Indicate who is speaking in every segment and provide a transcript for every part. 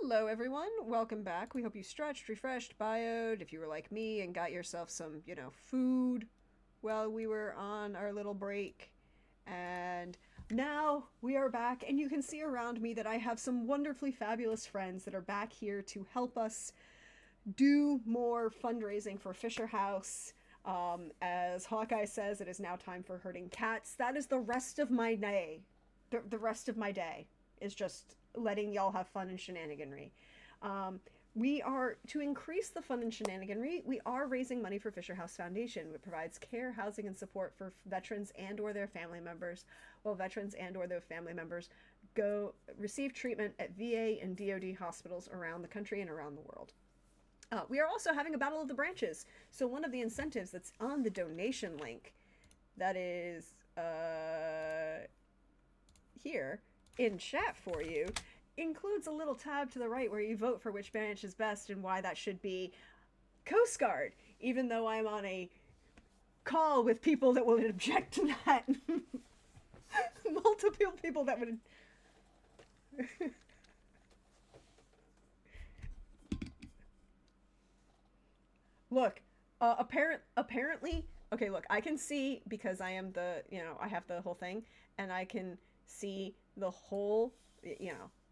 Speaker 1: Hello, everyone. Welcome back. We hope you stretched, refreshed, bioed. If you were like me and got yourself some, food while we were on our little break. And now we are back, and you can see around me that I have some wonderfully fabulous friends that are back here to help us do more fundraising for Fisher House. As Hawkeye says, it is now time for herding cats. That is the rest of my day. The rest of my day is just letting y'all have fun and shenaniganry. Um, we are to increase the fun and shenaniganry. We are raising money for Fisher House Foundation, which provides care, housing, and support for veterans and/or their family members. While veterans and/or their family members go receive treatment at VA and DoD hospitals around the country and around the world. We are also having a Battle of the Branches. So one of the incentives that's on the donation link, that is here in chat for you, includes a little tab to the right where you vote for which branch is best and why that should be Coast Guard, even though I'm on a call with people that would object to that. Multiple people that would. Look, apparently, okay, look, I can see because I am I have the whole thing, and I can see the whole,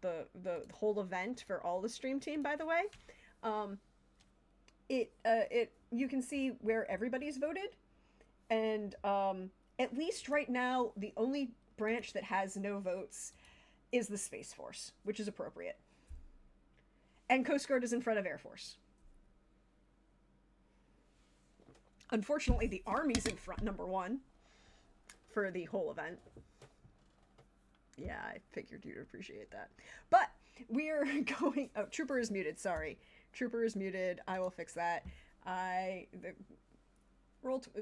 Speaker 1: the whole event for all the stream team. By the way, um, you can see where everybody's voted, and at least right now, the only branch that has no votes is the Space Force, which is appropriate, and Coast Guard is in front of Air Force. Unfortunately, the Army's in front, number one, for the whole event. Yeah, I figured you'd appreciate that. But we're going. Oh, Trooper is muted. Sorry, Trooper is muted. I will fix that. The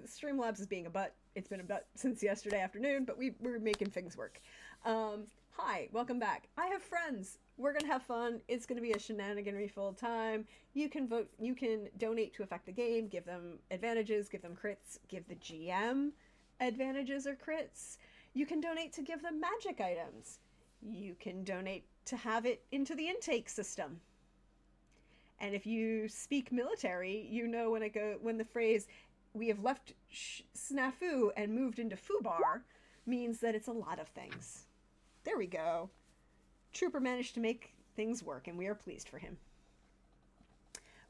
Speaker 1: Streamlabs is being a butt. It's been a butt since yesterday afternoon, but we're making things work. Hi, welcome back. I have friends. We're gonna have fun. It's gonna be a shenaniganry full time. You can vote. You can donate to affect the game. Give them advantages. Give them crits. Give the GM advantages or crits. You can donate to give them magic items. You can donate to have it into the intake system. And if you speak military, you know when the phrase "we have left snafu and moved into foobar" means that it's a lot of things. There we go. Trooper managed to make things work, and we are pleased for him.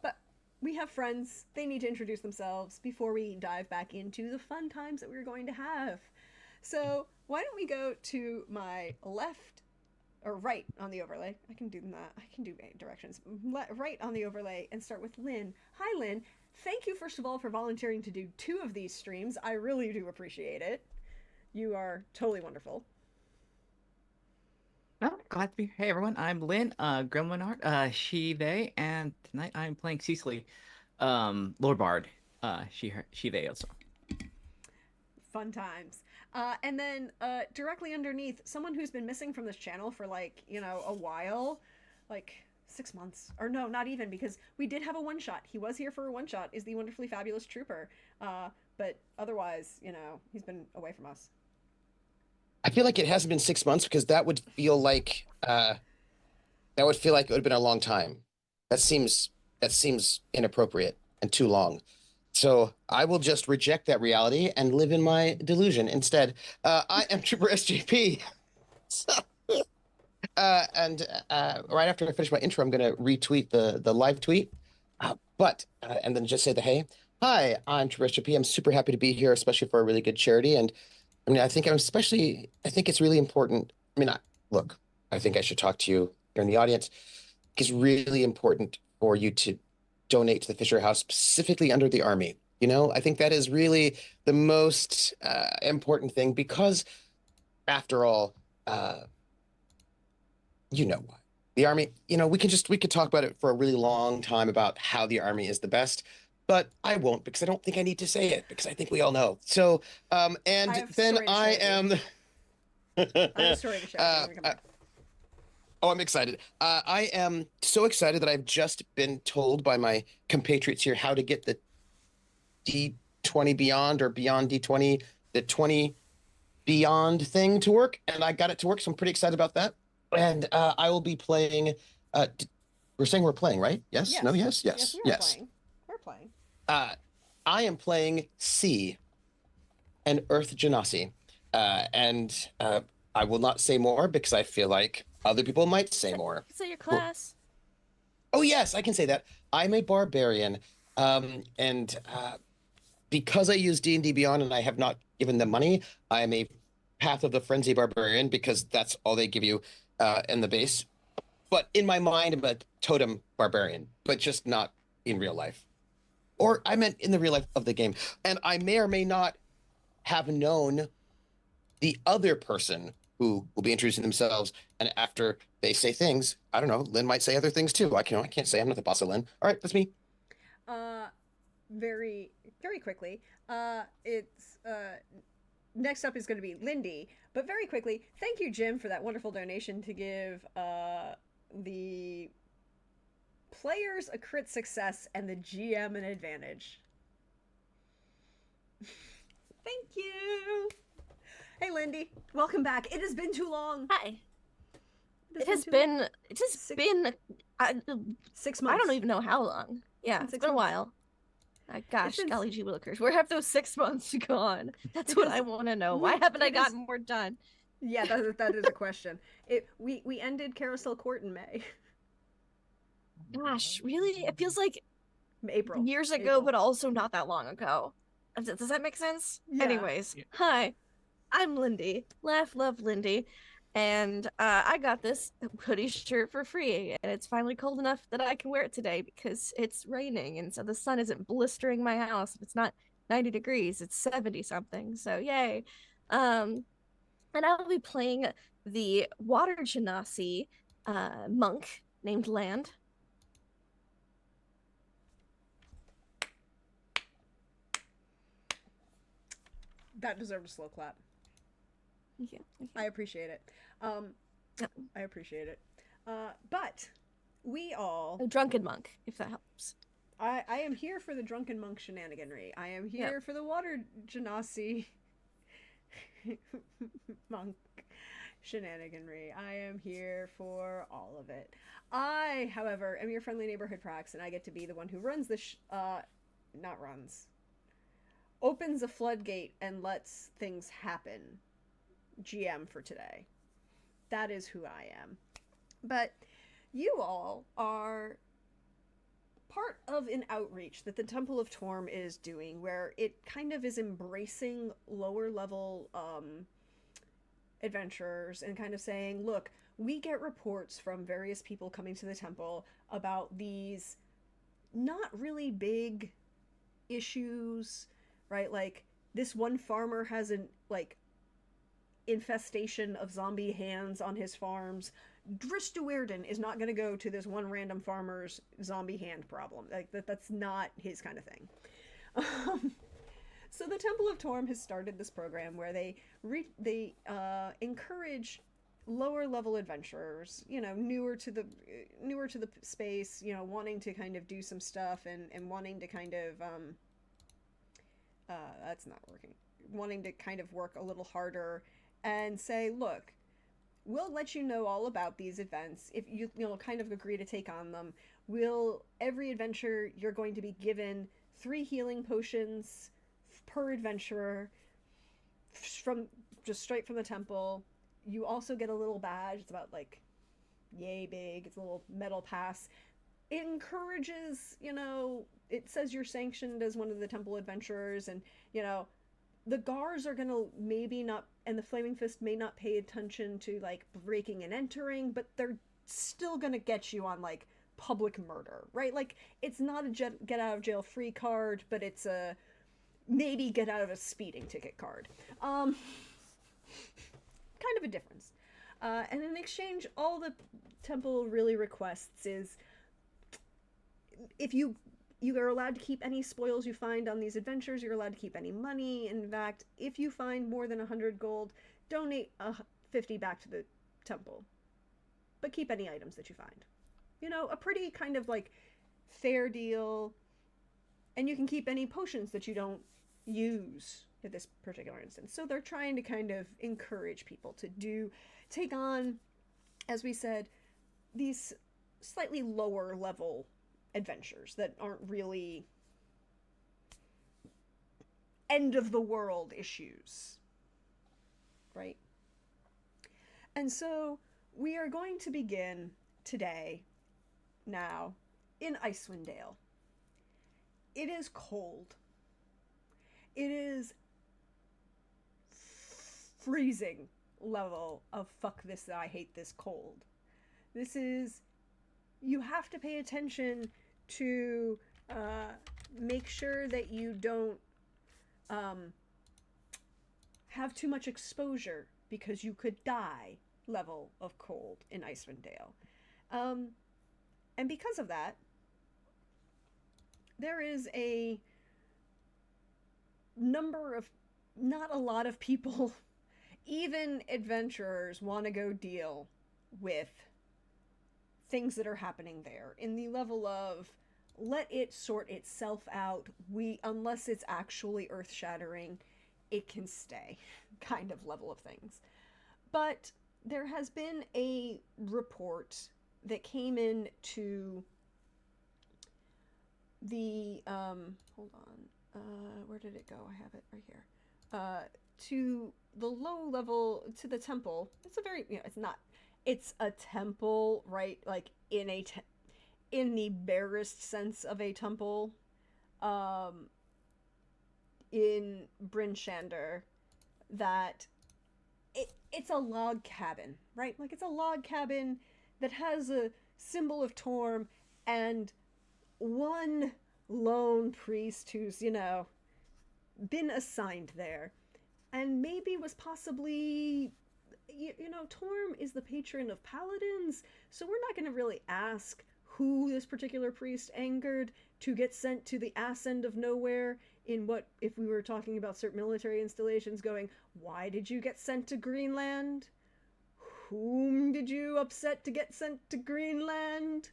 Speaker 1: But we have friends. They need to introduce themselves before we dive back into the fun times that we're going to have. So why don't we go to my left or right on the overlay? I can do that. I can do directions. Right on the overlay and start with Lynn. Hi, Lynn. Thank you, first of all, for volunteering to do 2 of these streams. I really do appreciate it. You are totally wonderful.
Speaker 2: Oh, glad to be here. Hey everyone, I'm Lynn, Gremlin Art, she, they, and tonight I'm playing Cecily, Lord Bard, she, they also.
Speaker 1: Fun times. And then directly underneath, someone who's been missing from this channel for a while, like 6 months. Or no, not even, because we did have a one-shot. He was here for a one-shot, is the wonderfully fabulous Trooper. But otherwise, he's been away from us.
Speaker 3: I feel like it hasn't been 6 months because that would feel like it would have been a long time. That seems inappropriate and too long. So I will just reject that reality and live in my delusion instead. I am Trooper SJP. And right after I finish my intro, I'm going to retweet the live tweet. And then just say hi, I'm Trooper SJP. I'm super happy to be here, especially for a really good charity. And I mean, I think it's really important. I mean, look, I think I should talk to you here in the audience. It's really important for you to donate to the Fisher House, specifically under the Army. I think that is really the most important thing because, after all, you know why. The Army, we could talk about it for a really long time about how the Army is the best, but I won't because I don't think I need to say it because I think we all know. So, and then I am.
Speaker 1: I have a story to share.
Speaker 3: Oh, I'm excited. I am so excited that I've just been told by my compatriots here how to get the D20 Beyond or Beyond D20, the 20 Beyond thing to work, and I got it to work, so I'm pretty excited about that. And I will be playing We're saying we're playing, right? Yes? No? Yes?
Speaker 1: Yes,
Speaker 3: Yes?
Speaker 1: we are
Speaker 3: Yes.
Speaker 1: playing. We're playing.
Speaker 3: Uh, I am playing C, an Earth Genasi. And I will not say more because I feel like other people might say more.
Speaker 4: Say your
Speaker 3: Who-
Speaker 4: class.
Speaker 3: Oh, yes, I can say that. I'm a barbarian. And because I use D&D Beyond and I have not given them money, I am a Path of the Frenzy barbarian because that's all they give you in the base. But in my mind, I'm a totem barbarian, but just not in real life. Or I meant in the real life of the game. And I may or may not have known the other person who will be introducing themselves. And after they say things, I don't know, Lynn might say other things too. I can't say I'm not the boss of Lynn. All right, that's me.
Speaker 1: Very, very quickly. It's next up is going to be Lindy, but very quickly, thank you, Jim, for that wonderful donation to give the players a crit success and the GM an advantage. Thank you. Hey, Lindy, welcome back. It has been too long.
Speaker 4: Hi. It has
Speaker 1: too long.
Speaker 4: been. It has been.
Speaker 1: 6 months.
Speaker 4: I don't even know how long. Yeah,
Speaker 1: been
Speaker 4: it's
Speaker 1: 6
Speaker 4: been a
Speaker 1: months.
Speaker 4: while. Gosh,
Speaker 1: been
Speaker 4: golly gee willikers, where have those 6 months gone? That's what I
Speaker 1: Because
Speaker 4: want to know. Why haven't I
Speaker 1: because-
Speaker 4: gotten more done?
Speaker 1: Yeah, that is a question. We ended Carousel Court in May.
Speaker 4: Gosh, really? It feels like
Speaker 1: April.
Speaker 4: years ago,
Speaker 1: April.
Speaker 4: but also not that long ago. Does that make sense?
Speaker 1: Yeah.
Speaker 4: Anyways,
Speaker 2: Yeah.
Speaker 4: hi, I'm Lindy. Laugh, love, Lindy. And I got this hoodie shirt for free, and it's finally cold enough that I can wear it today because it's raining, and so the sun isn't blistering my house. It's not 90 degrees, it's 70 something. So yay. And I'll be playing the water genasi monk named Land.
Speaker 1: That deserved a slow clap.
Speaker 4: Yeah.
Speaker 1: I appreciate it. I appreciate it. But we all.
Speaker 4: A drunken monk, if that helps.
Speaker 1: I am here for the drunken monk shenaniganry. I am here for the water genasi monk shenaniganry. I am here for all of it. I, however, am your friendly neighborhood prax, and I get to be the one who runs the not runs. Opens a floodgate and lets things happen. GM for today. That is who I am. But you all are part of an outreach that the Temple of Torm is doing, where it kind of is embracing lower level adventurers and kind of saying, look, we get reports from various people coming to the temple about these not really big issues, right? Like, this one farmer has an infestation of zombie hands on his farms. Dris Duerden is not going to go to this one random farmer's zombie hand problem. Like, that's not his kind of thing. So the Temple of Torm has started this program where they encourage lower level adventurers, newer to the space, wanting to kind of do some stuff and wanting to kind of that's not working. Wanting to kind of work a little harder and say, look, we'll let you know all about these events if you kind of agree to take on them. Every adventure, you're going to be given 3 healing potions per adventurer straight from the temple. You also get a little badge. It's about yay big. It's a little metal pass. It encourages, it says you're sanctioned as one of the temple adventurers, and the guards are gonna maybe not, and the Flaming Fist may not pay attention to breaking and entering, but they're still gonna get you on public murder, right? It's not a get out of jail free card, but it's a maybe get out of a speeding ticket card. Kind of a difference. And in exchange, all the temple really requests is, if you are allowed to keep any spoils you find on these adventures, you're allowed to keep any money. In fact, if you find more than 100 gold, donate 50 back to the temple. But keep any items that you find. A pretty kind of fair deal. And you can keep any potions that you don't use at this particular instance. So they're trying to kind of encourage people to take on, as we said, these slightly lower level adventures that aren't really end of the world issues, right? And so we are going to begin today, now, in Icewind Dale. It is cold. It is freezing level of fuck this, I hate this cold. This is, you have to pay attention to make sure that you don't have too much exposure, because you could die level of cold in Icewind Dale. And because of that, there is a number of, not a lot of people, even adventurers, want to go deal with things that are happening there in the level of let it sort itself out. Unless it's actually earth-shattering, it can stay kind of level of things. But there has been a report that came in to the hold on, where did it go? I have it right here. To the low level, to the temple. It's a very, it's a temple, right? Like in in the barest sense of a temple, in Bryn Shander, that it's a log cabin, right? Like, it's a log cabin that has a symbol of Torm and one lone priest who's, been assigned there. And maybe was possibly, Torm is the patron of paladins, so we're not going to really ask who this particular priest angered to get sent to the ass end of nowhere in what, if we were talking about certain military installations, going, why did you get sent to Greenland? Whom did you upset to get sent to Greenland?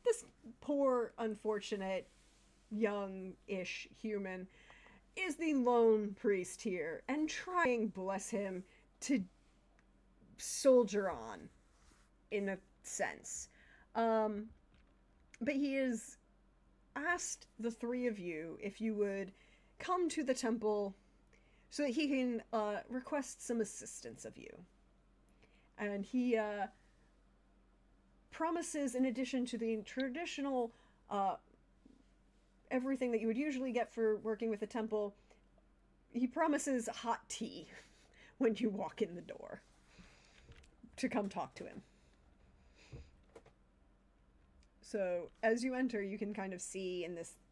Speaker 1: This poor, unfortunate, young-ish human is the lone priest here, and trying, bless him, to soldier on, in a sense. But he has asked the three of you if you would come to the temple so that he can request some assistance of you. And he promises, in addition to the traditional everything that you would usually get for working with the temple, he promises hot tea when you walk in the door to come talk to him. So as you enter, you can kind of see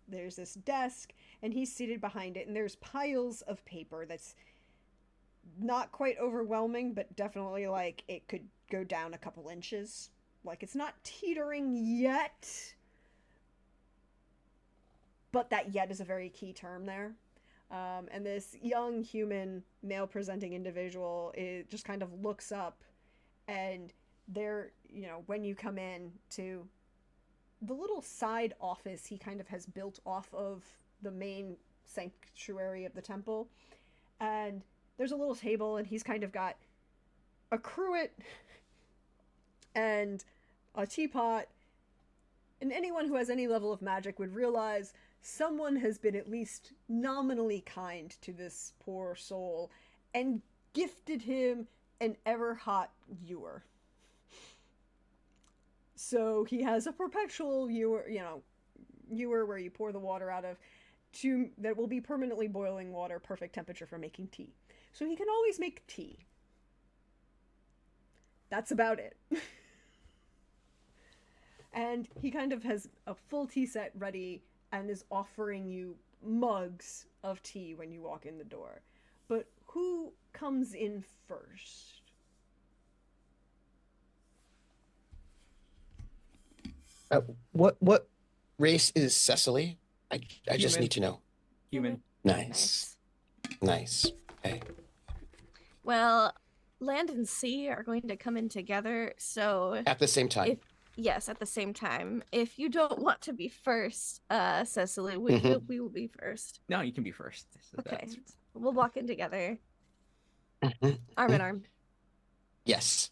Speaker 1: there's this desk, and he's seated behind it, and there's piles of paper that's not quite overwhelming, but definitely, like, it could go down a couple inches. Like, it's not teetering yet, but that yet is a very key term there. And this young human, male-presenting individual just kind of looks up, and there, when you come in to the little side office he kind of has built off of the main sanctuary of the temple, and there's a little table, and he's kind of got a cruet and a teapot, and anyone who has any level of magic would realize someone has been at least nominally kind to this poor soul and gifted him an ever-hot ewer. So he has a perpetual ewer, ewer where you pour the water out of, that will be permanently boiling water, perfect temperature for making tea. So he can always make tea. That's about it. And he kind of has a full tea set ready and is offering you mugs of tea when you walk in the door. But who comes in first?
Speaker 3: What race is Cecily? I just
Speaker 2: Human.
Speaker 3: need to know.
Speaker 2: Human.
Speaker 3: Nice. Hey.
Speaker 4: Well, land and sea are going to come in together, so
Speaker 3: At the same time.
Speaker 4: yes, at the same time. If you don't want to be first, Cecily, we will be first.
Speaker 2: No, you can be first.
Speaker 4: Okay, we'll walk in together, arm in arm.
Speaker 3: Yes.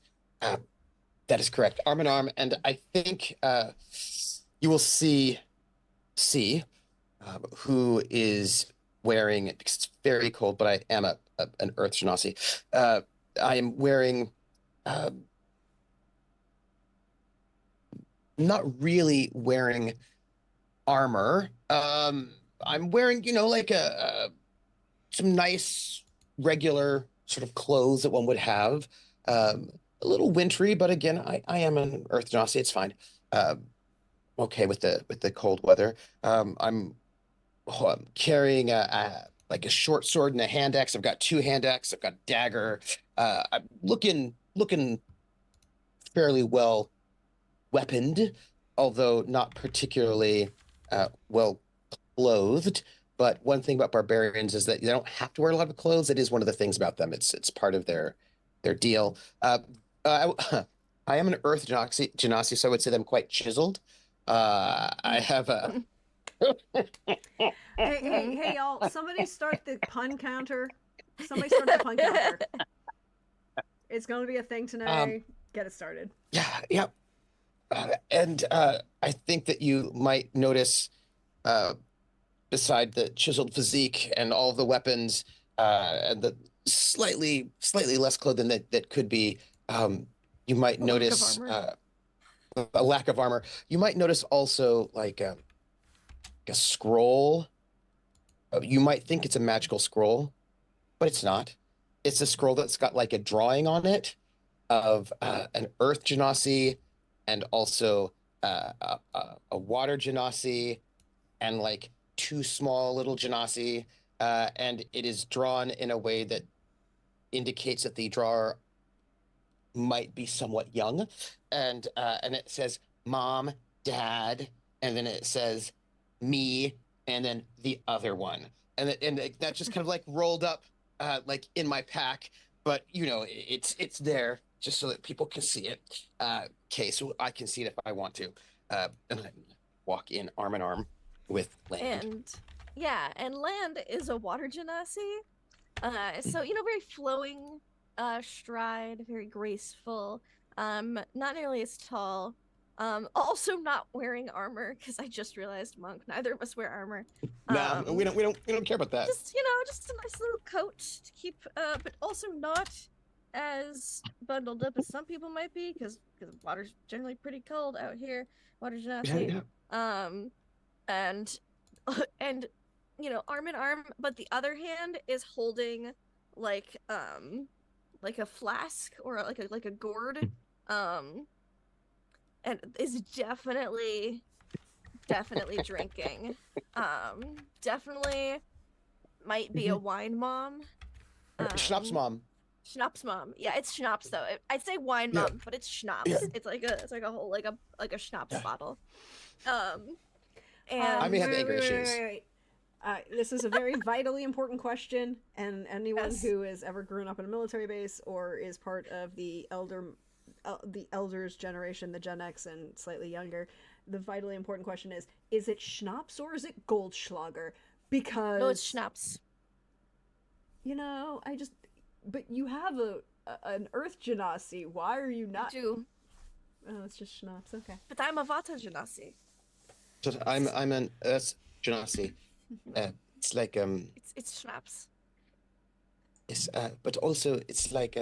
Speaker 3: That is correct. Arm in arm, and I think you will see who is wearing, because it's very cold, but I am an Earth Genasi. I am wearing not really wearing armor. I'm wearing, like some nice regular sort of clothes that one would have. A little wintry, but again, I am an Earth Genasi. It's fine. Okay with the cold weather. I'm carrying like a short sword and a hand axe. I've got two hand axe. I've got a dagger. I'm looking fairly well weaponed, although not particularly well clothed. But one thing about barbarians is that they don't have to wear a lot of clothes. It is one of the things about them. It's part of their deal. I am an Earth Genasi, so I would say that I'm quite chiseled. I have a.
Speaker 1: Hey, y'all! Somebody start the pun counter. Somebody start the pun counter. It's going to be a thing today. Get it started.
Speaker 3: Yeah. And I think that you might notice, beside the chiseled physique and all the weapons, and the slightly less clothing that could be, you might notice a lack of armor. You might notice also like a scroll. You might think it's a magical scroll, but it's not. It's a scroll that's got like a drawing on it of an Earth Genasi and also a Water Genasi and like two small little Genasi. And it is drawn in a way that indicates that the drawer might be somewhat young. And it says mom, dad, and then it says me, and then the other one. And that just kind of like rolled up like in my pack, but it's there just so that people can see it. Okay, so I can see it if I want to. And I walk in arm in arm with Land.
Speaker 4: And Land is a Water Genasi. So very flowing stride, very graceful. Not nearly as tall. Also not wearing armor, because I just realized, Monk, neither of us wear armor.
Speaker 3: No, we don't care about that.
Speaker 4: Just just a nice little coat to keep, but also not as bundled up as some people might be, because water's generally pretty cold out here. Water Genasi. And arm in arm, but the other hand is holding like a flask or like a gourd, and is definitely drinking. Definitely might be a wine mom.
Speaker 3: Schnapps mom.
Speaker 4: Schnapps mom. Yeah, it's schnapps though. I'd say wine mom, but it's schnapps. Yeah. It's like a whole like a schnapps bottle. And
Speaker 3: I may have anger issues.
Speaker 1: Wait. This is a very vitally important question, and anyone who has ever grown up in a military base or is part of the elders generation, the Gen X and slightly younger, the vitally important question is it schnapps or is it Goldschlager? Because
Speaker 4: no, it's schnapps.
Speaker 1: But you have an Earth Genasi. Why are you not?
Speaker 4: I do.
Speaker 1: Oh, it's just schnapps. Okay.
Speaker 4: But I'm a Vata Genasi.
Speaker 3: So I'm an Earth Genasi. It's like
Speaker 4: It's schnapps.
Speaker 3: Yes, but also it's like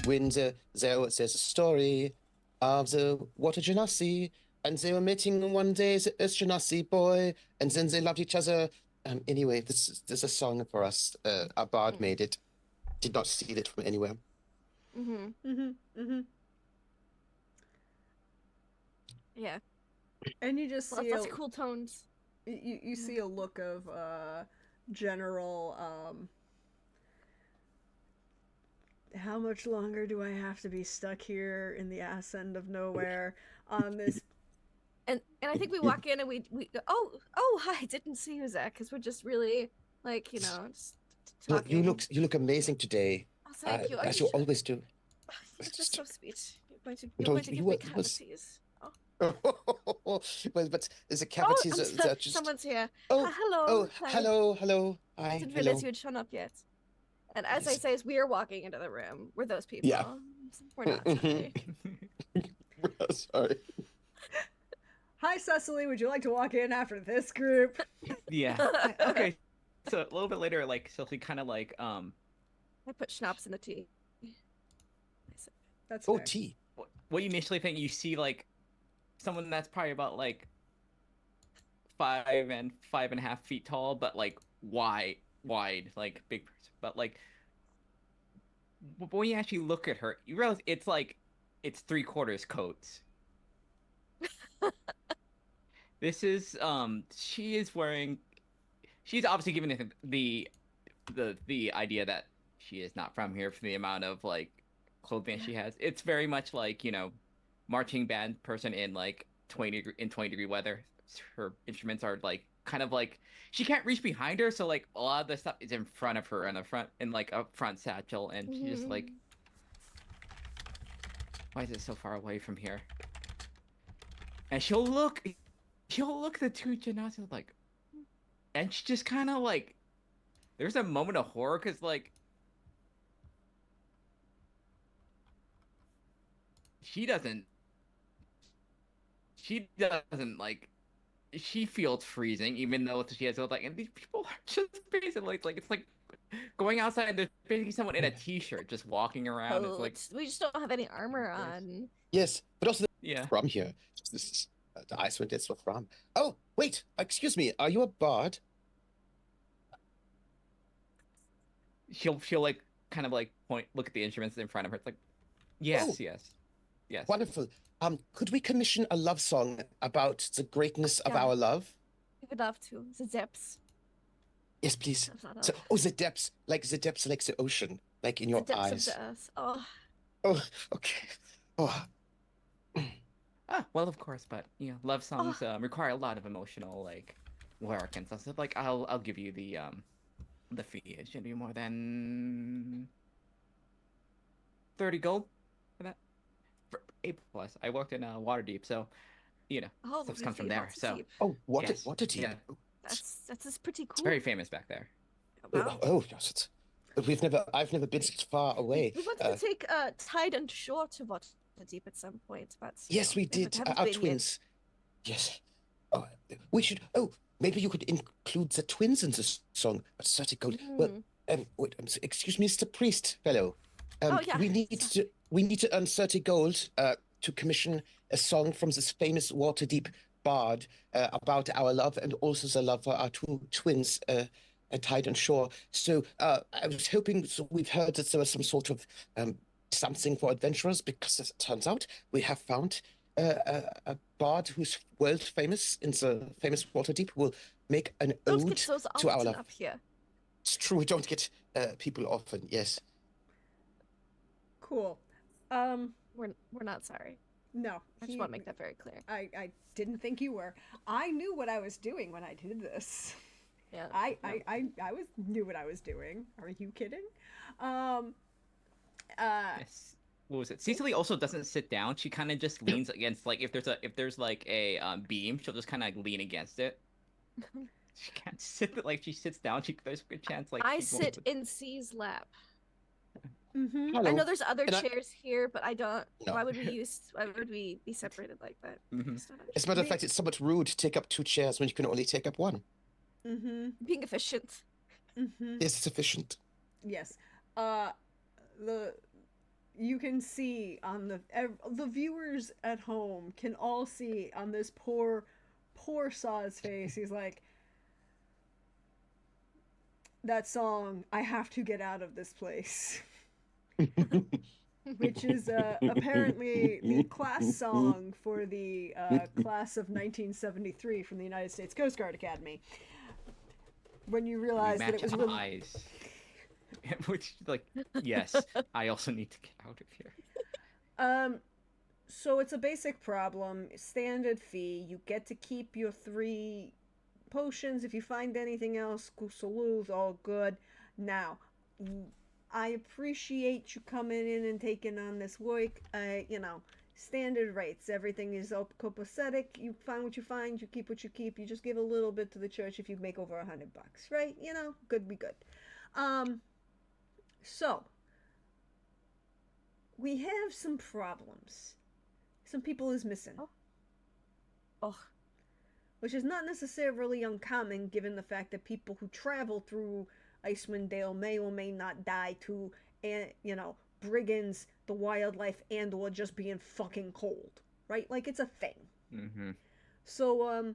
Speaker 3: when there's a story of the Water Genasi, and they were meeting one day as a Genasi boy, and then they loved each other. Anyway, there's a song for us. Our bard made it. Did not steal it from anywhere.
Speaker 4: Yeah.
Speaker 1: And you just see
Speaker 4: lots of cool tones.
Speaker 1: You see a look of general how much longer do I have to be stuck here in the ass end of nowhere on this?
Speaker 4: And I think we walk in and we go, oh hi, didn't see you, Zach, because we're just really just talking.
Speaker 3: Well, you look amazing today.
Speaker 4: Oh, thank you.
Speaker 3: As you always do.
Speaker 4: You're just so sweet. You're going to give me cavities.
Speaker 3: But there's a cavities.
Speaker 4: Someone's here.
Speaker 3: Oh,
Speaker 4: hello.
Speaker 3: Oh,
Speaker 4: Hi.
Speaker 3: hello. Hi.
Speaker 4: I didn't realize you had shown up yet. And as I say, as we are walking into the room, we're those people.
Speaker 3: Yeah.
Speaker 4: We're not.
Speaker 3: Sorry.
Speaker 1: Hi, Cecily. Would you like to walk in after this group?
Speaker 2: Yeah. Okay. So a little bit later, like Sophie kind of like
Speaker 4: I put schnapps in the tea.
Speaker 1: That's
Speaker 3: Oh,
Speaker 1: fair.
Speaker 3: tea.
Speaker 2: what you initially think you see like someone that's probably about like 5 and 5.5 feet tall, but like wide, like big person. But like when you actually look at her, you realize it's like it's 3/4 coats. This is she is wearing she's obviously giving it the idea that she is not from here for the amount of like clothing she has. It's very much like, marching band person in like 20-degree weather. Her instruments are like kind of like she can't reach behind her, so like a lot of the stuff is in front of her in the front in like a front satchel, and she's just like, why is it so far away from here? And she'll look at the two Genasi like, and she just kind of like, there's a moment of horror because like she doesn't like she feels freezing even though she has like, and these people are just basically like it's like going outside and there's basically someone in a t-shirt just walking around. It's like,
Speaker 4: We just don't have any armor
Speaker 2: course.
Speaker 4: on.
Speaker 3: Yes, but also
Speaker 2: yeah.
Speaker 3: from here. This is the Icewind is from. Oh, wait, excuse me. Are you a bard?
Speaker 2: She'll like kind of like look at the instruments in front of her. It's like, yes,
Speaker 3: Oh.
Speaker 2: yes.
Speaker 3: Wonderful. Could we commission a love song about the greatness of
Speaker 4: Yeah.
Speaker 3: our love?
Speaker 4: I would love to. The depths.
Speaker 3: Yes, please.
Speaker 4: Of
Speaker 3: So, the depths, like the ocean, like in your
Speaker 4: the depths
Speaker 3: eyes.
Speaker 4: of the earth. Oh,
Speaker 3: Oh, okay. Oh,
Speaker 2: Well, of course, but love songs require a lot of emotional like work and stuff. So like, I'll give you the fee. It shouldn't be more than 30 gold for that. For A plus. I worked in Waterdeep, so stuff
Speaker 4: we
Speaker 2: comes from
Speaker 4: feel
Speaker 2: there.
Speaker 4: lots of
Speaker 2: So
Speaker 4: deep.
Speaker 3: what
Speaker 2: yes,
Speaker 3: a deep.
Speaker 2: yeah.
Speaker 4: That's pretty cool.
Speaker 2: It's very famous back there.
Speaker 4: Wow.
Speaker 3: Oh, yes. I've never been so far away.
Speaker 4: We wanted to take Tide and Shore to Waterdeep at some point, but
Speaker 3: Yes, we
Speaker 4: it
Speaker 3: did.
Speaker 4: haven't
Speaker 3: Our
Speaker 4: been yet.
Speaker 3: twins. Yes. Oh, we should. Oh, maybe you could include the twins in this song. But 30 gold. Well, wait. Excuse me, Mr. Priest, fellow.
Speaker 4: Oh, yeah.
Speaker 3: We need to earn 30 gold. To commission a song from this famous Waterdeep bard about our love and also the love for our two twins, Tide and Shore. So I was hoping. So we've heard that there was some sort of something for adventurers, because as it turns out, we have found a bard who's world famous in the famous Waterdeep will make an
Speaker 4: Don't
Speaker 3: ode
Speaker 4: get those
Speaker 3: to our
Speaker 4: often
Speaker 3: love.
Speaker 4: up here.
Speaker 3: It's true, we don't get people often. Yes.
Speaker 1: Cool.
Speaker 4: We're not sorry.
Speaker 1: No.
Speaker 4: I just want to make that very clear.
Speaker 1: I didn't think you were. I knew what I was doing when I did this.
Speaker 4: Yeah.
Speaker 1: I knew what I was doing. Are you kidding?
Speaker 2: Yes. What was it? Cecily also doesn't sit down. She kind of just leans against, like, if there's like a beam, she'll just kind of lean against it. She can't sit, like, she sits down. There's a good chance like
Speaker 4: I
Speaker 2: she won't
Speaker 4: sit
Speaker 2: be-
Speaker 4: in C's lap.
Speaker 1: Mm-hmm.
Speaker 3: Hello.
Speaker 4: I know there's other
Speaker 3: And
Speaker 4: chairs here, but I don't.
Speaker 3: No.
Speaker 4: Why would we be separated like that?
Speaker 2: Mhm.
Speaker 4: It's not
Speaker 3: As a matter of fact, it's somewhat rude to take up two chairs when you can only take up one.
Speaker 1: Mm-hmm.
Speaker 4: being efficient.
Speaker 1: Mm-hmm.
Speaker 3: Yes, it's efficient.
Speaker 1: Yes. You can see on the viewers at home can all see on this poor Saw's face. He's like, that song, I have to get out of this place, which is apparently the class song for the class of 1973 from the United States Coast Guard Academy. When you
Speaker 2: We
Speaker 1: realize that
Speaker 2: match
Speaker 1: it was
Speaker 2: eyes. Which, like, yes, I also need to get out of here.
Speaker 1: So it's a basic problem, standard fee. You get to keep your 3 potions. If you find anything else, salute, all good. Now, I appreciate you coming in and taking on this work. Standard rates. Everything is copacetic. You find what you find. You keep what you keep. You just give a little bit to the church if you make over $100, right? Good be good. So we have some problems. some people is missing.
Speaker 4: Oh,
Speaker 1: Which is not necessarily uncommon given the fact that people who travel through Icewind Dale may or may not die to, brigands, the wildlife, and or just being fucking cold, right? Like, it's a thing.
Speaker 2: Mm-hmm.
Speaker 1: So,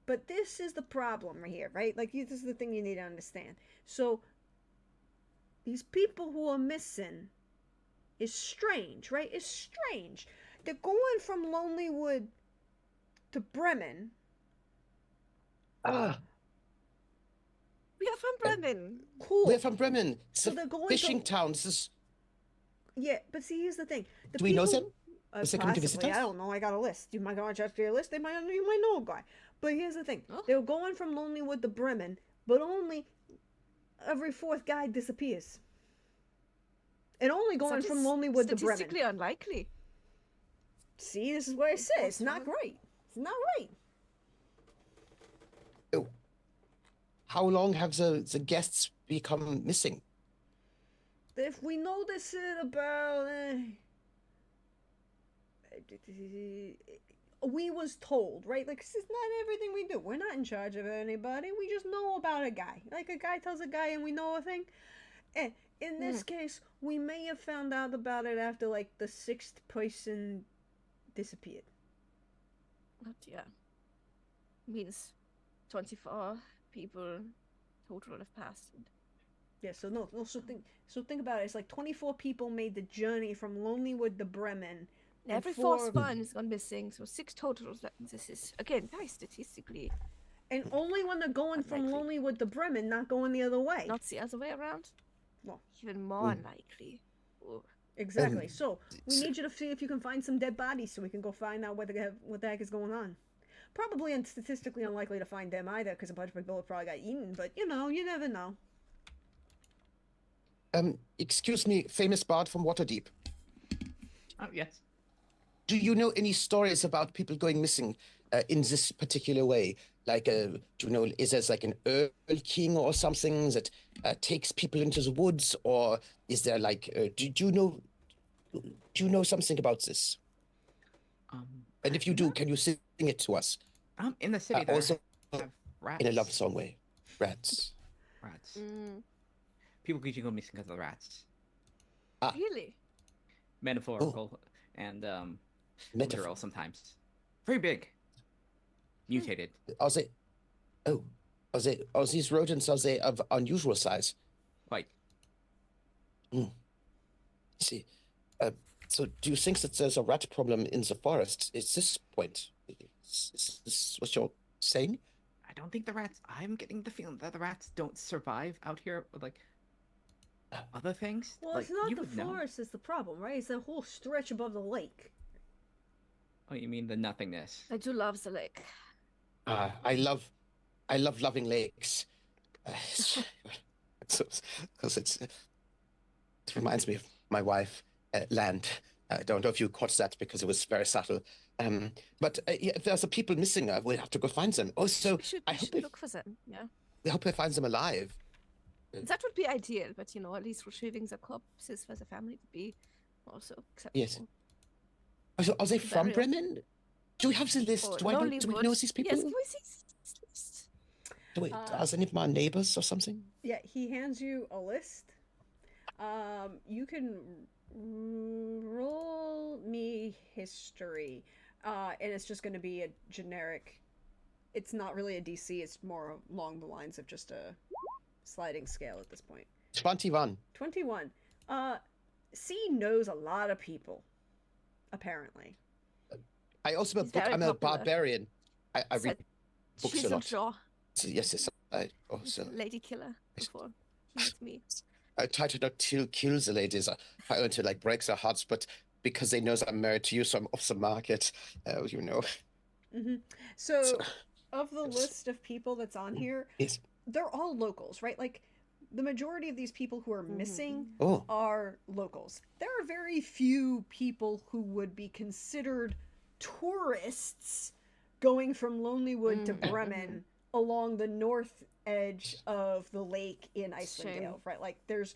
Speaker 1: but this is the problem right here, right? Like, this is the thing you need to understand. So, these people who are missing is strange, right? It's strange. They're going from Lonelywood to Bremen.
Speaker 3: Ah,
Speaker 4: we are from Bremen.
Speaker 1: Cool.
Speaker 3: we're from Bremen. It's
Speaker 1: So
Speaker 3: a
Speaker 1: they're going
Speaker 3: fishing
Speaker 1: to...
Speaker 3: town. This is.
Speaker 1: Yeah, but see, here's the thing. The
Speaker 3: Do we know
Speaker 1: people-
Speaker 3: them? Was they coming to visit
Speaker 1: possibly.
Speaker 3: us?
Speaker 1: I don't know. I got a list. You might go and check your list. You might know a guy. But here's the thing.
Speaker 4: Oh.
Speaker 1: They were going from Lonelywood to Bremen, but only every fourth guy disappears. And only going
Speaker 4: That
Speaker 1: from
Speaker 4: is
Speaker 1: Lonelywood to Bremen.
Speaker 4: statistically unlikely.
Speaker 1: See, this is what I say. It's not great. It's not right.
Speaker 3: Oh. How long have the guests become missing?
Speaker 1: If we notice it about... we was told, right? Like, this is not everything we do. We're not in charge of anybody. We just know about a guy. Like, a guy tells a guy and we know a thing. And in this case, we may have found out about it after, like, the sixth person disappeared.
Speaker 4: Oh dear. Means 24 people total have passed.
Speaker 1: Yeah, so no, so think about it. It's like 24 people made the journey from Lonelywood to Bremen. and
Speaker 4: Every
Speaker 1: four
Speaker 4: fourth
Speaker 1: of-
Speaker 4: one has gone missing, so 6 totals. This is, again, very statistically
Speaker 1: And only when they're going from
Speaker 4: Unlikely.
Speaker 1: Lonelywood to Bremen, not going the other way.
Speaker 4: not the other way around.
Speaker 1: Well,
Speaker 4: Even more unlikely. Ooh.
Speaker 1: exactly.
Speaker 3: Um,
Speaker 1: So we
Speaker 3: s-
Speaker 1: need you to see if you can find some dead bodies so we can go find out what the heck is going on. Probably and statistically unlikely to find them either because a bunch of people probably got eaten. But you never know.
Speaker 3: Excuse me, famous bard from Waterdeep.
Speaker 2: Oh yes.
Speaker 3: Do you know any stories about people going missing in this particular way? Like, do you know, is there like an Earl King or something that takes people into the woods, or is there like, do you know something about this?
Speaker 2: Um,
Speaker 3: And if you do, can you sing it to us
Speaker 2: in the city there
Speaker 3: also
Speaker 2: have rats.
Speaker 3: in a love song way? Rats.
Speaker 2: Rats.
Speaker 4: Mm,
Speaker 2: People usually go missing because of the rats.
Speaker 4: really?
Speaker 2: Metaphorical and
Speaker 3: Metaphor.
Speaker 2: literal sometimes. Very big. Mutated.
Speaker 3: Are they? Oh, are these rodents? Are they of unusual size?
Speaker 2: Quite.
Speaker 3: I see. So do you think that there's a rat problem in the forest? Is this point? Is this what you're saying?
Speaker 2: I don't think the rats. I'm getting the feeling that the rats don't survive out here with like other things.
Speaker 1: Well,
Speaker 2: like,
Speaker 1: it's not
Speaker 2: you
Speaker 1: the
Speaker 2: would know.
Speaker 1: forest is the problem, right? It's that whole stretch above the lake.
Speaker 2: Oh, you mean the nothingness?
Speaker 4: I do love the lake.
Speaker 3: I love loving lakes. Because it reminds me of my wife, Land. I don't know if you caught that because it was very subtle. But yeah, if there's a people missing, we'll have to go find them. Also,
Speaker 4: We should,
Speaker 3: I
Speaker 4: we
Speaker 3: hope
Speaker 4: should look for them. Yeah.
Speaker 3: I hope I find them alive.
Speaker 4: That would be ideal, but at least retrieving the corpses for the family would be also acceptable.
Speaker 3: Yes. Are they from
Speaker 4: Burial.
Speaker 3: Bremen? Do we have the list?
Speaker 4: Or
Speaker 3: Do we
Speaker 4: Lonelywood.
Speaker 3: know these people?
Speaker 4: Yes, can we see this list?
Speaker 3: Are they any of my neighbors or something?
Speaker 1: Yeah, he hands you a list. You can roll me history, and it's just going to be a generic. It's not really a DC. It's more along the lines of just a sliding scale at this point.
Speaker 3: 21.
Speaker 1: 21. C knows a lot of people, apparently.
Speaker 3: I also am
Speaker 4: He's very
Speaker 3: I'm a
Speaker 4: popular.
Speaker 3: barbarian. I read
Speaker 4: Said
Speaker 3: books
Speaker 4: she's
Speaker 3: a
Speaker 4: a
Speaker 3: lot.
Speaker 4: jaw.
Speaker 3: Yes. I also
Speaker 4: Lady killer before. She's me.
Speaker 3: I try to not kill the ladies. I want to like break their hearts, but because they know that I'm married to you, so I'm off the market.
Speaker 1: Mm-hmm. So, of the list of people that's on here,
Speaker 3: Yes.
Speaker 1: they're all locals, right? Like, the majority of these people who are missing
Speaker 3: Oh,
Speaker 1: are locals. There are very few people who would be considered tourists going from Lonelywood to Bremen along the north edge of the lake in Icewind
Speaker 4: Shame.
Speaker 1: Dale, right? Like there's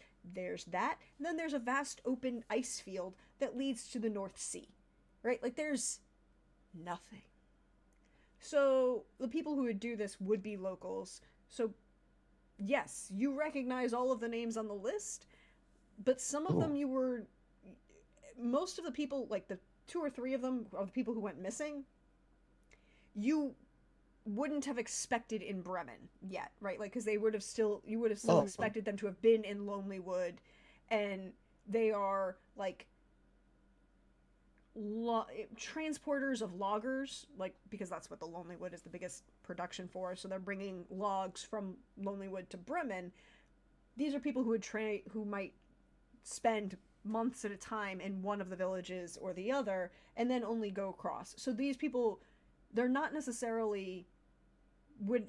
Speaker 1: that, and then there's a vast open ice field that leads to the North Sea, right? Like there's nothing. So the people who would do this would be locals. So yes, you recognize all of the names on the list, but some of them most of the people, like the 2 or 3 of them are the people who went missing, you wouldn't have expected in Bremen yet, right? Like, because you would have still expected them to have been in Lonely Wood, and they are like transporters of loggers, like, because that's what the Lonely Wood is the biggest production for. So they're bringing logs from Lonely Wood to Bremen. These are people who might spend months at a time in one of the villages or the other, and then only go across. So these people, they're not necessarily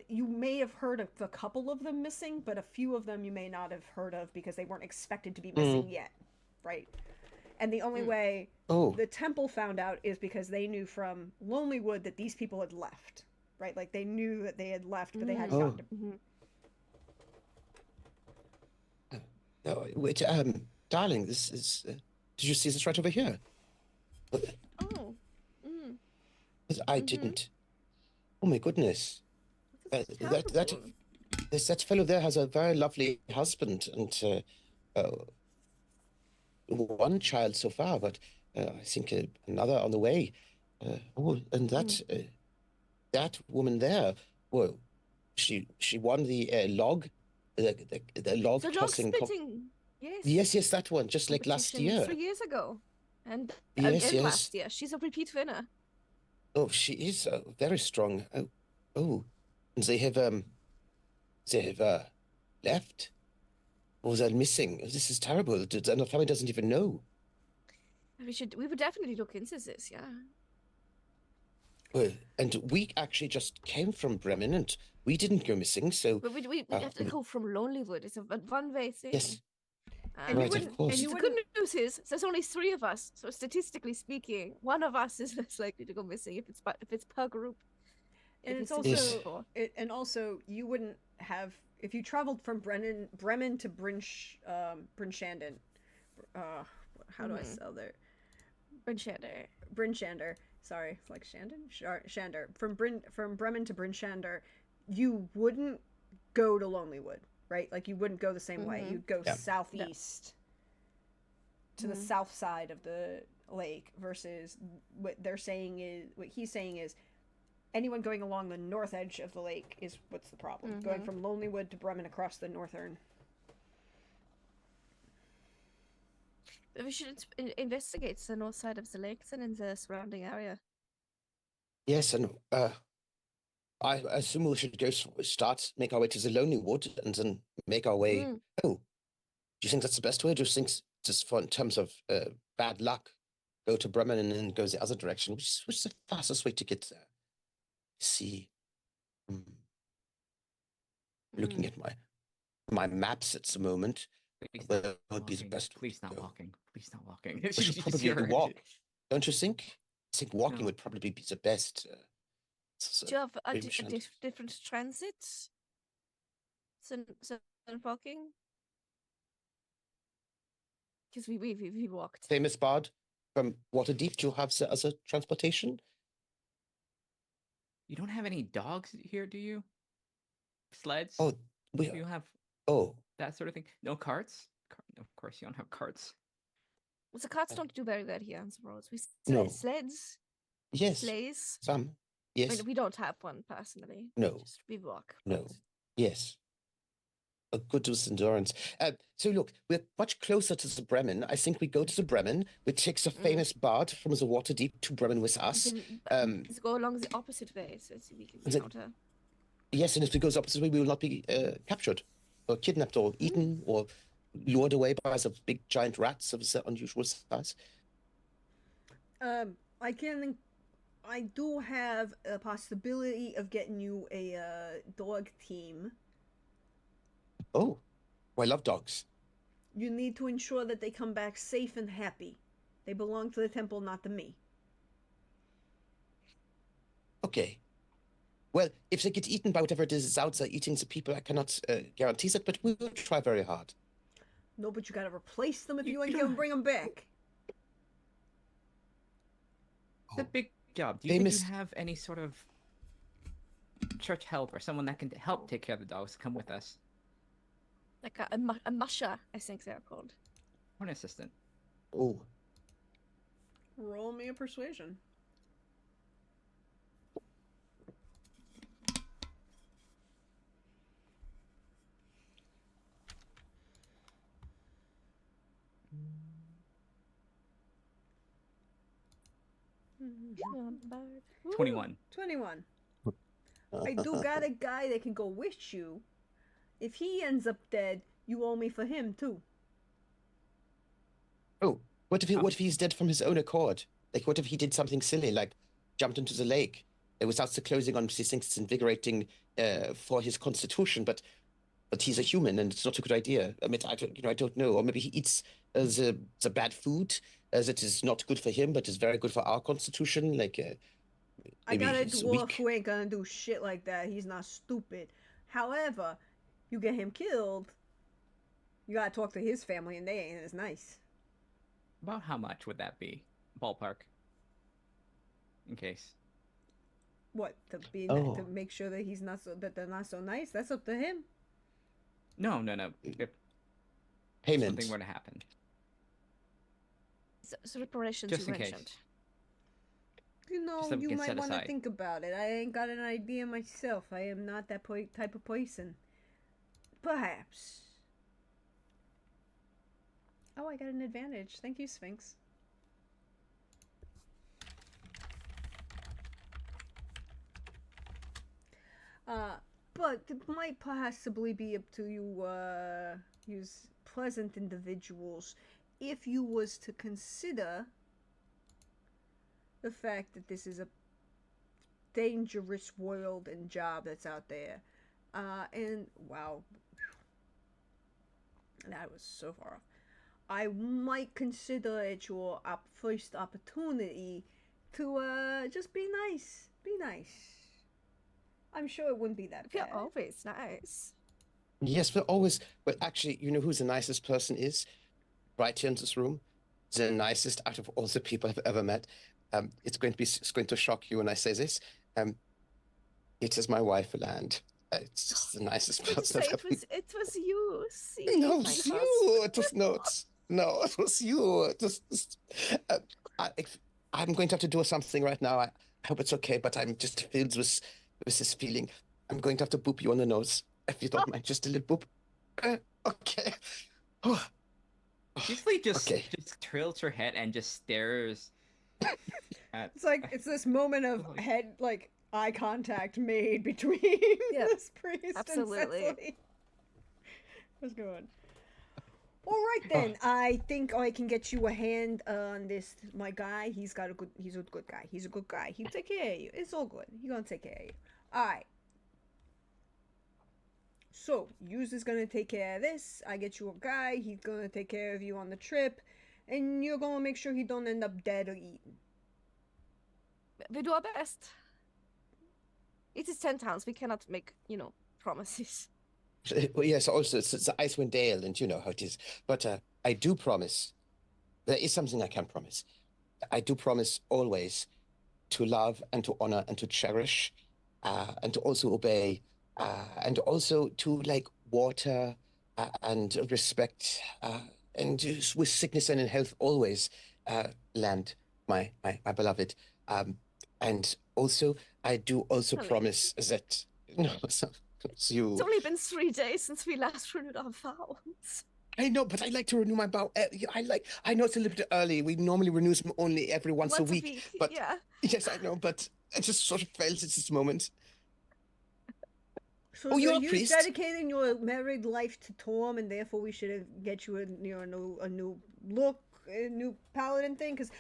Speaker 1: you may have heard of a couple of them missing, but a few of them you may not have heard of because they weren't expected to be missing yet, right? And the only way the temple found out is because they knew from Lonely Wood that these people had left, right? Like they knew that they had left, but they hadn't gotten to...
Speaker 3: No, wait, darling, this is. Did you see this right over here? I didn't. Oh my goodness. That fellow there has a very lovely husband and one child so far, but I think another on the way. And that woman there, well, she won the log
Speaker 4: The log
Speaker 3: tossing.
Speaker 4: splitting. Yes.
Speaker 3: Yes, that one, just like last year.
Speaker 4: 3 years ago, and
Speaker 3: Yes.
Speaker 4: last year. She's a repeat winner.
Speaker 3: Oh, she is very strong. Oh, and they have left, or they're missing. This is terrible. And the family doesn't even know.
Speaker 4: We would definitely look into this. Yeah.
Speaker 3: Well, and we actually just came from Bremen, and we didn't go missing. So,
Speaker 4: but we have to go from Lonely Wood. It's a one-way thing.
Speaker 3: Yes.
Speaker 1: And
Speaker 3: Right, of course.
Speaker 4: The good news is there's only 3 of us, so statistically speaking, one of us is less likely to go missing if it's per group.
Speaker 1: And it's also and also you wouldn't have, if you traveled from Bremen to Brynshanden. How do I spell there? Brynshanden. Sorry, like Shandon? Shander. From Bremen to Brynshanden, you wouldn't go to Lonely Wood, right? Like you wouldn't go the same way. You'd go southeast to the south side of the lake, versus what he's saying is anyone going along the north edge of the lake is what's the problem. Going from Lonely Wood to Bremen across the northern.
Speaker 4: We should investigate the north side of the lakes and in the surrounding area.
Speaker 3: Yes, and I assume we should make our way to the Lonely Wood, and then make our way. Oh, do you think that's the best way? Do you think just in terms of bad luck, go to Bremen and then go the other direction? Which is the fastest way to get there? See, looking at my maps at the moment, where would be the best?
Speaker 2: Please not walking. Please not walking.
Speaker 3: We should probably walk. Don't you think? I think walking would probably be the best.
Speaker 4: Do you have a different transits than walking? Because we walked.
Speaker 3: Famous bard from Waterdeep. Do you have the other transportation?
Speaker 2: You don't have any dogs here, do you? Sleds?
Speaker 3: Oh,
Speaker 2: do you have that sort of thing? No carts? Of course you don't have carts.
Speaker 4: Well, the carts don't do very well here on the roads. Sleds?
Speaker 3: Yes.
Speaker 4: Sleighs?
Speaker 3: Some. Yes.
Speaker 4: I mean, we don't have one personally.
Speaker 3: No.
Speaker 4: We walk.
Speaker 3: No. Yes. A good with endurance. So look, we're much closer to the Bremen. I think we go to the Bremen. We take the famous bard from the Waterdeep to Bremen with us.
Speaker 4: Let's go along the opposite way, so we can encounter.
Speaker 3: Yes, and if we go the opposite way, we will not be captured, or kidnapped, or eaten, or lured away by the big giant rats of the unusual size.
Speaker 1: I do have a possibility of getting you a dog team.
Speaker 3: Oh, I love dogs.
Speaker 1: You need to ensure that they come back safe and happy. They belong to the temple, not to me.
Speaker 3: Okay. Well, if they get eaten by whatever it is out there eating the people, I cannot guarantee that, but we will try very hard.
Speaker 1: No, but you gotta replace them if you ain't gonna bring them back.
Speaker 2: It's a big job. Do you
Speaker 3: They
Speaker 2: think
Speaker 3: miss-
Speaker 2: you have any sort of church help or someone that can help take care of the dogs to come with us?
Speaker 4: Like a musher, I think they're called.
Speaker 2: Or an assistant?
Speaker 3: Oh,
Speaker 1: Roll me a persuasion.
Speaker 4: Not bad.
Speaker 2: 21.
Speaker 1: 21. I do got a guy that can go with you. If he ends up dead, you owe me for him too.
Speaker 3: oh. What if he's dead from his own accord? Like, what if he did something silly, like jumped into the lake? Without the closing on, he thinks it's invigorating for his constitution, but he's a human and it's not a good idea. I mean, I don't know. Or maybe he eats the bad food that is not good for him, but is very good for our constitution. Like,
Speaker 1: I
Speaker 3: maybe
Speaker 1: got a
Speaker 3: he's
Speaker 1: dwarf
Speaker 3: weak.
Speaker 1: who ain't gonna do shit like that. He's not stupid. However, you get him killed, you gotta talk to his family, and they ain't as nice.
Speaker 2: About how much would that be? Ballpark. In case.
Speaker 1: What to be
Speaker 3: Oh.
Speaker 1: to make sure that he's not so that they're not so nice? That's up to him.
Speaker 2: No. If
Speaker 3: Payment.
Speaker 2: something were to happen.
Speaker 4: So reparations
Speaker 2: Just
Speaker 4: you
Speaker 2: in case.
Speaker 4: mentioned.
Speaker 1: You know,
Speaker 2: Something
Speaker 1: you
Speaker 2: gets
Speaker 1: might
Speaker 2: set
Speaker 1: want to
Speaker 2: aside.
Speaker 1: think about it. I ain't got an idea myself. I am not that type of person. Perhaps. Oh, I got an advantage. Thank you, Sphinx. But it might possibly be up to you, use pleasant individuals, if you was to consider the fact that this is a dangerous world and job that's out there. And wow, that was so far off. I might consider it your first opportunity to just be nice. Be nice. I'm sure it wouldn't be that
Speaker 4: You're
Speaker 1: bad.
Speaker 4: always nice.
Speaker 3: Yes, but always. But actually, you know who the nicest person is? Right here in this room, the nicest out of all the people I've ever met. It's going to shock you when I say this. It is my wife, Land. It's just the nicest
Speaker 4: But
Speaker 3: person
Speaker 4: say
Speaker 3: I've ever.
Speaker 4: it was you. See,
Speaker 3: No, it
Speaker 4: my
Speaker 3: was
Speaker 4: husband.
Speaker 3: you. It was no, it was you. It was, I'm going to have to do something right now. I hope it's okay, but I'm just filled with this feeling. I'm going to have to boop you on the nose, if you don't mind. Just a little boop. Okay. Oh,
Speaker 2: Usually just
Speaker 3: okay.
Speaker 2: tilts her head and just stares at
Speaker 1: It's like it's this moment of
Speaker 2: Oh.
Speaker 1: head like eye contact made between
Speaker 4: Yep,
Speaker 1: this priest
Speaker 4: absolutely.
Speaker 1: and Cecily. What's going on? All right then, I think I can get you a hand on this. My guy, he's a good guy. He's a good guy. He'll take care of you. It's all good. He's gonna take care of you. All right. So, Yuz is gonna take care of this. I get you a guy. He's gonna take care of you on the trip, and you're gonna make sure he don't end up dead or eaten.
Speaker 4: We do our best. It is 10 towns. We cannot make, promises.
Speaker 3: Well, yes, also it's the Icewind Dale, and you know how it is. But I do promise, there is something I can promise. I do promise always to love and to honor and to cherish, and to also obey, and also to like water and respect, and just with sickness and in health always, Land, my beloved. And also, I do also
Speaker 4: Honey.
Speaker 3: promise that no, it's you.
Speaker 4: It's only been 3 days since we last renewed our vows.
Speaker 3: I know, but I like to renew my vow. I know it's a little bit early. We normally renew them only every once a week. But
Speaker 4: yeah.
Speaker 3: yes, I know. But I just sort of felt at this moment.
Speaker 1: So,
Speaker 3: Oh, you're a
Speaker 1: you
Speaker 3: priest?
Speaker 1: dedicating your married life to Torm, and therefore we should get you a new look, a new paladin thing, because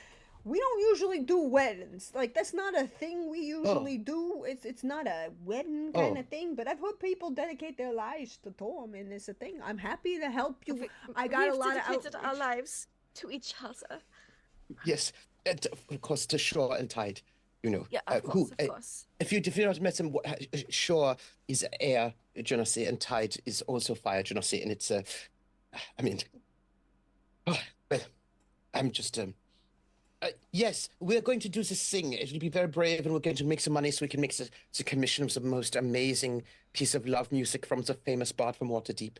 Speaker 1: we don't usually do weddings. Like that's not a thing we usually do. It's not a wedding kind of thing. But I've heard people dedicate their lives to Torm, and it's a thing. I'm happy to help you. I got
Speaker 4: We've
Speaker 1: a lot of
Speaker 4: dedicated our
Speaker 1: outreach.
Speaker 4: lives to each other.
Speaker 3: Yes, and of course to Shore and Tide. You know,
Speaker 4: Yeah, of course.
Speaker 3: If you not met them, Shore is air genasi and Tide is also fire genasi, and it's I mean, well, I'm just Yes, we're going to do this thing. It'll be very brave, and we're going to make some money so we can make the commission of the most amazing piece of love music from the famous bard from Waterdeep.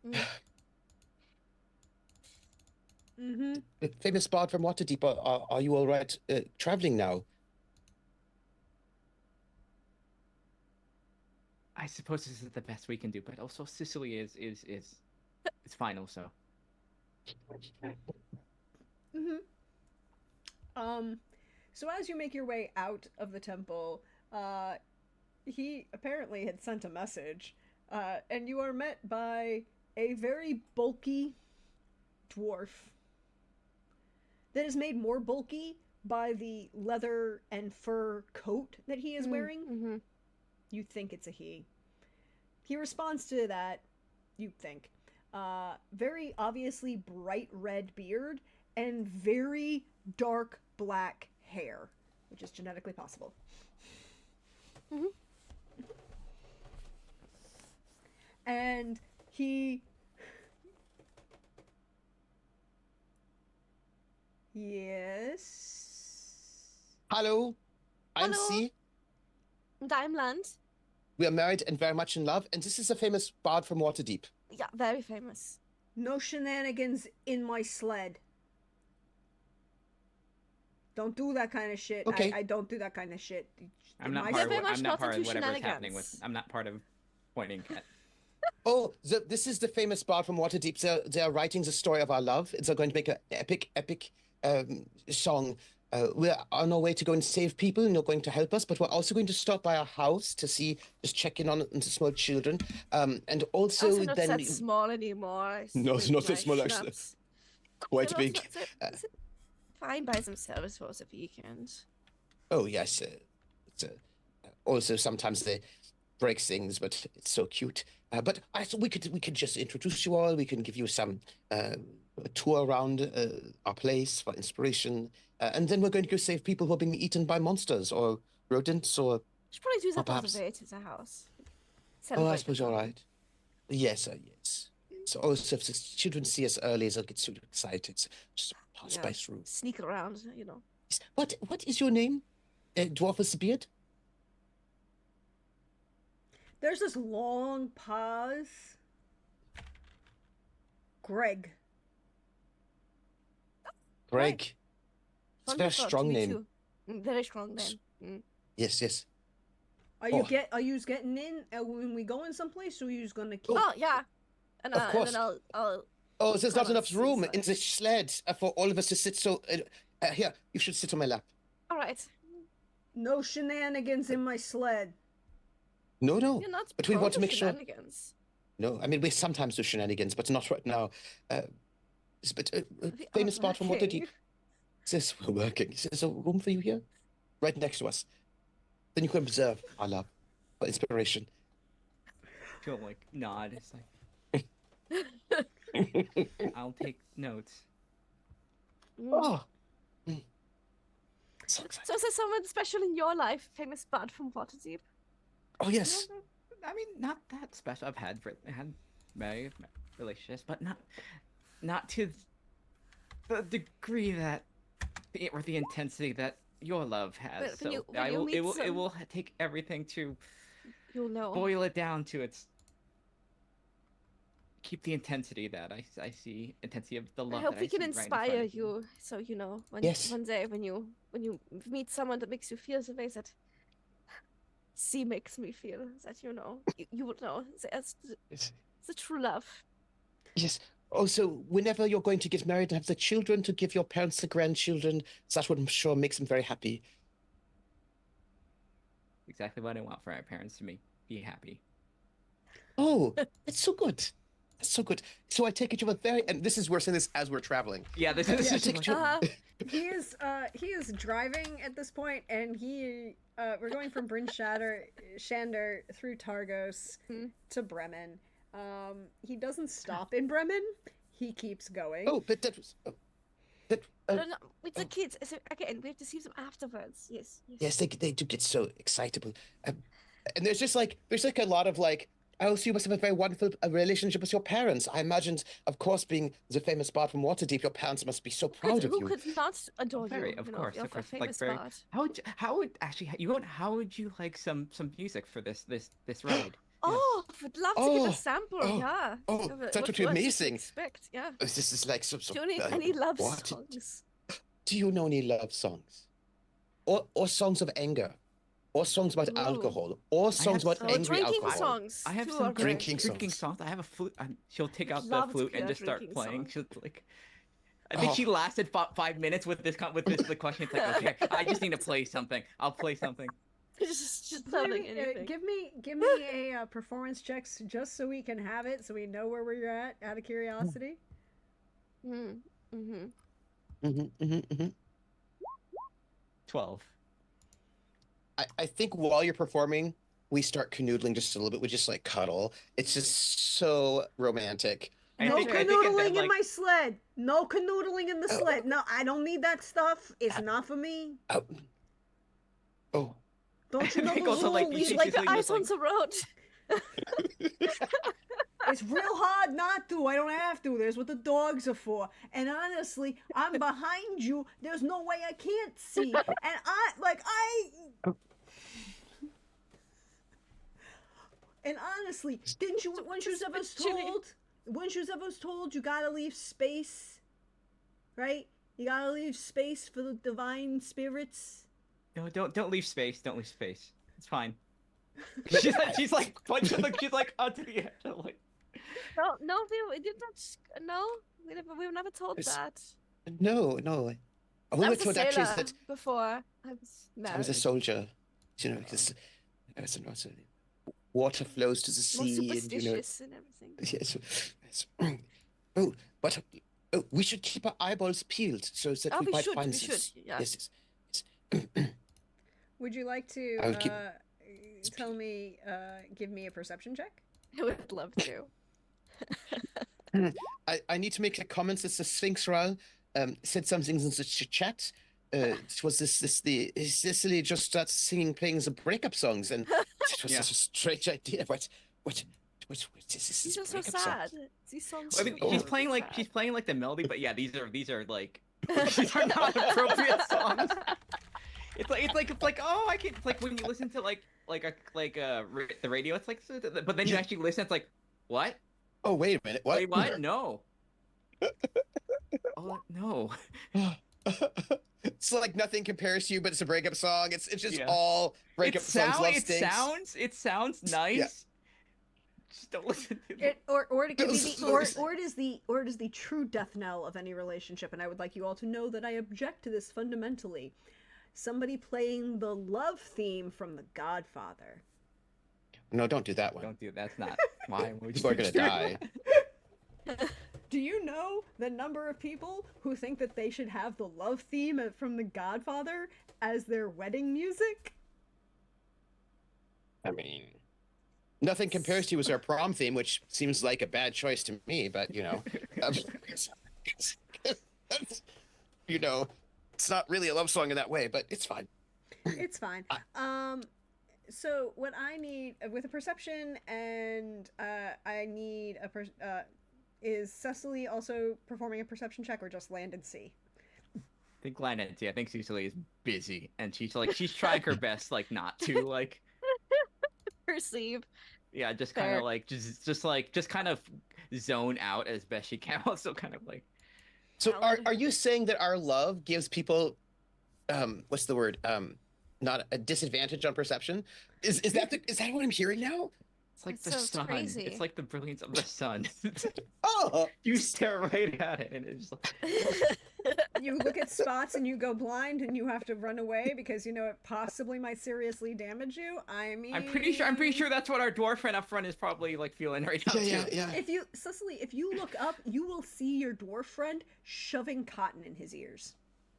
Speaker 4: Mm.
Speaker 1: Mm-hmm.
Speaker 3: The famous bard from Waterdeep, are you all right traveling now?
Speaker 2: I suppose this is the best we can do, but also Sicily is fine also.
Speaker 1: Mm-hmm. So as you make your way out of the temple, he apparently had sent a message, and you are met by a very bulky dwarf that is made more bulky by the leather and fur coat that he is wearing.
Speaker 4: Mm-hmm.
Speaker 1: You think it's a he. He responds to that, you think. Very obviously bright red beard and very dark black hair, which is genetically possible.
Speaker 4: Mm-hmm.
Speaker 1: And he... Yes?
Speaker 3: Hello, I'm
Speaker 4: Hello.
Speaker 3: C.
Speaker 4: Dimeland.
Speaker 3: We are married and very much in love, and this is a famous bard from Waterdeep.
Speaker 4: Yeah, very famous.
Speaker 1: No shenanigans in my sled. Don't do that kind of shit.
Speaker 3: Okay.
Speaker 1: I don't do that kind of shit.
Speaker 2: I'm not
Speaker 1: My
Speaker 2: part of
Speaker 4: very
Speaker 2: what,
Speaker 4: much
Speaker 2: I'm
Speaker 4: not
Speaker 2: not part of
Speaker 4: into
Speaker 2: whatever's happening with.
Speaker 4: shenanigans.
Speaker 2: I'm not part of pointing at.
Speaker 3: Oh, this is the famous bard from Waterdeep. They are writing the story of our love. They're going to make an epic song. We're on our way to go and save people, and you're going to help us, but we're also going to stop by our house to just check in on the small children. And also
Speaker 4: Also not
Speaker 3: then
Speaker 4: that small anymore.
Speaker 3: No, it's not that
Speaker 4: my
Speaker 3: small, actually.
Speaker 4: schnapps.
Speaker 3: quite
Speaker 4: They're
Speaker 3: big.
Speaker 4: also- they're fine by themselves for the weekend.
Speaker 3: Oh yes, also sometimes they break things, but it's so cute. But I thought we could just introduce you all. We can give you some a tour around our place for inspiration, and then we're going to go save people who are being eaten by monsters or rodents or.
Speaker 4: Should probably do that on
Speaker 3: perhaps-
Speaker 4: the way to the house.
Speaker 3: Oh, I
Speaker 4: Celebrate
Speaker 3: suppose
Speaker 4: the
Speaker 3: you're
Speaker 4: fun.
Speaker 3: right. Yes, yes. So also, if the children see us early, they'll get so excited. Just pass
Speaker 4: Yeah.
Speaker 3: by through.
Speaker 4: Sneak around, you know.
Speaker 3: What is your name? Dwarf with the beard?
Speaker 1: There's this long pause. Greg.
Speaker 3: Greg. It's a very
Speaker 4: Wonderful to
Speaker 3: strong
Speaker 4: meet
Speaker 3: name.
Speaker 4: you. Very strong name. Mm.
Speaker 3: Yes, yes.
Speaker 1: Are you
Speaker 3: Oh.
Speaker 1: are you getting in when we going someplace, or are you just gonna keep?
Speaker 4: Oh yeah. And,
Speaker 3: Of
Speaker 4: and
Speaker 3: course.
Speaker 4: then I'll
Speaker 3: Oh, there's not
Speaker 4: Come on,
Speaker 3: enough room
Speaker 4: inside.
Speaker 3: in the sled for all of us to sit. So, here, you should sit on my lap.
Speaker 4: all right.
Speaker 1: No shenanigans in my sled.
Speaker 3: No, no,
Speaker 4: You're not
Speaker 3: but we
Speaker 4: prone
Speaker 3: want to make sure.
Speaker 4: shenanigans.
Speaker 3: No, I mean we sometimes do shenanigans, but not right now. But
Speaker 4: We
Speaker 3: famous
Speaker 4: are
Speaker 3: spot from
Speaker 4: working.
Speaker 3: Waterdeep. Says we're working. There's a room for you here, right next to us. Then you can observe our love for inspiration.
Speaker 2: She'll like nod. It's like I'll take notes.
Speaker 4: Mm.
Speaker 3: Oh, so excited.
Speaker 4: So is there someone special in your life, famous bard from Waterdeep?
Speaker 3: Oh yes.
Speaker 2: I mean, not that special. I've had married relationships, but not to the degree that or the intensity that your love has.
Speaker 4: Well, when
Speaker 2: So
Speaker 4: you- when you meet
Speaker 2: it will
Speaker 4: some-
Speaker 2: take everything to
Speaker 4: You'll know.
Speaker 2: boil it down to its keep the intensity that I see intensity of the
Speaker 4: I
Speaker 2: love.
Speaker 4: hope
Speaker 2: that
Speaker 4: we can
Speaker 2: see right in front
Speaker 4: inspire
Speaker 2: of me.
Speaker 4: you, so you know
Speaker 3: Yes.
Speaker 4: one day when you meet someone that makes you feel the way that C makes me feel, that you would know that's
Speaker 3: Yes.
Speaker 4: the true love.
Speaker 3: Yes. Also, whenever you're going to get married and have the children, to give your parents the grandchildren, that's what I'm sure makes them very happy.
Speaker 2: Exactly what I want for our parents to be happy.
Speaker 3: Oh, that's so good. That's so good. So I take it you have a very, and this is we're saying this as we're traveling.
Speaker 2: Yeah, this
Speaker 3: Yeah,
Speaker 2: is
Speaker 3: take it you-
Speaker 4: Uh-huh.
Speaker 1: He is driving at this point, and we're going from Bryn Shander through Targos
Speaker 4: Hmm.
Speaker 1: to Bremen. He doesn't stop in Bremen. He keeps going.
Speaker 3: Oh, but that was. That,
Speaker 4: No, no, with the kids. So again, we have to see them afterwards. Yes.
Speaker 3: yes, they do get so excitable, and there's like a lot of like also, you must have a very wonderful relationship with your parents. I imagined, of course, being the famous bard from Waterdeep, your parents must be so proud of
Speaker 4: Who
Speaker 3: you.
Speaker 4: could not adore
Speaker 2: Very,
Speaker 4: you?
Speaker 2: of
Speaker 4: You know,
Speaker 2: course,
Speaker 4: you're
Speaker 2: of
Speaker 4: a
Speaker 2: course. Like
Speaker 4: famous
Speaker 2: very.
Speaker 4: bard.
Speaker 2: How would actually you want? How would you like some music for this ride?
Speaker 4: Oh, would love to get
Speaker 3: Oh,
Speaker 4: a sample.
Speaker 3: oh,
Speaker 4: yeah.
Speaker 3: oh,
Speaker 4: Of it.
Speaker 3: that would be
Speaker 4: what to
Speaker 3: amazing.
Speaker 4: expect. Yeah.
Speaker 3: This is like some
Speaker 4: Do you need any love songs?
Speaker 3: Do you know any love songs? Or songs of anger? Or songs about
Speaker 4: Ooh.
Speaker 3: alcohol? Or songs about
Speaker 2: some-
Speaker 4: Oh,
Speaker 3: angry
Speaker 4: drinking
Speaker 3: alcohol?
Speaker 4: songs.
Speaker 2: I have
Speaker 4: too
Speaker 2: some
Speaker 4: are
Speaker 2: great
Speaker 4: great.
Speaker 3: Drinking
Speaker 2: songs. I have a flute. She'll take out the
Speaker 4: Love to
Speaker 2: flute and
Speaker 4: play a
Speaker 2: just start
Speaker 4: drinking
Speaker 2: playing.
Speaker 4: song.
Speaker 2: She'll like. I think she
Speaker 3: Oh.
Speaker 2: lasted 5 minutes with this the question. It's like, okay, I just need to play something. I'll play something.
Speaker 4: just something. Anything.
Speaker 1: Give me a performance checks just so we can have it, so we know where we're at. Out of curiosity.
Speaker 4: Mm-hmm.
Speaker 2: 12.
Speaker 3: I think while you're performing, we start canoodling just a little bit. We just like cuddle. It's just so romantic.
Speaker 1: No
Speaker 2: I think at
Speaker 1: canoodling
Speaker 2: that,
Speaker 1: in
Speaker 2: like,
Speaker 1: my sled. No canoodling in the
Speaker 3: Oh.
Speaker 1: sled. No, I don't need that stuff. It's not for me.
Speaker 3: Oh. Oh.
Speaker 1: Don't you
Speaker 2: I
Speaker 1: know
Speaker 2: think
Speaker 1: the
Speaker 2: also, like,
Speaker 1: rule?
Speaker 2: you
Speaker 4: It's
Speaker 2: should
Speaker 4: like
Speaker 2: just,
Speaker 4: the
Speaker 2: like,
Speaker 4: ice on the road.
Speaker 1: It's real hard not to. I don't have to. There's what the dogs are for. And honestly, I'm behind you. There's no way I can't see. And And honestly, didn't you? Weren't you ever
Speaker 4: Jimmy.
Speaker 1: told? Weren't you ever told you gotta leave space? Right? You gotta leave space for the divine spirits.
Speaker 2: No, don't leave space. Don't leave space. It's fine. She's like punching. She's like onto the edge. I'm like,
Speaker 4: No, we did not. No, we were never told
Speaker 3: It's-
Speaker 4: that.
Speaker 3: No.
Speaker 4: I
Speaker 3: We were
Speaker 4: was a
Speaker 3: told actually
Speaker 4: sailor
Speaker 3: that
Speaker 4: before I was
Speaker 3: I was a
Speaker 4: married.
Speaker 3: soldier. You know, because I was not water flows to the
Speaker 4: More
Speaker 3: sea, and you know.
Speaker 4: superstitious and everything.
Speaker 3: Yes. Oh, but we should keep our eyeballs peeled so that
Speaker 4: Oh,
Speaker 3: we
Speaker 4: we
Speaker 3: might
Speaker 4: should.
Speaker 3: find
Speaker 4: We should.
Speaker 3: this.
Speaker 4: Yeah.
Speaker 3: Yes.
Speaker 1: Would you like to
Speaker 3: I would keep-
Speaker 1: give me a perception check?
Speaker 4: I would love to.
Speaker 3: I need to make a comment that the Sphinx Ra said something in the chat. It was the Cicely just starts playing the breakup songs, and it was
Speaker 2: Yeah.
Speaker 3: such a strange idea. What is this
Speaker 4: These are so
Speaker 3: breakup song?
Speaker 4: sad. These songs.
Speaker 2: I mean,
Speaker 3: Oh.
Speaker 2: she's playing like the melody, but yeah, these are like these are not appropriate songs. It's like oh I can it's like when you listen to the radio, it's like but then you actually listen, it's like what?
Speaker 3: Oh, wait a minute. What?
Speaker 2: Wait, what? No. Oh no.
Speaker 3: It's like nothing compares to you, but it's a breakup song. It's just
Speaker 2: Yeah.
Speaker 3: all breakup songs. Love
Speaker 2: It sounds nice.
Speaker 3: Yeah.
Speaker 2: Just don't listen to it.
Speaker 1: It or it could be
Speaker 3: Those-
Speaker 1: or it is the true death knell of any relationship, and I would like you all to know that I object to this fundamentally. Somebody playing the love theme from The Godfather.
Speaker 3: No, don't do that one.
Speaker 2: Don't do that's not why would
Speaker 3: People are
Speaker 2: you
Speaker 3: gonna
Speaker 2: do
Speaker 3: die.
Speaker 2: that?
Speaker 1: Do you know the number of people who think that they should have the love theme from The Godfather as their wedding music?
Speaker 3: I mean, nothing compares to our prom theme, which seems like a bad choice to me. But you know, you know, it's not really a love song in that way, but it's fine.
Speaker 1: It's fine. So what I need with a perception, and I need is Cecily also performing a perception check, or just land and see?
Speaker 2: I think Landon, I think Cecily is busy, and she's trying her best, like not to like,
Speaker 4: Perceive.
Speaker 2: yeah, just kind
Speaker 4: Fair.
Speaker 2: of like just kind of zone out as best she can, also kind of like.
Speaker 3: So
Speaker 4: Valid.
Speaker 3: are you saying that our love gives people, what's the word? Not a disadvantage on perception? Is that what I'm hearing now?
Speaker 2: It's like
Speaker 4: That
Speaker 2: the
Speaker 4: sounds
Speaker 2: sun.
Speaker 4: crazy.
Speaker 2: It's like the brilliance of the sun.
Speaker 3: Oh,
Speaker 2: You stare right at it, and it's like,
Speaker 1: You look at spots and you go blind, and you have to run away because you know it possibly might seriously damage you. I mean,
Speaker 2: I'm pretty sure that's what our dwarf friend up front is probably like feeling right now
Speaker 3: yeah,
Speaker 2: too.
Speaker 3: yeah.
Speaker 1: Cecily, if you look up, you will see your dwarf friend shoving cotton in his ears,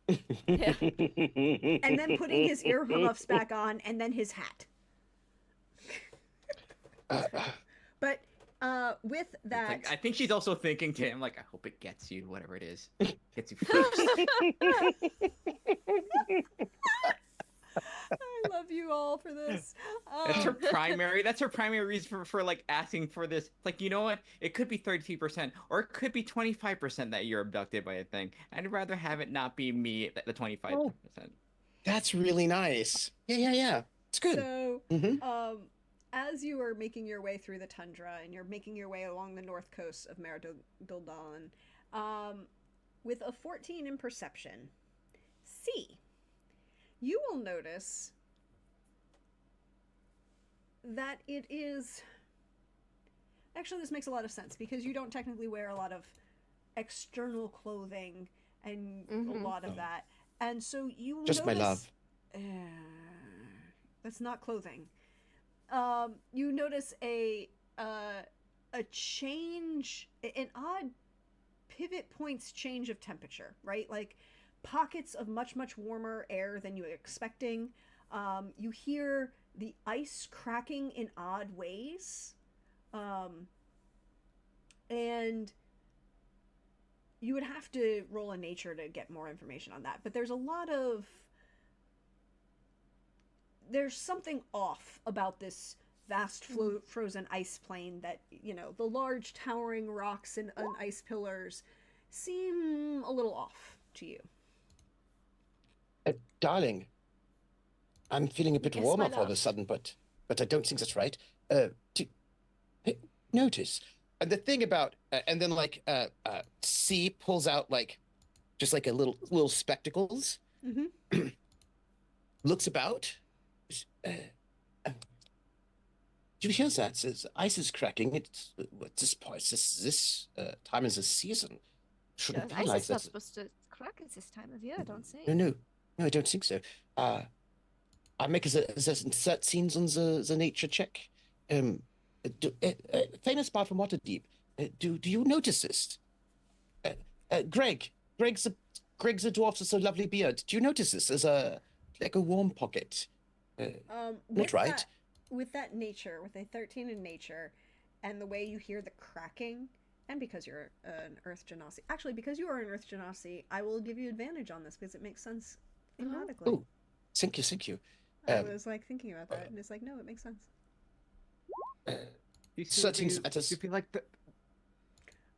Speaker 4: Yeah.
Speaker 1: and then putting his earmuffs back on, and then his hat. But with
Speaker 2: It's
Speaker 1: that,
Speaker 2: like, I think she's also thinking to him, like, I hope it gets you, whatever it is. Gets you first.
Speaker 1: I love you all for this.
Speaker 2: That's her
Speaker 1: Um,
Speaker 2: primary. That's her primary reason for like asking for this. Like, you know what? It could be 32%, or it could be 25% that you're abducted by a thing. I'd rather have it not be me, the 25%.
Speaker 3: That's really nice. Yeah. It's good.
Speaker 1: so,
Speaker 3: Mm-hmm.
Speaker 1: as you are making your way through the tundra and you're making your way along the north coast of Duldan, with a 14 in perception, C, you will notice that it is. Actually, this makes a lot of sense because you don't technically wear a lot of external clothing and a lot of that. And so you
Speaker 3: Just my
Speaker 1: notice,
Speaker 3: love.
Speaker 1: That's not clothing. You notice a change, an odd pivot points change of temperature, right? Like pockets of much warmer air than you were expecting. You hear the ice cracking in odd ways. And you would have to roll a nature to get more information on that. But there's something off about this vast frozen ice plain that, the large towering rocks and ice pillars seem a little off to you.
Speaker 3: Darling, I'm feeling a bit
Speaker 4: Yes,
Speaker 3: warm
Speaker 4: my
Speaker 3: up all of a
Speaker 4: love.
Speaker 3: sudden, but I don't think that's right. Notice. And the thing about, and then C pulls out just like a little spectacles,
Speaker 1: Mm-hmm.
Speaker 3: looks about. Uh, uh, do you hear that? Says ice is cracking. It's at this point. This time is the season. Shouldn't
Speaker 4: The
Speaker 3: be
Speaker 4: ice
Speaker 3: like
Speaker 4: is not
Speaker 3: that.
Speaker 4: supposed to crack at this time of year, don't say.
Speaker 3: No, I don't think so. I make a insert scenes on the nature check. Famous spot from Waterdeep. Do you notice this? Greg's a dwarf with a lovely beard. Do you notice this? There's like a warm pocket. Not right.
Speaker 1: With that nature, with a 13 in nature, and the way you hear the cracking, and because you're an Earth Genasi, actually, because you are an Earth Genasi, I will give you advantage on this because it makes sense thematically.
Speaker 3: Oh, thank you.
Speaker 1: I was thinking about that, and it's like, no, it makes sense.
Speaker 3: Searching matters.
Speaker 2: You feel like the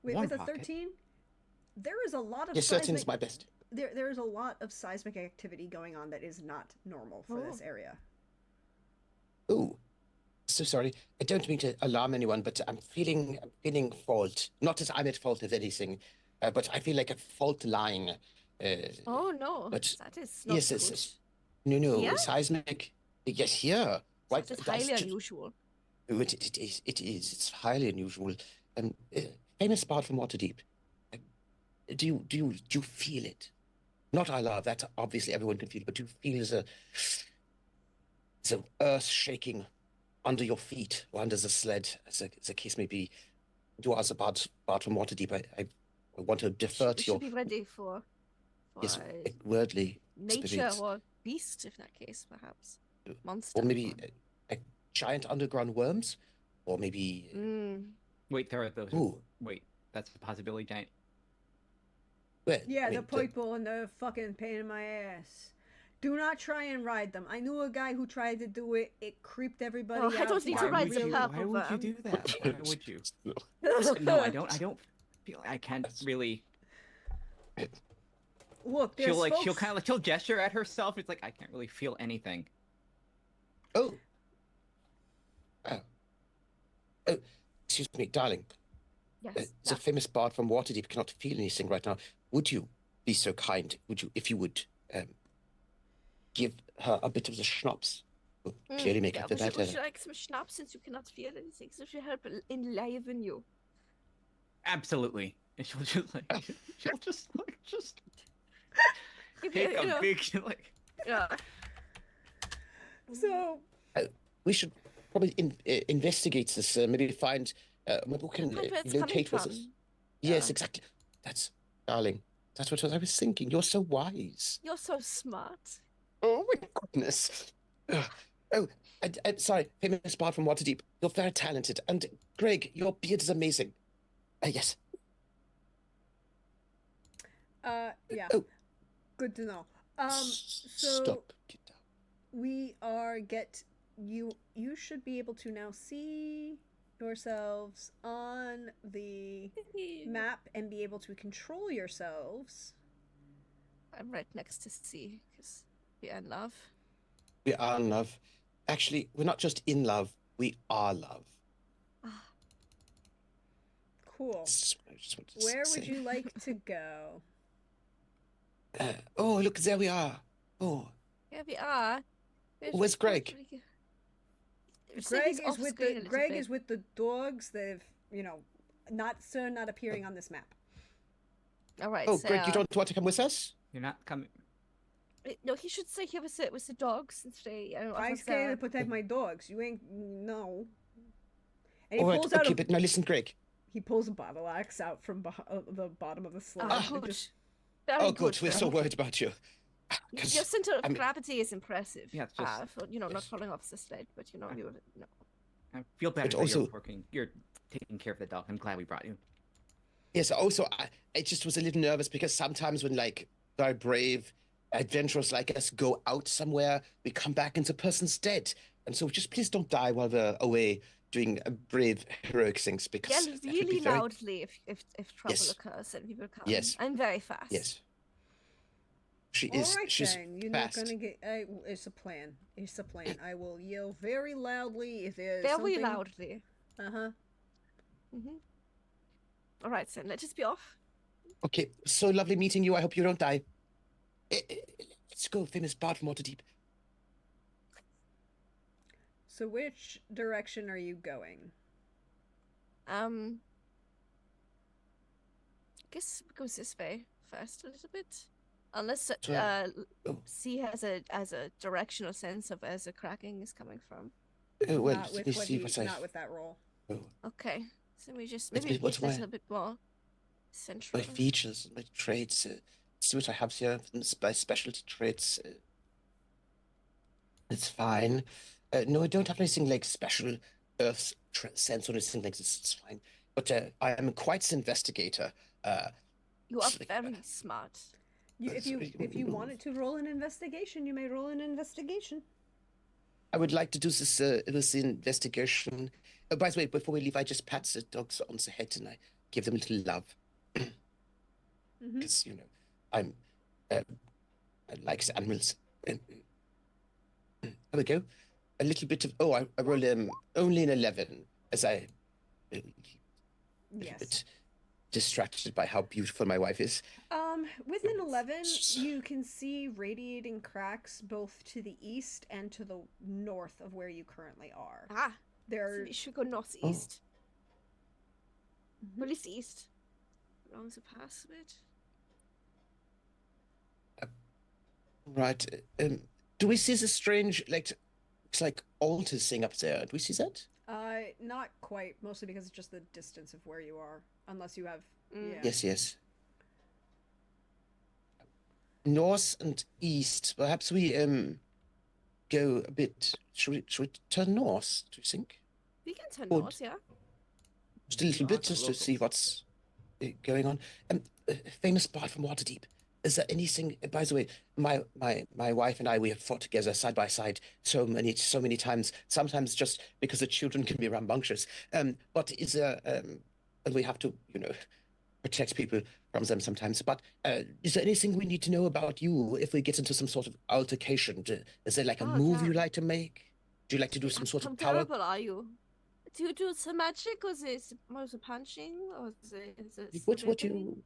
Speaker 1: With
Speaker 2: Warm
Speaker 1: a
Speaker 2: pocket?
Speaker 1: 13, there is a lot of
Speaker 3: Yes, searching's my best.
Speaker 1: There is a lot of seismic activity going on that is not normal for this area.
Speaker 3: Oh, so sorry. I don't mean to alarm anyone, but I'm feeling fault. Not that I'm at fault of anything, but I feel like a fault line.
Speaker 4: Oh no,
Speaker 3: But
Speaker 4: that is not
Speaker 3: yes,
Speaker 4: good.
Speaker 3: no,
Speaker 4: Yeah?
Speaker 3: seismic. Yes, here. Right.
Speaker 4: That is highly unusual.
Speaker 3: It is. It's highly unusual. Famous spot from Waterdeep. Do you feel it? Not I love that. Obviously, everyone can feel it, but do you feel the earth shaking under your feet or under the sled, as the case may be? You are the part from Waterdeep. I want to defer
Speaker 4: We
Speaker 3: to
Speaker 4: should
Speaker 3: your
Speaker 4: be ready for
Speaker 3: yes, worldly
Speaker 4: nature
Speaker 3: spirits.
Speaker 4: or beast, in that case, perhaps. Monster.
Speaker 3: Or maybe a giant underground worms, or maybe
Speaker 2: Wait, there are those.
Speaker 3: ooh,
Speaker 2: Wait, that's a possibility, giant.
Speaker 3: well,
Speaker 1: Yeah,
Speaker 3: I mean,
Speaker 1: the people and the fucking pain in my ass. Do not try and ride them. I knew a guy who tried to do it. It creeped everybody
Speaker 4: Oh, I
Speaker 1: out.
Speaker 4: don't need to ride the purple
Speaker 2: Why would you
Speaker 4: worm.
Speaker 2: do that? Why would you?
Speaker 3: no.
Speaker 2: No, I don't feel. I can't really.
Speaker 1: Look, there's
Speaker 2: She'll gesture at herself. It's like I can't really feel anything.
Speaker 3: Oh. Oh, excuse me, darling.
Speaker 4: Yes.
Speaker 3: It's a famous bard from Waterdeep cannot feel anything right now. Would you be so kind? If you would, give her a bit of the schnapps? Will clearly make her feel
Speaker 4: would
Speaker 3: better.
Speaker 4: you like some schnapps since you cannot feel anything? So should help enliven you.
Speaker 2: Absolutely. And she'll just
Speaker 4: Give
Speaker 2: take
Speaker 4: you,
Speaker 2: a big like.
Speaker 4: yeah.
Speaker 1: So
Speaker 3: We should probably investigate this. Maybe find maybe we can
Speaker 4: Find where it's coming
Speaker 3: locate what's this.
Speaker 4: from.
Speaker 3: Yes,
Speaker 4: Yeah.
Speaker 3: exactly. That's darling. That's what I was thinking. You're so wise.
Speaker 4: You're so smart.
Speaker 3: Oh my goodness. Oh, and sorry, famous bard from Waterdeep. You're very talented, and Greg, your beard is amazing. Yes.
Speaker 1: yeah.
Speaker 3: Oh.
Speaker 1: Good to know. So
Speaker 3: Stop. Get down.
Speaker 1: we are you should be able to now see yourselves on the map and be able to control yourselves.
Speaker 4: I'm right next to C because we are in love.
Speaker 3: We are in love. Actually, we're not just in love, we are love.
Speaker 4: Ah,
Speaker 1: Cool.
Speaker 3: I just wanted to
Speaker 1: Where
Speaker 3: say.
Speaker 1: would you like to go?
Speaker 3: Oh, look, there we are. Oh,
Speaker 4: here we are.
Speaker 3: Where's Greg?
Speaker 1: Greg is with the dogs. They've not appearing on this map.
Speaker 4: All right.
Speaker 3: oh,
Speaker 4: so,
Speaker 3: Greg, you don't want to come with us?
Speaker 2: You're not coming.
Speaker 4: No, he should stay here with the dogs and stay.
Speaker 1: I came to protect my dogs. You ain't no. And he
Speaker 3: All right,
Speaker 1: pulls out
Speaker 3: okay, but now listen, Greg.
Speaker 1: he pulls a battle axe out from the bottom of the sled.
Speaker 4: Oh,
Speaker 1: and
Speaker 4: good.
Speaker 1: just-
Speaker 4: Very
Speaker 3: Oh, good. We're
Speaker 4: Greg.
Speaker 3: so worried about you. 'Cause
Speaker 4: Your center of
Speaker 3: I mean-
Speaker 4: gravity is impressive.
Speaker 2: Yeah, it's just-
Speaker 4: for not
Speaker 3: Yes.
Speaker 4: falling off the sled, but you would.
Speaker 2: I feel better
Speaker 3: But
Speaker 2: that
Speaker 3: also-
Speaker 2: you're taking care of the dog. I'm glad we brought you.
Speaker 3: Yes, also, I just was a little nervous because sometimes when, like, very brave adventurers like us go out somewhere, we come back and the person's dead. And so just please don't die while we're away doing brave, heroic things because
Speaker 4: Yell
Speaker 3: that would
Speaker 4: really
Speaker 3: be very...
Speaker 4: loudly if trouble
Speaker 3: Yes.
Speaker 4: occurs and we will come.
Speaker 3: Yes.
Speaker 4: I'm very fast.
Speaker 3: Yes. She's
Speaker 1: then. You're
Speaker 3: fast.
Speaker 1: not gonna get. It's a plan. It's a plan. I will yell very loudly if there's
Speaker 4: Very
Speaker 1: something.
Speaker 4: loudly.
Speaker 1: Uh-huh.
Speaker 4: All right, then let's just be off.
Speaker 3: Okay, so lovely meeting you. I hope you don't die. Let's go, famous bard from Waterdeep.
Speaker 1: So which direction are you going?
Speaker 4: Guess it goes this way first a little bit, unless
Speaker 3: oh.
Speaker 4: C has a directional sense of where the cracking is coming from.
Speaker 3: Well,
Speaker 1: Not
Speaker 3: let
Speaker 1: with
Speaker 3: me see what I...
Speaker 1: not with that roll.
Speaker 3: Oh,
Speaker 4: Okay, so we just
Speaker 3: Let's
Speaker 4: maybe
Speaker 3: see, what's
Speaker 4: make this a
Speaker 3: my-
Speaker 4: little bit more central.
Speaker 3: my features, my traits. See what I have here. My specialty traits. It's fine. No, I don't have anything like special earth sense or anything like this. It's fine. But I am quite an investigator.
Speaker 4: You are
Speaker 3: it's like,
Speaker 4: very smart.
Speaker 1: If you wanted to roll an investigation, you may roll an investigation.
Speaker 3: I would like to do this investigation. Oh, by the way, before we leave, I just pat the dogs on the head and I give them a little love.
Speaker 1: Mm-hmm.
Speaker 3: Because, I like the animals. There we go. A little bit of... Oh, I rolled only an 11, as I... A little bit distracted by how beautiful my wife is.
Speaker 1: With an 11, you can see radiating cracks both to the east and to the north of where you currently are.
Speaker 4: So
Speaker 1: There,
Speaker 4: we should go northeast. Or at least east. Along the pass a bit.
Speaker 3: Right. Do we see the strange, it's like altars thing up there? Do we see that?
Speaker 1: not quite, mostly because it's just the distance of where you are, unless you have. Yeah.
Speaker 3: Yes. North and east. Perhaps we go a bit. Should we turn north? Do you think?
Speaker 4: We can turn
Speaker 3: Or-
Speaker 4: north, yeah.
Speaker 3: Just a little
Speaker 2: Ask
Speaker 3: bit,
Speaker 2: the
Speaker 3: just to see
Speaker 2: locals.
Speaker 3: what's going on. Famous bard from Waterdeep. Is there anything? By the way, my wife and I, we have fought together side by side so many times. Sometimes just because the children can be rambunctious. But is there? And we have to, protect people from them sometimes. But is there anything we need to know about you if we get into some sort of altercation? Is there like a
Speaker 4: Oh,
Speaker 3: move
Speaker 4: yeah.
Speaker 3: you like to make? Do you like to do some sort
Speaker 4: How
Speaker 3: of power?
Speaker 4: terrible are you? Do you do some magic, or is it mostly punching, or is it
Speaker 3: What
Speaker 4: stabbing?
Speaker 3: you?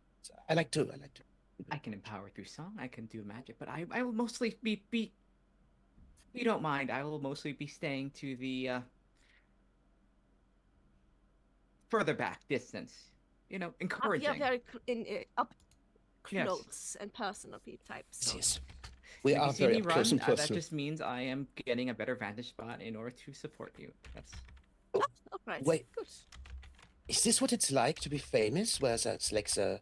Speaker 3: I like to.
Speaker 2: I can empower through song. I can do magic, but I will mostly be. If you don't mind, I will mostly be staying to the further back distance. Encouraging.
Speaker 4: Yeah, very up
Speaker 2: Yes.
Speaker 4: close and personal types. So.
Speaker 3: Yes. We
Speaker 2: If
Speaker 3: are
Speaker 2: you see
Speaker 3: very
Speaker 2: me
Speaker 3: up
Speaker 2: run,
Speaker 3: close and
Speaker 2: that
Speaker 3: personal.
Speaker 2: just means I am getting a better vantage spot in order to support you. That's
Speaker 4: Oh, right.
Speaker 3: Wait.
Speaker 4: Good.
Speaker 3: Is this what it's like to be famous? Where it's like the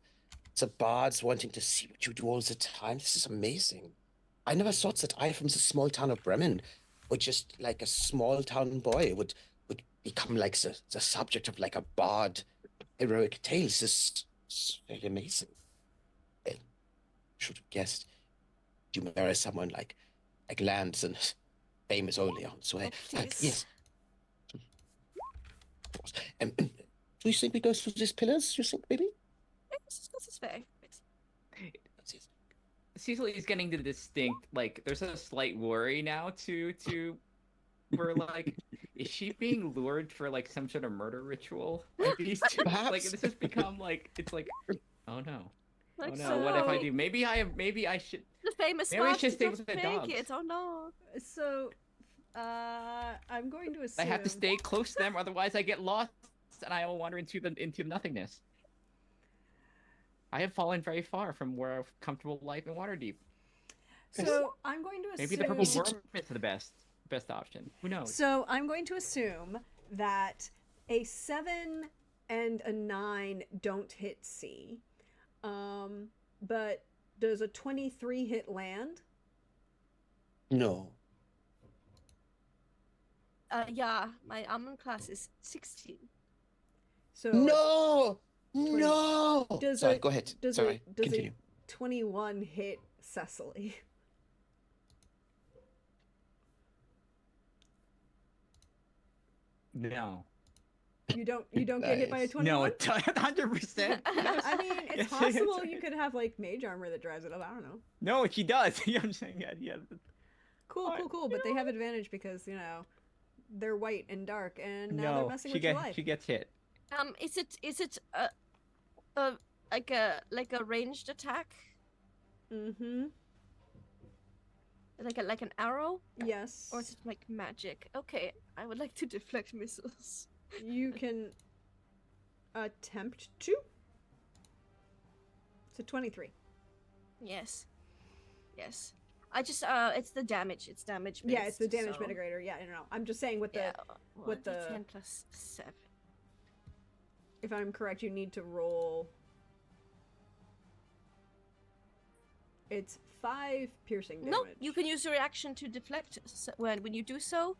Speaker 3: bards wanting to see what you do all the time? This is amazing. I never thought that I, from the small town of Bremen, would just like a small town boy would become like the subject of like a bard heroic tales. This is really amazing. I should have guessed you marry someone like Lance and fame is only on its way.
Speaker 4: Oh, please.
Speaker 3: Yes. Do you think we go through these pillars? You think, maybe?
Speaker 4: This is fair.
Speaker 2: Cecily is getting the distinct, like, there's a slight worry now we're like, is she being lured for like some sort of murder ritual? Like these two, like
Speaker 3: Perhaps.
Speaker 2: this has become like, it's like, oh no,
Speaker 4: Like,
Speaker 2: oh no, what if I
Speaker 4: so,
Speaker 2: do? Maybe I should.
Speaker 4: The famous
Speaker 2: Maybe I
Speaker 4: Sparks
Speaker 2: should stay
Speaker 4: doesn't
Speaker 2: with the
Speaker 4: make
Speaker 2: dogs.
Speaker 4: it. Oh no.
Speaker 1: So, I'm going to assume
Speaker 2: I have to stay close to them, otherwise I get lost and I will wander into nothingness. I have fallen very far from where I've comfortable life in Waterdeep.
Speaker 1: So I'm going to assume
Speaker 2: Maybe the purple worm is the best option. Who knows?
Speaker 1: So I'm going to assume that a 7 and a 9 don't hit C. But does a 23 hit land?
Speaker 3: No.
Speaker 4: Yeah, my armor class is 16.
Speaker 1: So
Speaker 3: No! No!
Speaker 1: Does
Speaker 3: Sorry,
Speaker 1: it-
Speaker 3: go ahead.
Speaker 1: does
Speaker 3: Sorry,
Speaker 1: it- does it-
Speaker 3: continue.
Speaker 1: 21 hit Cecily.
Speaker 2: No.
Speaker 1: You don't get hit by a
Speaker 3: Nice.
Speaker 1: 21?
Speaker 2: No, 100%.
Speaker 1: I mean, it's
Speaker 2: Yes,
Speaker 1: possible
Speaker 2: yes.
Speaker 1: you could have like mage armor that drives it up. I don't know.
Speaker 2: No, she does. I'm saying, yeah.
Speaker 1: Cool,
Speaker 2: Alright.
Speaker 1: cool, cool. But they have advantage because, you know, they're white and dark and now they're
Speaker 2: No,
Speaker 1: messing
Speaker 2: she
Speaker 1: with your life.
Speaker 2: she gets hit.
Speaker 4: Is it like a ranged attack?
Speaker 1: Mm-hmm.
Speaker 4: Like an arrow?
Speaker 1: Yes.
Speaker 4: Or is it like magic? Okay, I would like to deflect missiles.
Speaker 1: You can attempt to. It's a 23.
Speaker 4: Yes. Yes. I just it's the damage. It's damage based.
Speaker 1: Yeah, it's the damage
Speaker 4: so...
Speaker 1: mitigator. Yeah, no. I'm just saying with the
Speaker 4: Yeah,
Speaker 1: with the-
Speaker 4: 10 plus 7.
Speaker 1: if I'm correct, you need to roll. It's 5 piercing damage.
Speaker 4: No, you can use your reaction to deflect when you do so.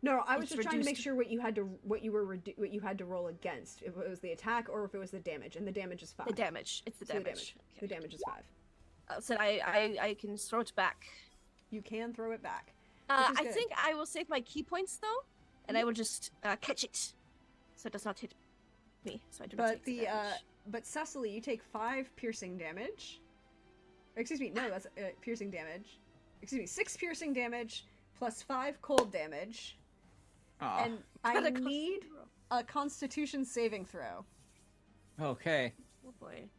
Speaker 1: No, I was
Speaker 4: It's
Speaker 1: just trying to make
Speaker 4: reduced-
Speaker 1: sure what you had to roll against. If it was the attack or if it was the damage, and the damage is 5.
Speaker 4: The damage. It's the
Speaker 1: So
Speaker 4: damage.
Speaker 1: The damage is 5.
Speaker 4: So I can throw it back.
Speaker 1: You can throw it back.
Speaker 4: I
Speaker 1: Which is good.
Speaker 4: think I will save my key points though, and I will just catch it, so it does not hit me. So I do not
Speaker 1: But
Speaker 4: take the
Speaker 1: the
Speaker 4: damage.
Speaker 1: but Cecily, you take 5 piercing damage. Excuse me, no, that's piercing damage. Excuse me, 6 piercing damage plus 5 cold damage.
Speaker 2: Aw.
Speaker 1: And I
Speaker 4: Gotta cost-
Speaker 1: need a Constitution saving throw.
Speaker 2: Okay.
Speaker 4: Oh boy.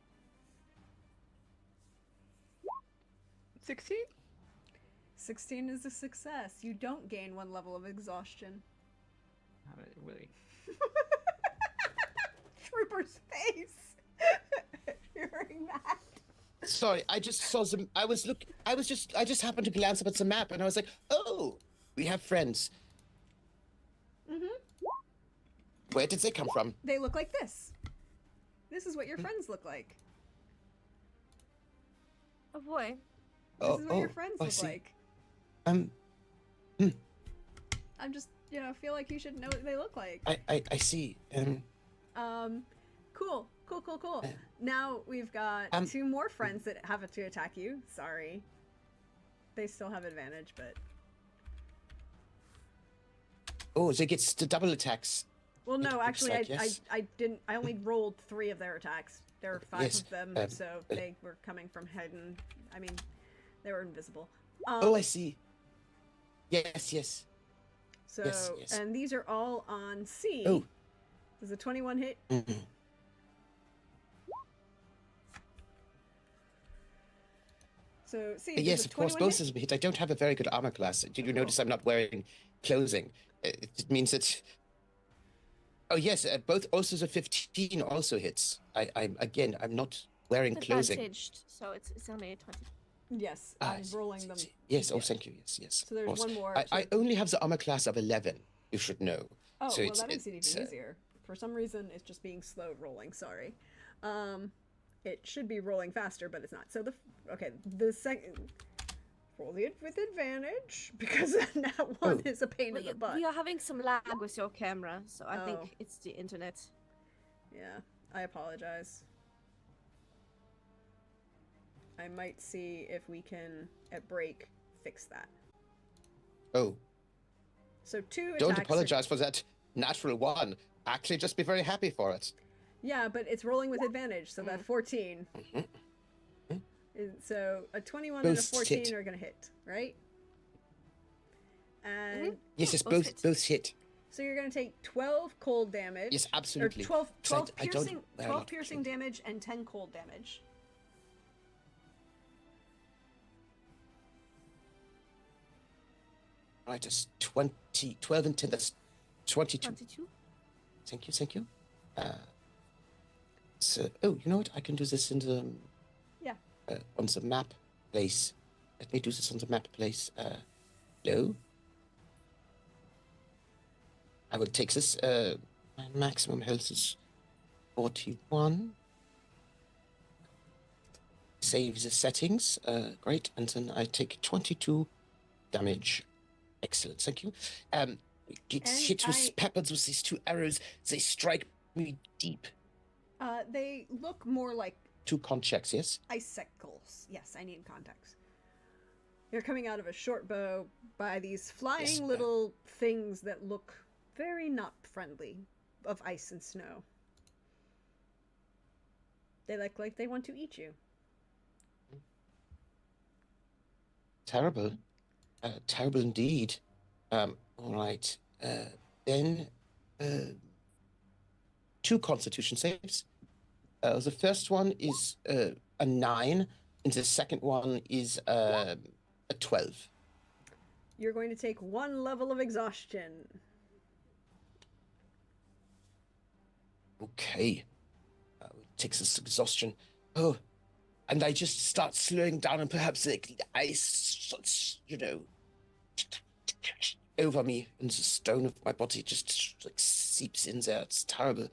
Speaker 2: 16?
Speaker 1: 16 is a success. You don't gain 1 level of exhaustion.
Speaker 2: Not really.
Speaker 1: Trooper's face. Hearing that.
Speaker 3: Sorry, I just saw some. I just happened to glance up at the map, and I was like, "Oh, we have friends."
Speaker 1: Mhm.
Speaker 3: Where did they come from?
Speaker 1: They look like this. This is what your friends look like.
Speaker 4: Oh boy.
Speaker 1: This is what your friends
Speaker 3: I
Speaker 1: look
Speaker 3: see.
Speaker 1: like.
Speaker 3: Um,
Speaker 1: I'm just, feel like you should know what they look like.
Speaker 3: I see.
Speaker 1: Cool. Now we've got 2 more friends that have to attack you. Sorry. They still have advantage, but...
Speaker 3: Oh, they get the double attacks.
Speaker 1: Well,
Speaker 3: It
Speaker 1: no,
Speaker 3: looks
Speaker 1: actually,
Speaker 3: like, yes.
Speaker 1: I didn't... I only rolled 3 of their attacks. There were 5
Speaker 3: Yes,
Speaker 1: of them, so they were coming from hidden... I mean, they were invisible.
Speaker 3: Oh, I see. Yes.
Speaker 1: So,
Speaker 3: yes.
Speaker 1: and these are all on C.
Speaker 3: Oh.
Speaker 1: Does a 21 hit?
Speaker 3: Mhm.
Speaker 1: So, C.
Speaker 3: Yes,
Speaker 1: does a
Speaker 3: of course,
Speaker 1: 21
Speaker 3: both of them hit. I don't have a very good armor class. Did you notice I'm not wearing clothing? It means that. Oh yes, both also the 15 also hits. I'm not wearing clothing.
Speaker 4: Advantaged, so it's only a 20.
Speaker 1: Yes,
Speaker 3: Ah,
Speaker 1: I'm rolling them.
Speaker 3: Yes. Oh,
Speaker 1: Yeah.
Speaker 3: thank you. Yes.
Speaker 1: So there's
Speaker 3: of course.
Speaker 1: one more.
Speaker 3: I only have the armor class of 11. You should know.
Speaker 1: Oh,
Speaker 3: so
Speaker 1: well,
Speaker 3: it's-
Speaker 1: that makes it
Speaker 3: it's,
Speaker 1: even easier. For some reason, it's just being slow rolling. Sorry. It should be rolling faster, but it's not. So the second roll it with advantage because that one is a pain in the butt.
Speaker 4: We are having some lag with your camera, so I
Speaker 1: Oh.
Speaker 4: think it's the internet.
Speaker 1: Yeah, I apologize. I might see if we can, at break, fix that.
Speaker 3: Oh,
Speaker 1: So 2
Speaker 3: don't
Speaker 1: attacks.
Speaker 3: apologize for that natural 1. Actually, just be very happy for it.
Speaker 1: Yeah, but it's rolling with advantage, so that 14.
Speaker 3: Mhm.
Speaker 1: So a 21 and a
Speaker 3: Both
Speaker 1: 14
Speaker 3: hit.
Speaker 1: are going to hit, right? And
Speaker 3: Yes, yes,
Speaker 4: both
Speaker 3: both hit.
Speaker 1: so you're going to take 12 cold damage.
Speaker 3: Yes, absolutely.
Speaker 1: Or 12, 12
Speaker 3: I don't
Speaker 1: piercing,
Speaker 3: wear a
Speaker 1: 12
Speaker 3: lot of
Speaker 1: piercing
Speaker 3: clothing.
Speaker 1: damage and 10 cold damage.
Speaker 3: Right, that's 20, 12 and 10, that's 22.
Speaker 4: 22.
Speaker 3: Thank you, thank you. So, oh, you know what? I can do this in the...
Speaker 1: Yeah.
Speaker 3: On the map place. Let me do this on the map place. Hello? I will take this. My maximum health is 41. Save the settings. Great. And then I take 22 damage. Excellent. Thank you. Get
Speaker 1: And
Speaker 3: hit with peppered with these 2 arrows. They strike me deep.
Speaker 1: They look more like
Speaker 3: 2 con checks, yes?
Speaker 1: icicles. Yes, I need context. You're coming out of a short bow by these flying
Speaker 3: Yes,
Speaker 1: little things that look very not friendly of ice and snow. They look like they want to eat you.
Speaker 3: Terrible. Terrible indeed. All right. Then 2 constitution saves. The first one is a 9, and the second one is a 12.
Speaker 1: You're going to take 1 level of exhaustion.
Speaker 3: Okay. Takes this exhaustion. Oh, and I just start slowing down, and perhaps the ice starts, over me, and the stone of my body just like seeps in there. It's terrible.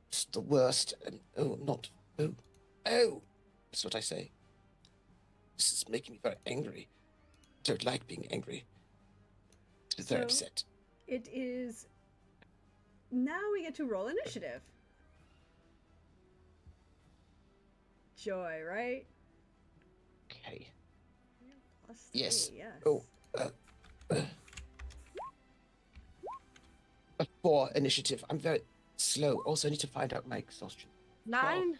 Speaker 3: It's the worst. And oh, that's what I say. This is making me very angry. I don't like being angry. I'm very
Speaker 1: So-
Speaker 3: upset.
Speaker 1: It is. Now we get to roll initiative. Joy, right?
Speaker 3: Okay.
Speaker 1: Plus
Speaker 3: Yes.
Speaker 1: 3, yes.
Speaker 3: Oh, a 4 initiative. I'm very slow. Also, I need to find out my exhaustion.
Speaker 4: 9.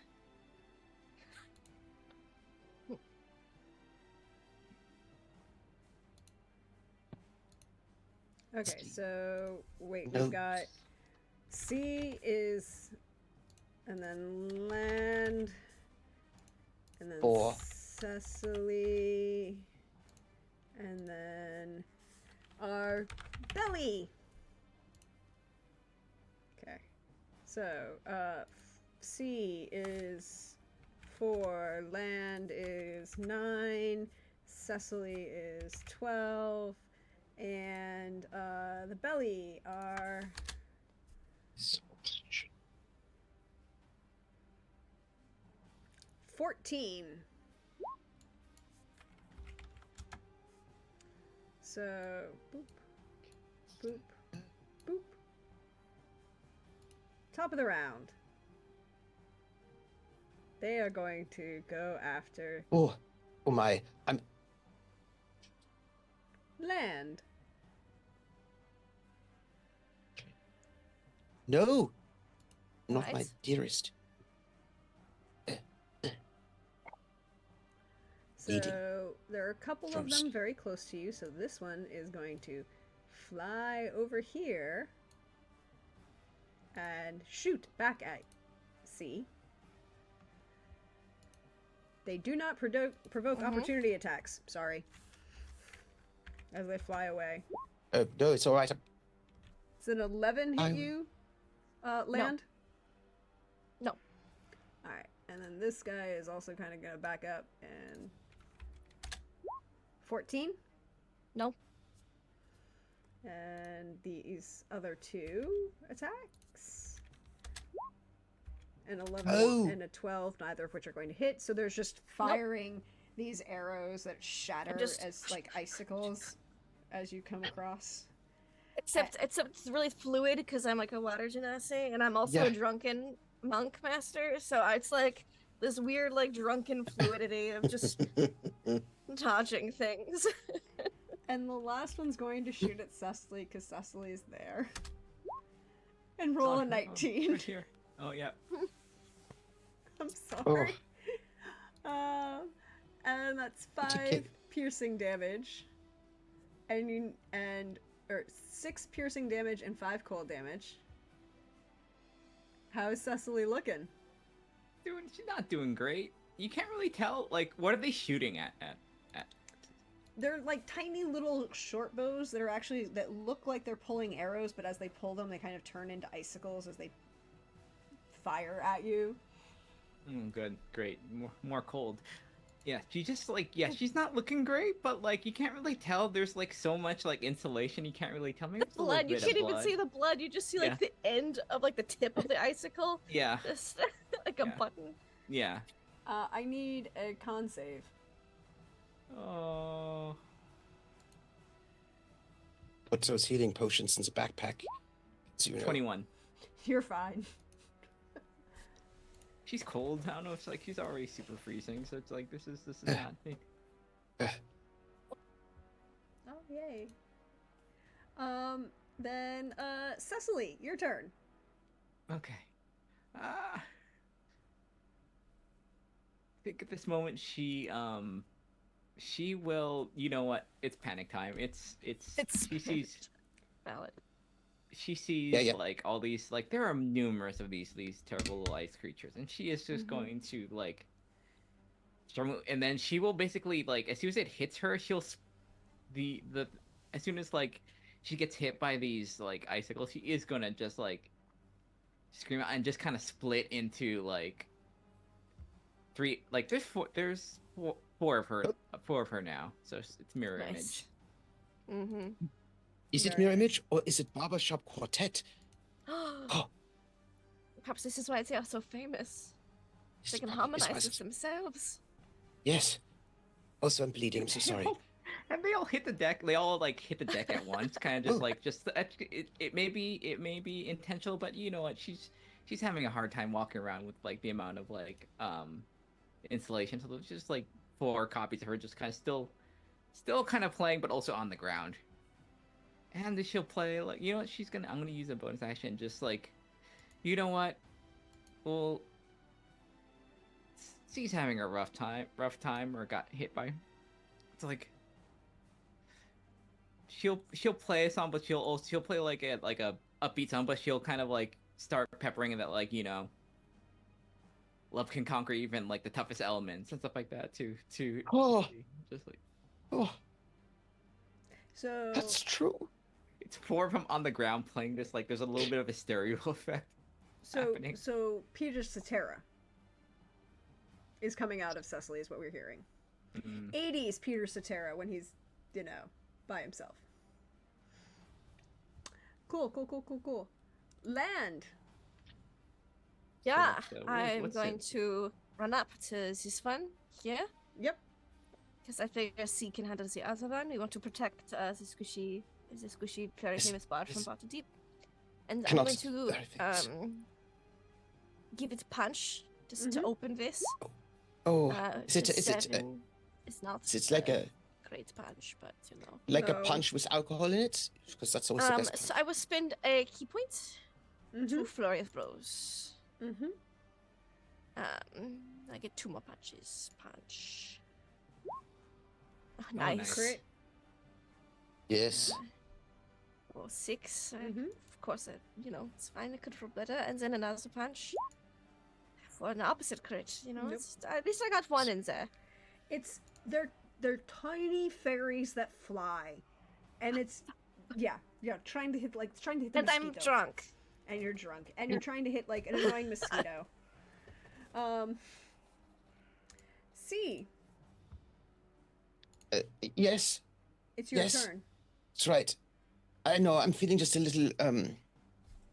Speaker 1: Okay, so wait,
Speaker 3: No.
Speaker 1: we've got sea is, and then land, and then
Speaker 3: 4.
Speaker 1: Cecily, and then our belly. Okay, so sea is 4, land is 9, Cecily is 12. And the belly are 14. So boop, boop, boop. Top of the round. They are going to go after
Speaker 3: Oh my! I'm
Speaker 1: land.
Speaker 3: no, not my
Speaker 4: Right.
Speaker 3: dearest. Bleeding.
Speaker 1: So there are a couple of
Speaker 3: Gross.
Speaker 1: them very close to you. So this one is going to fly over here and shoot back at C. They do not provoke opportunity attacks. Sorry. As they fly away.
Speaker 3: No, it's all right.
Speaker 1: Does an 11 hit
Speaker 3: I'm-
Speaker 1: you, land?
Speaker 4: No.
Speaker 1: Alright, and then this guy is also kind of going to back up and... 14?
Speaker 4: No.
Speaker 1: And these other 2 attacks. An 11
Speaker 3: Oh.
Speaker 1: and a 12, neither of which are going to hit. So there's just firing these arrows that shatter
Speaker 4: just-
Speaker 1: as like icicles as you come across.
Speaker 4: Except it's really fluid because I'm like a water genasi and I'm also
Speaker 3: Yeah.
Speaker 4: a drunken monk master. So it's like this weird like drunken fluidity of just dodging things.
Speaker 1: And the last one's going to shoot at Cecily because Cecily's there. And roll a 19.
Speaker 2: Right here. Oh yeah.
Speaker 1: I'm sorry. And that's
Speaker 3: It's
Speaker 1: 5
Speaker 3: okay.
Speaker 1: piercing damage. Or 6 piercing damage and 5 cold damage. How is Cecily looking?
Speaker 2: She's not doing great. You can't really tell. Like, what are they shooting at?
Speaker 1: They're like tiny little short bows that look like they're pulling arrows, but as they pull them, they kind of turn into icicles as they fire at you.
Speaker 2: Good, great, more cold. Yeah, she just like she's not looking great, but like you can't really tell. There's like so much like insulation, you can't really tell. Maybe
Speaker 4: The
Speaker 2: it's a little
Speaker 4: blood, you
Speaker 2: bit
Speaker 4: can't
Speaker 2: of
Speaker 4: even
Speaker 2: blood.
Speaker 4: see the blood. You just see like
Speaker 2: Yeah.
Speaker 4: the end of like the tip of the icicle,
Speaker 2: Yeah,
Speaker 4: just like a
Speaker 2: Yeah.
Speaker 4: button.
Speaker 2: yeah.
Speaker 1: I need a con save.
Speaker 2: Oh,
Speaker 3: Put those healing potions in the backpack. So you know.
Speaker 2: 21.
Speaker 1: You're fine.
Speaker 2: She's cold. I don't know. It's like she's already super freezing, so it's like this is not.
Speaker 1: Oh yay. Then Cecily, your turn.
Speaker 2: Okay. I think at this moment she will. You know what? It's panic time.
Speaker 4: It's
Speaker 2: She sees.
Speaker 4: valid.
Speaker 2: She sees
Speaker 3: Yeah.
Speaker 2: like all these like there are numerous of these terrible little ice creatures, and she is just
Speaker 1: Mhm.
Speaker 2: going to like and then she will basically like as soon as it hits her, the as soon as like she gets hit by these like icicles, she is gonna just like scream out and just kind of split into like 3 like there's four of her now, so it's mirror
Speaker 4: Nice.
Speaker 2: image.
Speaker 4: Mm-hmm.
Speaker 3: Is it
Speaker 1: Very
Speaker 3: Mirror
Speaker 1: nice.
Speaker 3: Image or is it Barbershop Quartet? Oh,
Speaker 4: Perhaps this is why they are so famous.
Speaker 3: is
Speaker 4: They
Speaker 3: it
Speaker 4: can
Speaker 3: Barber- is-
Speaker 4: harmonize
Speaker 3: is-
Speaker 4: with themselves.
Speaker 3: Yes. Also, I'm bleeding. I'm so sorry.
Speaker 2: And they all hit the deck. They all like hit the deck at once, kind of just
Speaker 3: Ooh.
Speaker 2: like it may be intentional, but you know what? She's having a hard time walking around with like the amount of like insulation. So there's just like 4 copies of her just kind of still kind of playing, but also on the ground. And then she'll play like you know what? I'm gonna use a bonus action, just like you know what? Well, she's having a rough time, or got hit by. It's like she'll play a song, but she'll play like a upbeat song, but she'll kind of like start peppering in that like you know, love can conquer even like the toughest elements and stuff like that to
Speaker 3: Oh,
Speaker 2: just like
Speaker 3: oh,
Speaker 1: So
Speaker 3: that's true.
Speaker 2: it's 4 of them on the ground playing this like there's a little bit of a stereo effect. happening.
Speaker 1: so Peter Cetera is coming out of Cecily is what we're hearing. 80s Peter Cetera when he's, you know, by himself. Cool. Land.
Speaker 4: Yeah,
Speaker 2: what's
Speaker 4: I'm
Speaker 2: it?
Speaker 4: going to run up to this one here.
Speaker 1: Yep.
Speaker 4: Because I figure C can handle the other one. We want to protect the squishy, very
Speaker 3: Yes,
Speaker 4: famous bard from
Speaker 3: yes.
Speaker 4: Waterdeep. And I'm
Speaker 3: Cannot
Speaker 4: going to
Speaker 3: very famous.
Speaker 4: give it a punch just
Speaker 1: Mhm.
Speaker 4: to open this.
Speaker 3: Oh,
Speaker 4: It's not
Speaker 3: like a
Speaker 4: great punch, but you know.
Speaker 3: like a
Speaker 1: No.
Speaker 3: punch with alcohol in it? Because that's always the best
Speaker 4: So
Speaker 3: punch.
Speaker 4: I will spend a key point
Speaker 1: Mm-hmm.
Speaker 4: to Flurry of Blows.
Speaker 1: Mm-hmm.
Speaker 4: I get 2 more punches. Punch. Oh,
Speaker 2: nice.
Speaker 4: nice.
Speaker 1: Crit.
Speaker 3: Yes.
Speaker 4: Or 6.
Speaker 1: Mhm.
Speaker 4: Of course, you know, it's fine. I could roll better. And then another punch for an opposite crit. You know,
Speaker 1: Nope.
Speaker 4: at least I got 1 in there.
Speaker 1: They're tiny fairies that fly, and it's trying to hit the
Speaker 4: And I'm
Speaker 1: mosquito.
Speaker 4: drunk.
Speaker 1: And you're drunk, and you're trying to hit like an annoying mosquito. C,
Speaker 3: Yes,
Speaker 1: it's your
Speaker 3: Yes.
Speaker 1: turn.
Speaker 3: that's right. I know. I'm feeling just a little.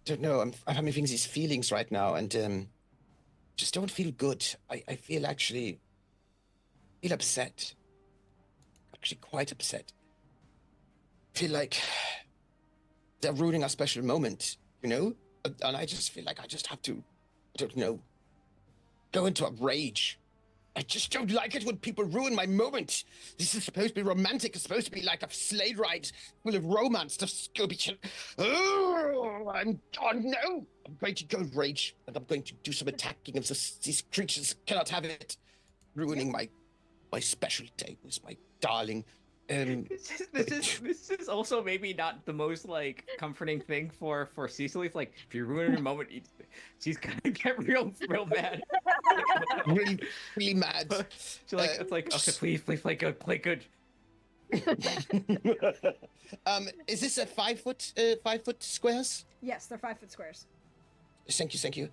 Speaker 3: Don't know. I'm having these feelings right now, and just don't feel good. I feel actually feel upset. Actually, quite upset. Feel like they're ruining our special moment. You know, and I just feel like I just have to. I don't know. Go into a rage. I just don't like it when people ruin my moment. This is supposed to be romantic. It's supposed to be like a sleigh ride full of romance. The Scooby. Oh, oh no! I'm going to go rage, and I'm going to do some attacking of these creatures. Cannot have it ruining my special day with my darling.
Speaker 2: This is also maybe not the most like comforting thing for Cecily. It's like if you ruin her moment, she's gonna get real mad.
Speaker 3: really, really mad.
Speaker 2: She's like, it's like, okay, please play good.
Speaker 3: Is this a 5 foot 5 foot squares?
Speaker 1: Yes, they're 5 foot squares.
Speaker 3: Thank you, thank you.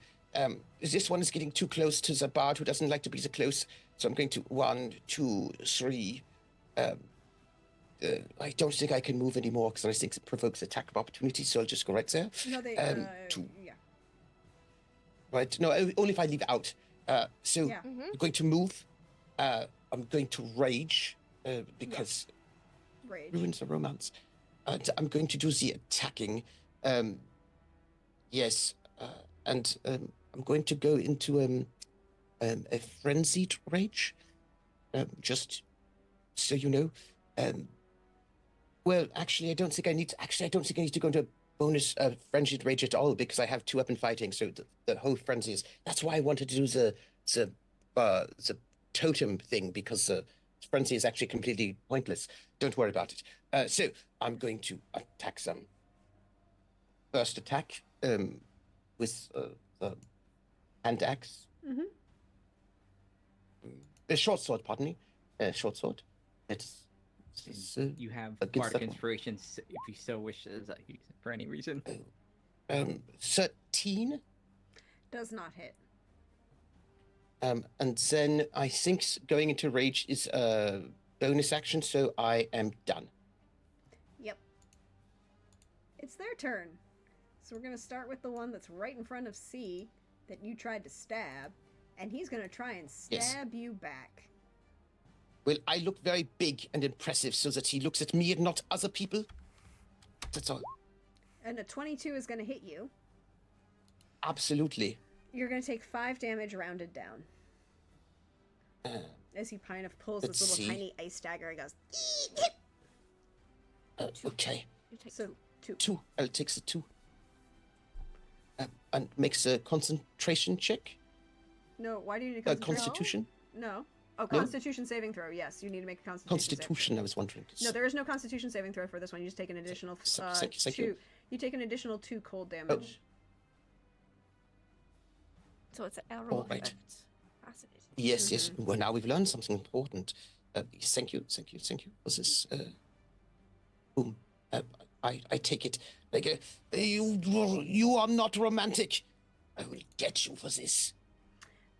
Speaker 3: This one is getting too close to the bard who doesn't like to be so close. So I'm going to 1, 2, 3. I don't think I can move anymore because I think it provokes attack of opportunity. So I'll just go right there.
Speaker 1: No, they.
Speaker 3: 2.
Speaker 1: Yeah.
Speaker 3: Right? No, only if I leave out. So
Speaker 1: Yeah.
Speaker 3: I'm going to move. I'm going to rage because
Speaker 1: Rage.
Speaker 3: ruins the romance. I'm going to do the attacking. Yes, and I'm going to go into a frenzied rage. Just so you know. Well, actually, I don't think I need to. Actually, I don't think I need to go into a bonus frenzied rage at all because I have 2 weapon fighting. So the whole frenzy is. That's why I wanted to do the totem thing because the frenzy is actually completely pointless. Don't worry about it. So I'm going to attack some. First attack with the hand axe.
Speaker 1: Mm-hmm.
Speaker 3: A short sword, pardon me. Short sword. It's
Speaker 2: You have
Speaker 3: a good
Speaker 2: bardic
Speaker 3: second.
Speaker 2: inspiration if you so wish for any reason.
Speaker 3: 13.
Speaker 1: Does not hit.
Speaker 3: And then I think going into rage is a bonus action, so I am done.
Speaker 1: Yep. It's their turn. So we're gonna start with the one that's right in front of C that you tried to stab, and he's gonna try and stab you back.
Speaker 3: Well, I look very big and impressive so that he looks at me and not other people. That's all.
Speaker 1: And a 22 is gonna hit you.
Speaker 3: Absolutely.
Speaker 1: You're gonna take 5 damage rounded down. As he kind of pulls this
Speaker 3: Let's
Speaker 1: little
Speaker 3: see.
Speaker 1: tiny ice dagger, he goes,
Speaker 3: Okay.
Speaker 4: You take
Speaker 1: so 2.
Speaker 3: 2. I'll take the 2. And makes a concentration check.
Speaker 1: No, why do you need a
Speaker 3: Constitution.
Speaker 1: No. Oh,
Speaker 3: No?
Speaker 1: Constitution saving throw. Yes, you need to make a Constitution.
Speaker 3: Constitution. I was wondering.
Speaker 1: No, there is no Constitution saving throw for this one. You just take an additional
Speaker 3: Thank you.
Speaker 1: 2. You take an additional 2 cold damage.
Speaker 4: So it's an arrow
Speaker 3: All right.
Speaker 4: effect. Fascinating.
Speaker 3: Yes, yes. Well, now we've learned something important. Thank you for this. Boom. I take it. Like, you are not romantic. I will get you for this.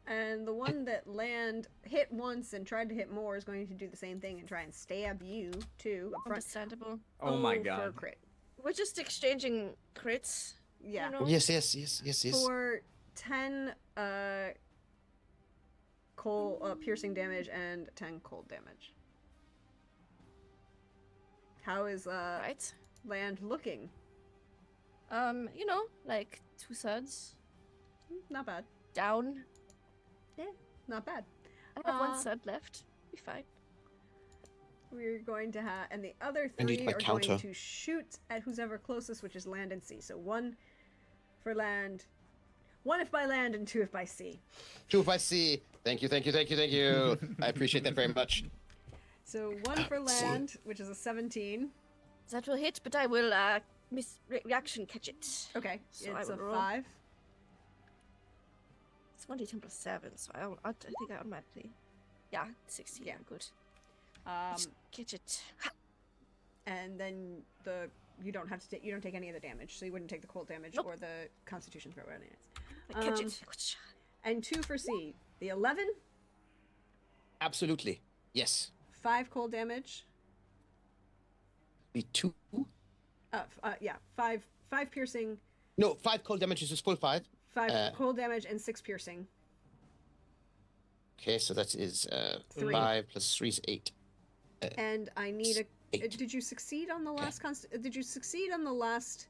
Speaker 1: And the one that land hit once and tried to hit more is going to do the same thing and try and stab you too. Up front.
Speaker 4: Understandable.
Speaker 2: Oh my
Speaker 1: For a
Speaker 2: god.
Speaker 1: crit.
Speaker 4: We're just exchanging crits.
Speaker 1: Yeah.
Speaker 4: You know?
Speaker 3: Yes.
Speaker 1: For 10 piercing damage and 10 cold damage. How is
Speaker 4: Right.
Speaker 1: land looking?
Speaker 4: You know, like 2/3
Speaker 1: Not bad.
Speaker 4: down.
Speaker 1: Not bad.
Speaker 4: I have 1/3
Speaker 1: Uh,
Speaker 4: left. Be fine.
Speaker 1: We're going to have, and the other
Speaker 3: I need
Speaker 1: 3
Speaker 3: my
Speaker 1: are
Speaker 3: counter.
Speaker 1: going to shoot at who's ever closest, which is land and sea. So 1 for land, 1 if by land, and 2 if by sea.
Speaker 3: 2 if I see. Thank you. I appreciate that very much.
Speaker 1: So 1 for
Speaker 3: See.
Speaker 1: land, which is a 17.
Speaker 4: That will hit, but I will reaction catch it.
Speaker 1: Okay,
Speaker 4: So I
Speaker 1: it's a
Speaker 4: will roll.
Speaker 1: 5.
Speaker 4: It's 1d10 plus 7, so I think I automatically. Yeah, 16.
Speaker 1: Yeah.
Speaker 4: I'm good.
Speaker 1: Um,
Speaker 4: Catch it.
Speaker 1: and then you don't have to take, you don't take any of the damage, so you wouldn't take the cold damage
Speaker 4: Nope.
Speaker 1: or the Constitution throw. Or anything.
Speaker 4: I catch
Speaker 1: Um,
Speaker 4: it.
Speaker 1: And 2 for C. The 11,
Speaker 3: Absolutely. Yes.
Speaker 1: 5 cold damage.
Speaker 3: Be 2.
Speaker 1: Yeah, 5 piercing,
Speaker 3: No, 5 cold damage is full 5.
Speaker 1: 5 cold damage, and 6 piercing.
Speaker 3: Okay, so that is
Speaker 1: 3.
Speaker 3: 5 plus 3 is 8.
Speaker 1: And I need a.
Speaker 3: 8.
Speaker 1: Did you succeed on the last Did you succeed on the last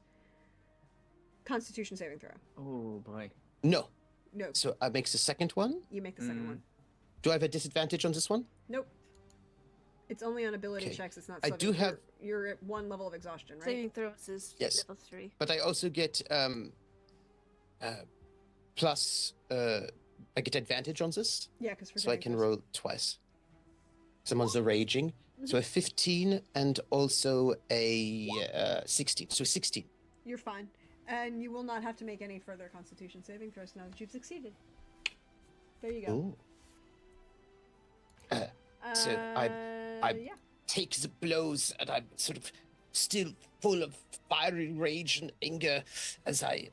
Speaker 1: Constitution saving throw?
Speaker 2: Oh boy.
Speaker 3: No.
Speaker 1: No,
Speaker 3: So I makes the second one.
Speaker 1: you make the second one.
Speaker 3: Do I have a disadvantage on this one?
Speaker 1: Nope. It's only on ability
Speaker 3: Okay.
Speaker 1: checks. It's not.
Speaker 3: I
Speaker 1: saving.
Speaker 3: do have-
Speaker 1: You're at 1 level of exhaustion, right?
Speaker 4: Saving throws is
Speaker 3: Yes.
Speaker 4: level 3.
Speaker 3: But I also get plus I get advantage on this,
Speaker 1: Yeah, because for
Speaker 3: so I
Speaker 1: saving
Speaker 3: can
Speaker 1: throws.
Speaker 3: roll twice. Someone's a raging, so a 15 and also a 16. So 16.
Speaker 1: You're fine, and you will not have to make any further Constitution saving throws now that you've succeeded. There you go.
Speaker 3: Ooh. So I'm-
Speaker 1: yeah.
Speaker 3: Take the blows, and I'm sort of still full of fiery rage and anger as I,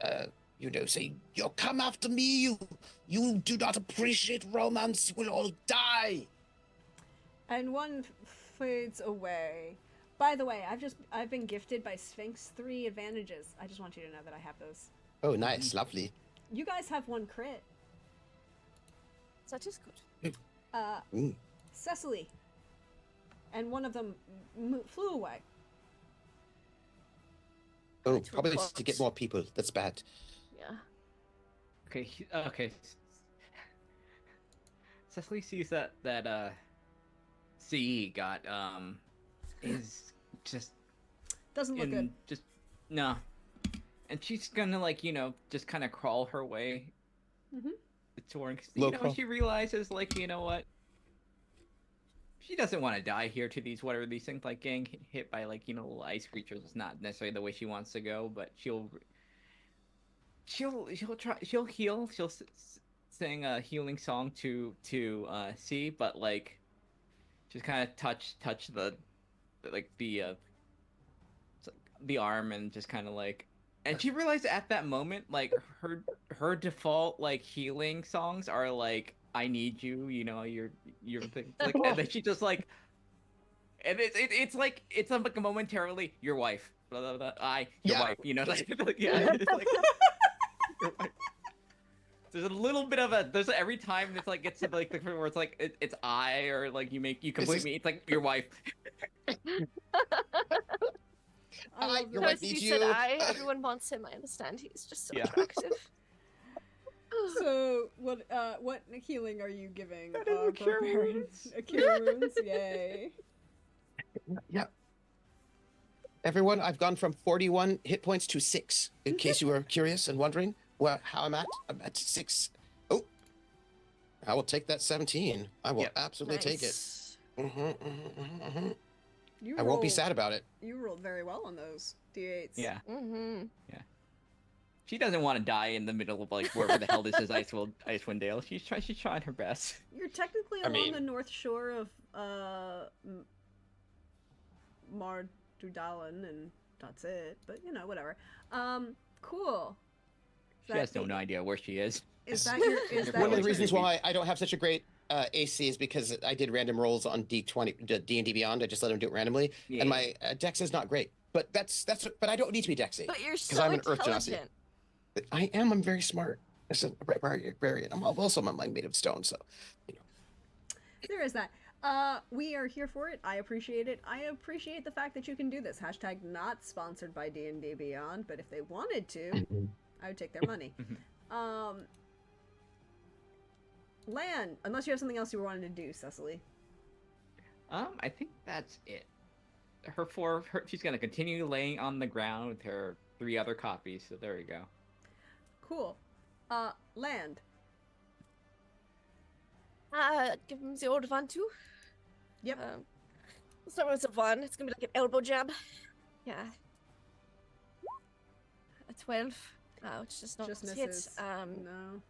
Speaker 3: say, "You come after me, you do not appreciate romance, you will all die."
Speaker 1: And one fades away. By the way, I've been gifted by Sphinx 3 advantages. I just want you to know that I have those.
Speaker 3: Oh, nice, lovely.
Speaker 1: You guys have 1 crit.
Speaker 4: That is good.
Speaker 3: Mm.
Speaker 1: Cecily. And one of them flew away.
Speaker 3: Oh,
Speaker 4: Too
Speaker 3: probably
Speaker 4: close.
Speaker 3: to get more people. That's bad.
Speaker 4: Yeah.
Speaker 2: Okay. Cecily sees that CE got is just
Speaker 1: Doesn't look good.
Speaker 2: just no, and she's gonna just kind of crawl her way
Speaker 1: Mhm.
Speaker 2: towards.
Speaker 3: Low crawl.
Speaker 2: She realizes what. She doesn't want to die here to whatever these things, like getting hit by little ice creatures. It's not necessarily the way she wants to go, but she'll try. She'll heal. She'll sing a healing song to C, but just kind of touch the arm and just kind of and she realized at that moment her default healing songs are "I need you," you're thing. And then she just and it's momentarily your wife, blah, blah, blah, your
Speaker 3: Yeah.
Speaker 2: wife, yeah, it's your wife. There's a little bit of there's every time it's gets to the point where it's I, or you complete
Speaker 3: is-
Speaker 2: me, it's your wife.
Speaker 1: I love
Speaker 3: your
Speaker 1: that.
Speaker 3: wife
Speaker 4: Because
Speaker 3: needs
Speaker 4: you said
Speaker 3: you.
Speaker 4: I, everyone wants him. I understand. He's just so
Speaker 2: Yeah.
Speaker 4: attractive.
Speaker 1: So what healing are you giving?
Speaker 2: That is a cure
Speaker 1: barbarian?
Speaker 2: wounds.
Speaker 1: A cure wounds, yay!
Speaker 3: Yeah. Everyone, I've gone from 41 hit points to 6. In case you were curious and wondering how I'm at 6. Oh, I will take that 17. I will
Speaker 2: Yep.
Speaker 3: absolutely take it.
Speaker 4: Nice.
Speaker 1: You
Speaker 3: I won't be
Speaker 1: rolled-
Speaker 3: sad about it.
Speaker 1: You rolled very well on those d8s.
Speaker 2: Yeah,
Speaker 4: Mm-hmm.
Speaker 2: she doesn't want to die in the middle of wherever the hell this is, Icewind Dale. She's trying her best.
Speaker 1: You're technically
Speaker 3: I
Speaker 1: along
Speaker 3: mean-
Speaker 1: the north shore of Mar Dudalan, and that's it. But whatever. Cool.
Speaker 2: She has no idea where she is.
Speaker 1: Is that your? Is that
Speaker 3: One of
Speaker 1: your
Speaker 3: the reasons
Speaker 2: turn?
Speaker 3: why I don't have such a great AC is because I did random rolls on D20, D&D Beyond. I just let them do it randomly,
Speaker 2: Yeah.
Speaker 3: and my Dex is not great. But but I don't need to be Dexy.
Speaker 4: But you're so
Speaker 3: I'm an Earth Genasi.
Speaker 4: intelligent.
Speaker 3: I am. I'm very smart. As a barbarian. I'm also made of stone, so
Speaker 1: There is that. We are here for it. I appreciate it. I appreciate the fact that you can do this. Hashtag not sponsored by D&D Beyond, but if they wanted to, I would take their money. Lan, unless you have something else you wanted to do, Cecily.
Speaker 2: I think that's it. She's gonna continue laying on the ground with her 3 other copies. So there we go.
Speaker 1: Cool. Land.
Speaker 4: Give him the old one too.
Speaker 1: Yep.
Speaker 4: Let's start with the one. It's gonna be like an elbow jab. Yeah. A 12. Which just not
Speaker 1: Just
Speaker 4: hits.
Speaker 1: misses. No.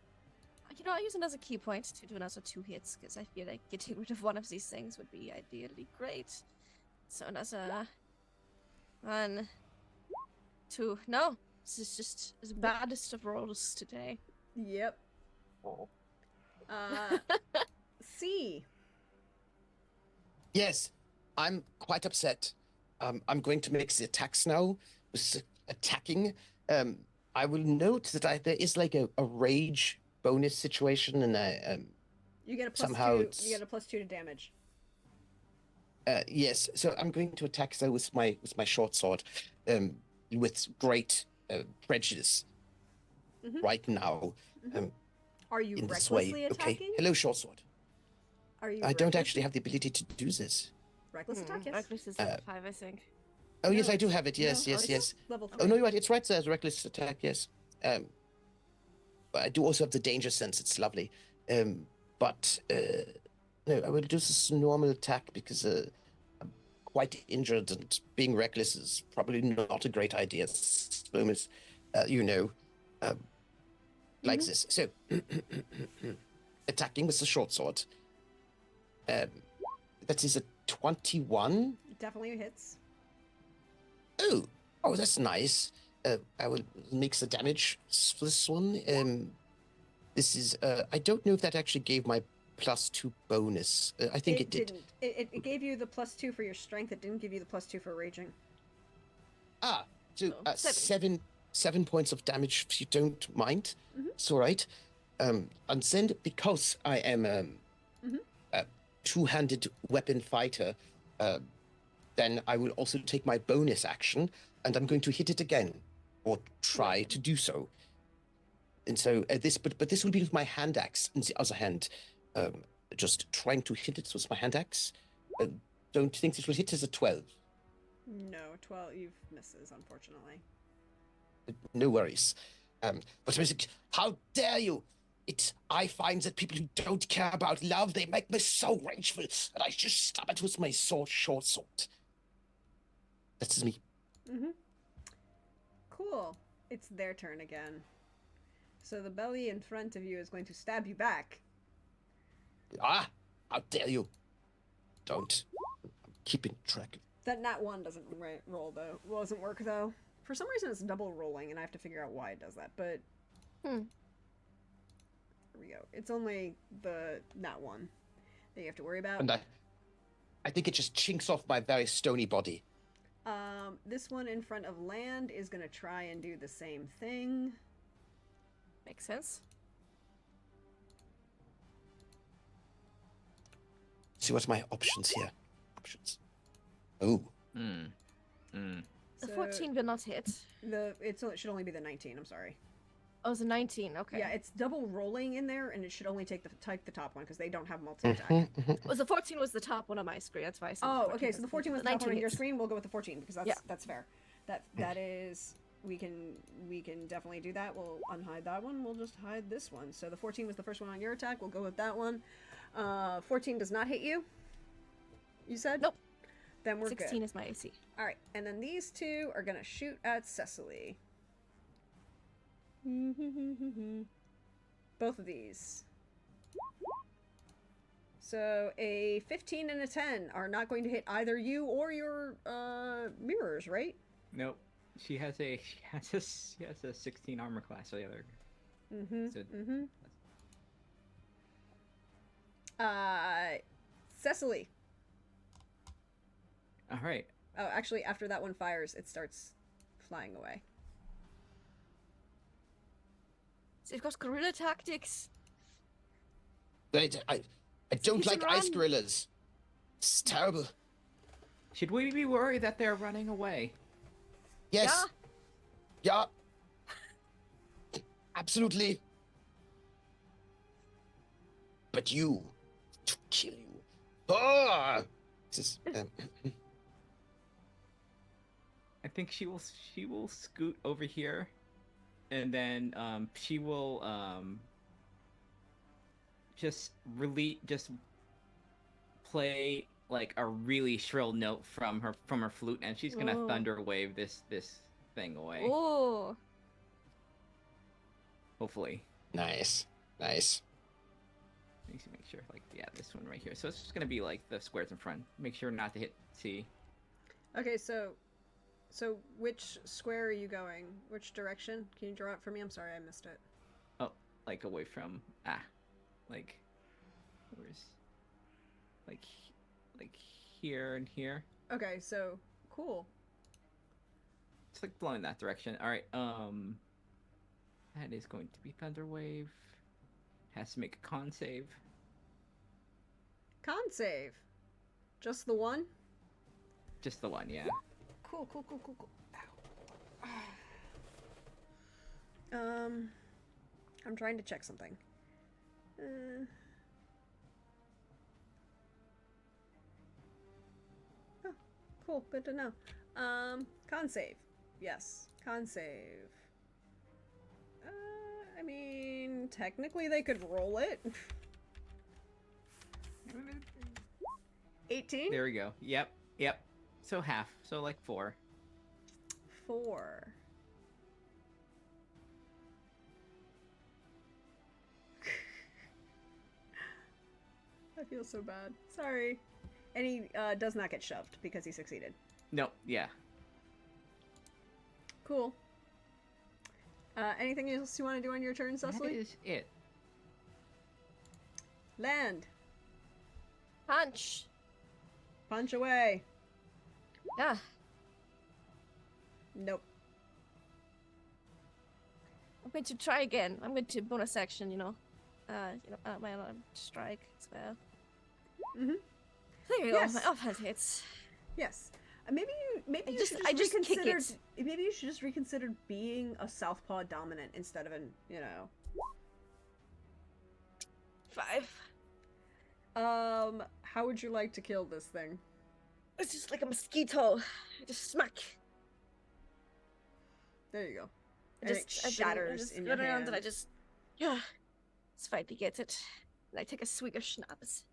Speaker 4: I use it as a key point to do another 2 hits because I feel like getting rid of one of these things would be ideally great. So another 1, 2. No, this is just the baddest of rolls today.
Speaker 1: Yep. C.
Speaker 3: yes, I'm quite upset. I'm going to make the attacks now. Attacking. I will note that there is a rage bonus situation, and
Speaker 1: You get a plus
Speaker 3: Somehow
Speaker 1: 2.
Speaker 3: it's-
Speaker 1: You get a plus 2 to damage.
Speaker 3: yes. So I'm going to attack though with my short sword, with great prejudice.
Speaker 1: Mhm.
Speaker 3: Right now,
Speaker 1: Are you
Speaker 3: in this
Speaker 1: recklessly
Speaker 3: way.
Speaker 1: attacking?
Speaker 3: Okay. Hello, short sword.
Speaker 1: Are you?
Speaker 3: I don't
Speaker 1: reckless?
Speaker 3: actually have the ability to do this.
Speaker 1: Reckless attack. Yes.
Speaker 4: Reckless is
Speaker 3: Uh,
Speaker 4: level 5, I think.
Speaker 3: Oh, yes,
Speaker 1: No,
Speaker 3: I do
Speaker 1: it's-
Speaker 3: have it. Yes,
Speaker 1: no,
Speaker 3: yes,
Speaker 1: it's
Speaker 3: yes.
Speaker 1: Level 3.
Speaker 3: Oh, no, you're right. It's right there as reckless attack, yes. But I do also have the danger sense. It's lovely. But no, I will do this normal attack because I'm quite injured and being reckless is probably not a great idea at this moment. You know, like this. So, attacking with the short sword. That is a 21.
Speaker 1: Definitely hits.
Speaker 3: Oh, oh, that's nice. I will make the damage for this one. This is. I don't know if that actually gave my +2 bonus. I think it did.
Speaker 1: Didn't. It gave you the +2 for your strength. It didn't give you the +2 for raging.
Speaker 3: Ah, so
Speaker 4: Oh,
Speaker 3: 7 points of damage if you don't mind.
Speaker 1: Mhm.
Speaker 3: It's all right. And then because I am
Speaker 1: Mhm.
Speaker 3: a two-handed weapon fighter, then I will also take my bonus action, and I'm going to hit it again, or try to do so. And so but this will be with my hand axe in the other hand, just trying to hit it with my hand axe. Don't think this will hit as a 12.
Speaker 1: No, 12. You've misses, unfortunately.
Speaker 3: No worries. But how dare you? I find that people who don't care about love, they make me so rageful that I just stab it with my short sword. That's me.
Speaker 1: Mhm. Cool. It's their turn again. So the belly in front of you is going to stab you back.
Speaker 3: Ah, how dare you? Don't. I'm keeping track.
Speaker 1: That nat 1 doesn't roll though. Doesn't work though. For some reason, it's double rolling, and I have to figure out why it does that. But
Speaker 4: Hmm.
Speaker 1: here we go. It's only the nat 1 that you have to worry about.
Speaker 3: And I think it just chinks off my very stony body.
Speaker 1: This one in front of land is gonna try and do the same thing.
Speaker 4: Makes sense.
Speaker 3: See what's my options here. Options. Oh,
Speaker 4: The
Speaker 1: So
Speaker 4: 14 will not hit.
Speaker 1: it should only be the 19. I'm sorry.
Speaker 4: Oh, it's a 19. Okay.
Speaker 1: Yeah, it's double rolling in there, and it should only take the top one because they don't have multi attack.
Speaker 4: Was the 14 was the top one on my screen. That's why I said.
Speaker 1: Oh,
Speaker 4: 14
Speaker 1: okay. So the 14 was the top
Speaker 4: 19
Speaker 1: one on your
Speaker 4: hits.
Speaker 1: screen. We'll go with the 14 because
Speaker 4: Yeah.
Speaker 1: that's fair. That is we can definitely do that. We'll unhide that one. We'll just hide this one. So the 14 was the first one on your attack. We'll go with that one. 14 does not hit you. You said?
Speaker 4: Nope.
Speaker 1: Then we're
Speaker 4: 16
Speaker 1: good.
Speaker 4: is my AC.
Speaker 1: All right, and then these two are gonna shoot at Cecily. Both of these. So a 15 and a 10 are not going to hit either you or your mirrors, right?
Speaker 2: Nope. She has a 16 armor class. So the other.
Speaker 1: Mm-hmm.
Speaker 2: So-
Speaker 1: Mm-hmm. Cecily.
Speaker 2: All right.
Speaker 1: Oh, actually, after that one fires, it starts flying away.
Speaker 4: It's got guerrilla tactics.
Speaker 3: I don't
Speaker 4: should
Speaker 3: like ice
Speaker 4: run.
Speaker 3: gorillas. It's terrible.
Speaker 2: Should we be worried that they're running away?
Speaker 3: Yes. Yeah. Absolutely. But you, to kill you. Ah! This is,
Speaker 2: I think she will scoot over here, and then she will just play like a really shrill note from her flute, and she's gonna
Speaker 4: Whoa.
Speaker 2: thunder wave this thing away.
Speaker 4: Oh.
Speaker 2: Hopefully.
Speaker 3: nice. Nice.
Speaker 2: Makes you make sure, like, yeah, this one right here. So it's just gonna be like the squares in front. Make sure not to hit C.
Speaker 1: Okay, so which square are you going? Which direction? Can you draw it for me? I'm sorry, I missed it.
Speaker 2: Oh, like away from like where's like here and here.
Speaker 1: Okay, so cool.
Speaker 2: It's like blowing that direction. All right. That is going to be Thunder Wave. Has to make a con save.
Speaker 1: Con save. Just the one?
Speaker 2: Just the one, yeah.
Speaker 1: Cool. Ow. I'm trying to check something. Cool. Good to know. Con save. Yes. Con save. I mean, technically they could roll it. 18?
Speaker 2: There we go. Yep. So half. So like 4.
Speaker 1: 4. I feel so bad. Sorry. And he does not get shoved because he succeeded.
Speaker 2: No. Yeah.
Speaker 1: Cool. Anything else you want to do on your turn,
Speaker 2: That
Speaker 1: Cecily?
Speaker 2: is it.
Speaker 1: Land.
Speaker 4: Punch.
Speaker 1: Punch away.
Speaker 4: Yeah.
Speaker 1: Nope.
Speaker 4: I'm going to try again. I'm going to bonus action, my alarm strike as well.
Speaker 1: Mhm.
Speaker 4: There you
Speaker 1: Yes.
Speaker 4: go. My offhand hits.
Speaker 1: Yes. Maybe
Speaker 4: I
Speaker 1: you
Speaker 4: just-
Speaker 1: should
Speaker 4: I just kick
Speaker 1: reconsider.
Speaker 4: it.
Speaker 1: Maybe you should just reconsider being a southpaw dominant instead of an
Speaker 4: 5.
Speaker 1: How would you like to kill this thing?
Speaker 4: It's just like a mosquito. I just smack.
Speaker 1: There you go.
Speaker 4: I
Speaker 1: And
Speaker 4: just,
Speaker 1: it
Speaker 4: I
Speaker 1: shatters
Speaker 4: just
Speaker 1: in
Speaker 4: go
Speaker 1: your
Speaker 4: around
Speaker 1: hand.
Speaker 4: and I just, finally get it. And I take a swig of schnapps.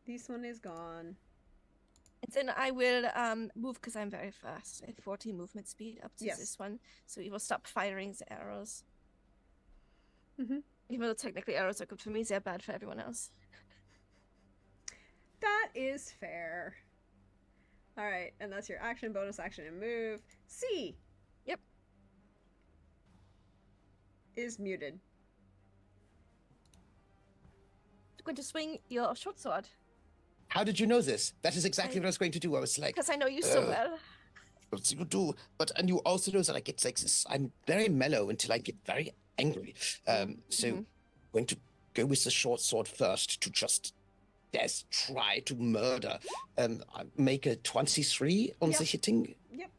Speaker 1: This one is gone.
Speaker 4: And then I will move because I'm very fast. I have 40 movement speed up to
Speaker 1: Yes.
Speaker 4: this one. So he will stop firing the arrows.
Speaker 1: Mhm.
Speaker 4: Even though technically arrows are good for me, they're bad for everyone else.
Speaker 1: That is fair. All right, and that's your action, bonus action, and move. C.
Speaker 4: Yep.
Speaker 1: Is muted.
Speaker 4: You're going to swing your short sword.
Speaker 3: How did you know this? That is exactly what I was going to do. I was like,
Speaker 4: Because I know you so
Speaker 3: Uh,
Speaker 4: well.
Speaker 3: "What you do?" But and you also know that I get like this. I'm very mellow until I get very angry. So
Speaker 4: Mhm.
Speaker 3: going to go with the short sword first to just yes try to murder. I make a 23 on the
Speaker 1: Yep.
Speaker 3: hitting.
Speaker 1: Yep.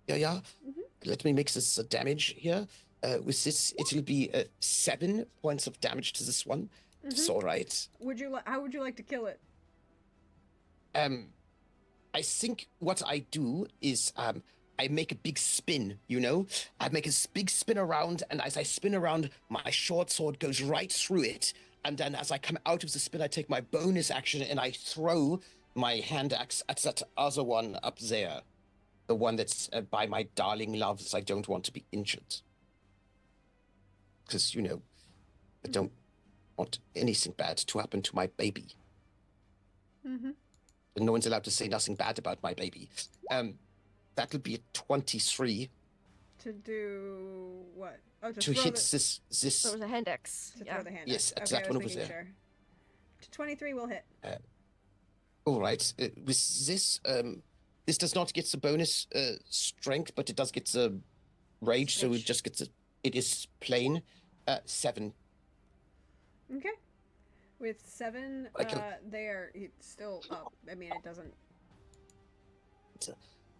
Speaker 3: Yeah.
Speaker 1: Mhm.
Speaker 3: Let me make this damage here. With this, it will be 7 points of damage to this one. It's
Speaker 1: Mhm.
Speaker 3: all right.
Speaker 1: How would you like to kill it?
Speaker 3: I think what I do is I make a big spin, I make a big spin around, and as I spin around, my short sword goes right through it. And then as I come out of the spin, I take my bonus action and I throw my hand axe at that other one up there. The one that's by my darling loves. I don't want to be injured. Because, I don't want anything bad to happen to my baby.
Speaker 1: Mm-hmm.
Speaker 3: And no one's allowed to say nothing bad about my baby. That'll be a 23
Speaker 1: To do what? Oh,
Speaker 3: to
Speaker 1: throw
Speaker 3: hit
Speaker 1: the,
Speaker 3: this.
Speaker 4: So it was a hand axe.
Speaker 1: to
Speaker 4: Yeah.
Speaker 1: throw the hand.
Speaker 3: Yes,
Speaker 1: axe.
Speaker 3: that
Speaker 1: Okay, I was
Speaker 3: one over
Speaker 1: making
Speaker 3: there.
Speaker 1: sure. To 23 will hit.
Speaker 3: All right. With this, this does not get the bonus strength, but it does get the rage. So it
Speaker 4: Rage.
Speaker 3: just gets it is plain 7.
Speaker 1: Okay. With 7,
Speaker 3: I can-
Speaker 1: it's still up. I mean, it doesn't.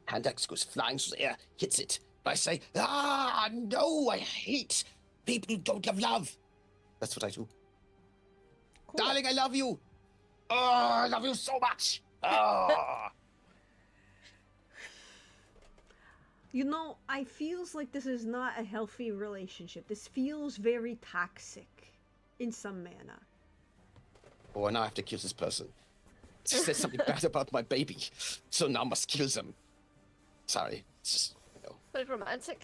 Speaker 3: Hand axe goes flying through the air, hits it. I say, no, I hate people who don't have love. That's what I do.
Speaker 1: Cool.
Speaker 3: Darling, I love you. Oh, I love you so much. Oh.
Speaker 1: I feels like this is not a healthy relationship. This feels very toxic in some manner.
Speaker 3: Oh, now I have to kill this person. She said something bad about my baby, so now I must kill them. Sorry. It's just,
Speaker 4: But romantic.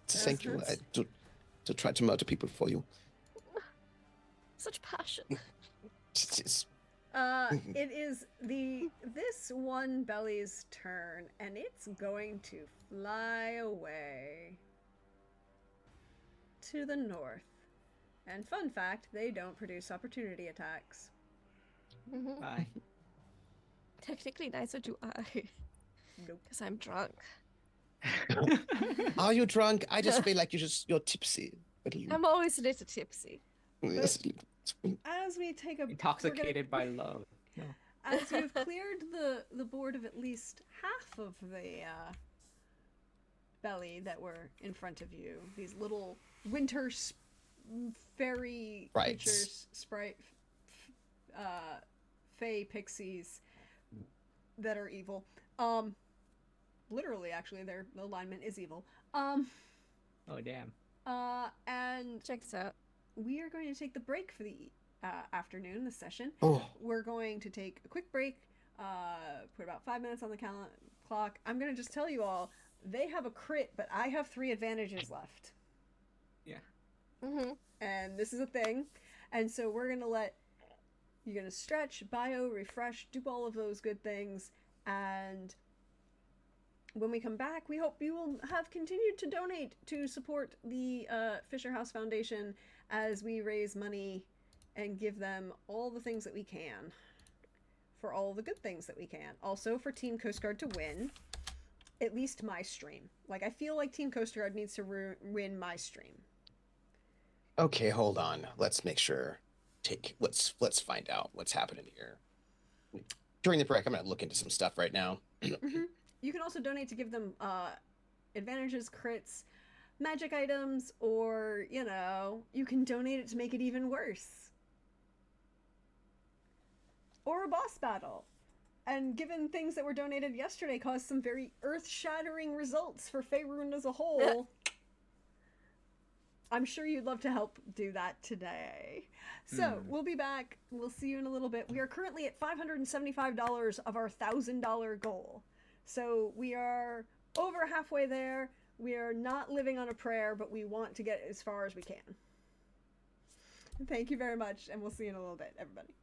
Speaker 3: thank you. I to try to murder people for you.
Speaker 4: Such passion.
Speaker 3: It is.
Speaker 1: It is this one belly's turn, and it's going to fly away to the north. And fun fact, they don't produce opportunity attacks.
Speaker 4: Mhm.
Speaker 2: Bye.
Speaker 4: Technically, neither do I.
Speaker 1: Nope.
Speaker 4: Because I'm drunk.
Speaker 3: Are you drunk? I just feel like you're tipsy.
Speaker 4: I'm always a little tipsy.
Speaker 3: Yes.
Speaker 1: As we take a
Speaker 2: Intoxicated by love. No.
Speaker 1: as you've cleared the board of at least half of the belly that were in front of you, these little winter fairy
Speaker 3: Right.
Speaker 1: creatures, sprite, fey pixies, that are evil. Literally, actually, their alignment is evil.
Speaker 2: Oh damn.
Speaker 1: And
Speaker 4: Checks out.
Speaker 1: we are going to take the break for the afternoon, the session.
Speaker 3: Oh,
Speaker 1: We're going to take a quick break, put about 5 minutes on the clock. I'm going to just tell you all, they have a crit, but I have 3 advantages left.
Speaker 2: Yeah.
Speaker 4: Mm-hmm.
Speaker 1: And this is a thing. And so you're going to stretch, bio, refresh, do all of those good things. And when we come back, we hope you will have continued to donate to support the Fisher House Foundation as we raise money and give them all the things that we can for all the good things that we can. Also for Team Coast Guard to win at least my stream. Like, I feel like Team Coast Guard needs to win my stream.
Speaker 3: okay, hold on. Let's make sure. Let's find out what's happening here. During the break, I'm gonna look into some stuff right now.
Speaker 1: Mm-hmm. You can also donate to give them advantages, crits, magic items, or, you can donate it to make it even worse. Or a boss battle. And given things that were donated yesterday caused some very earth-shattering results for Faerun as a whole, I'm sure you'd love to help do that today. So, we'll be back. We'll see you in a little bit. We are currently at $575 of our $1,000 goal. So, we are over halfway there. We are not living on a prayer, but we want to get as far as we can. Thank you very much, and we'll see you in a little bit, everybody.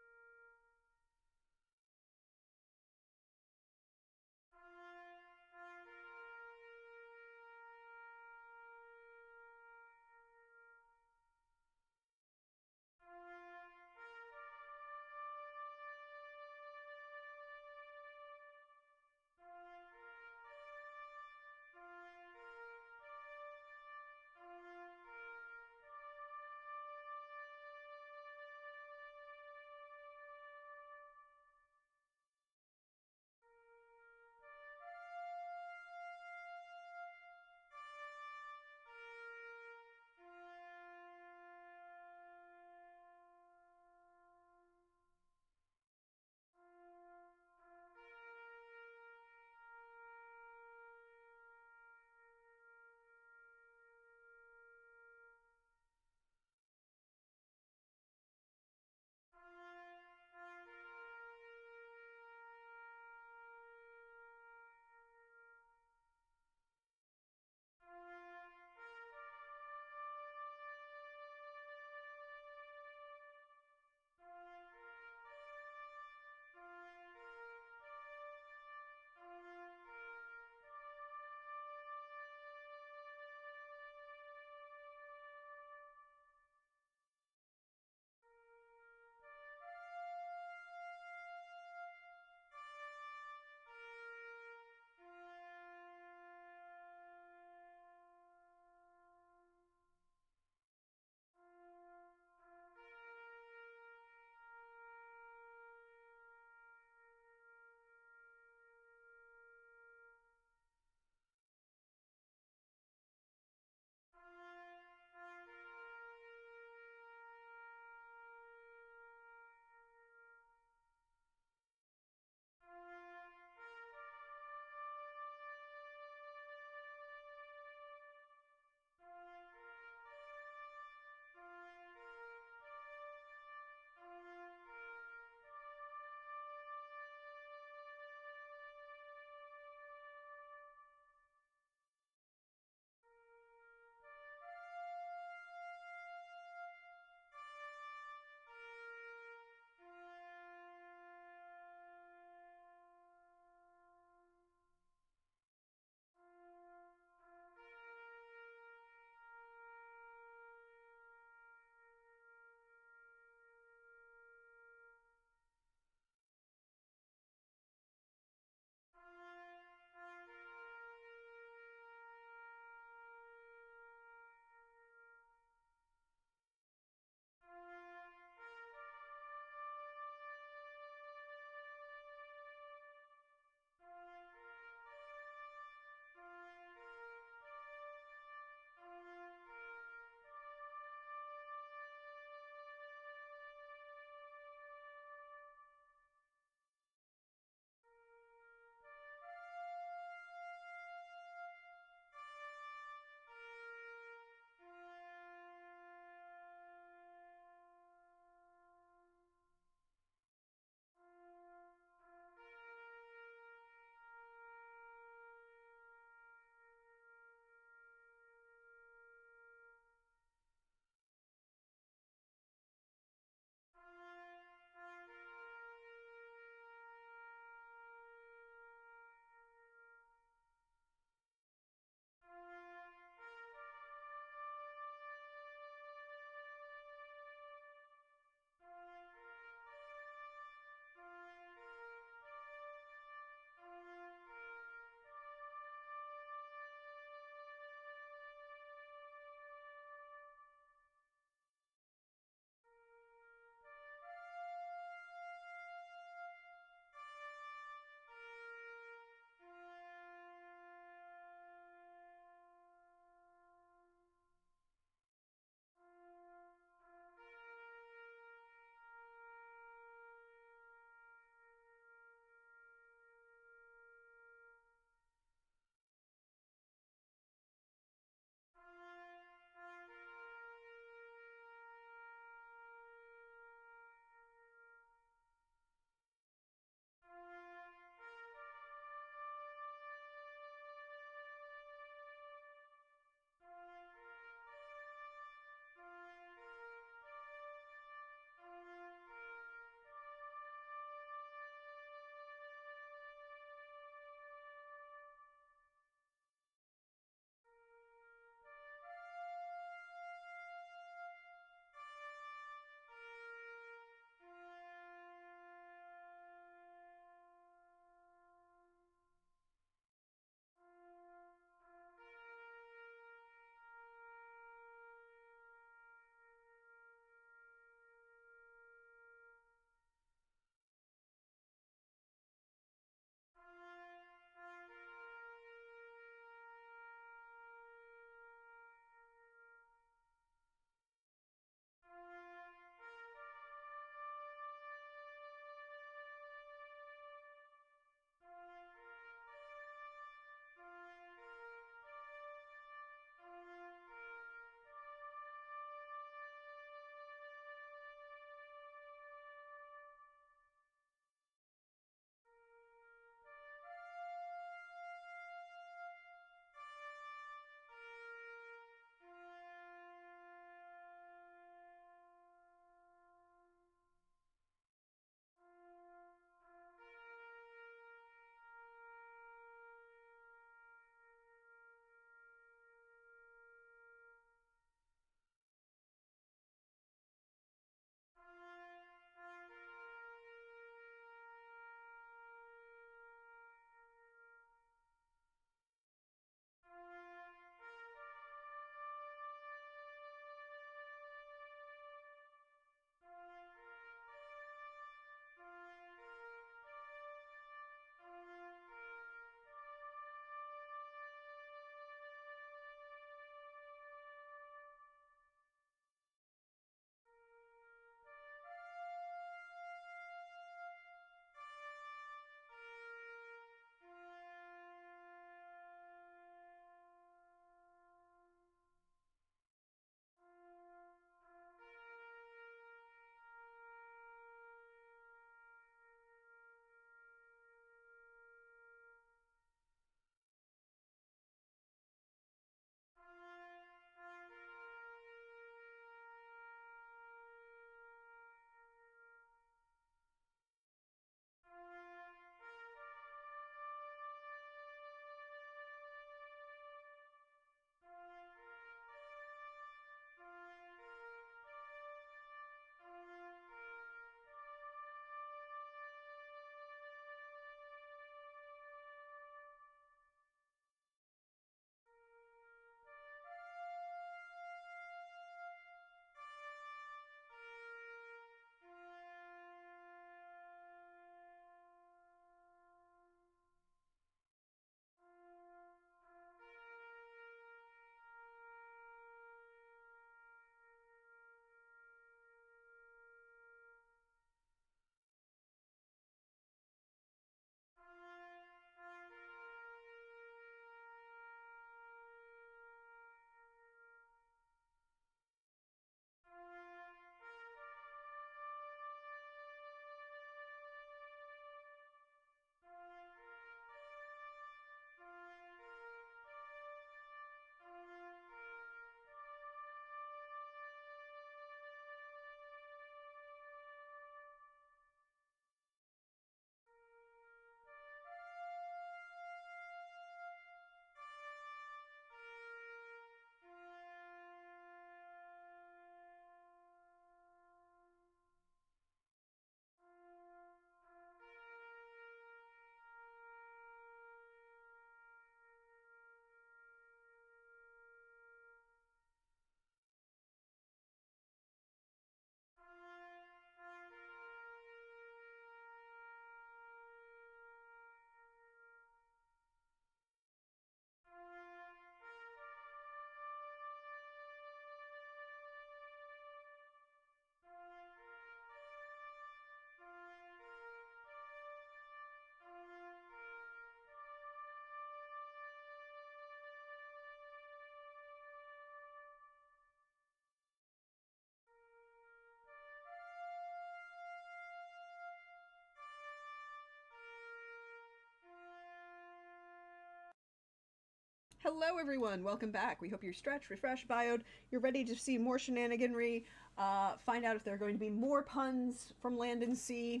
Speaker 1: Hello, everyone. Welcome back. We hope you're stretched, refreshed, bioed. You're ready to see more shenaniganry. Find out if there are going to be more puns from land and sea.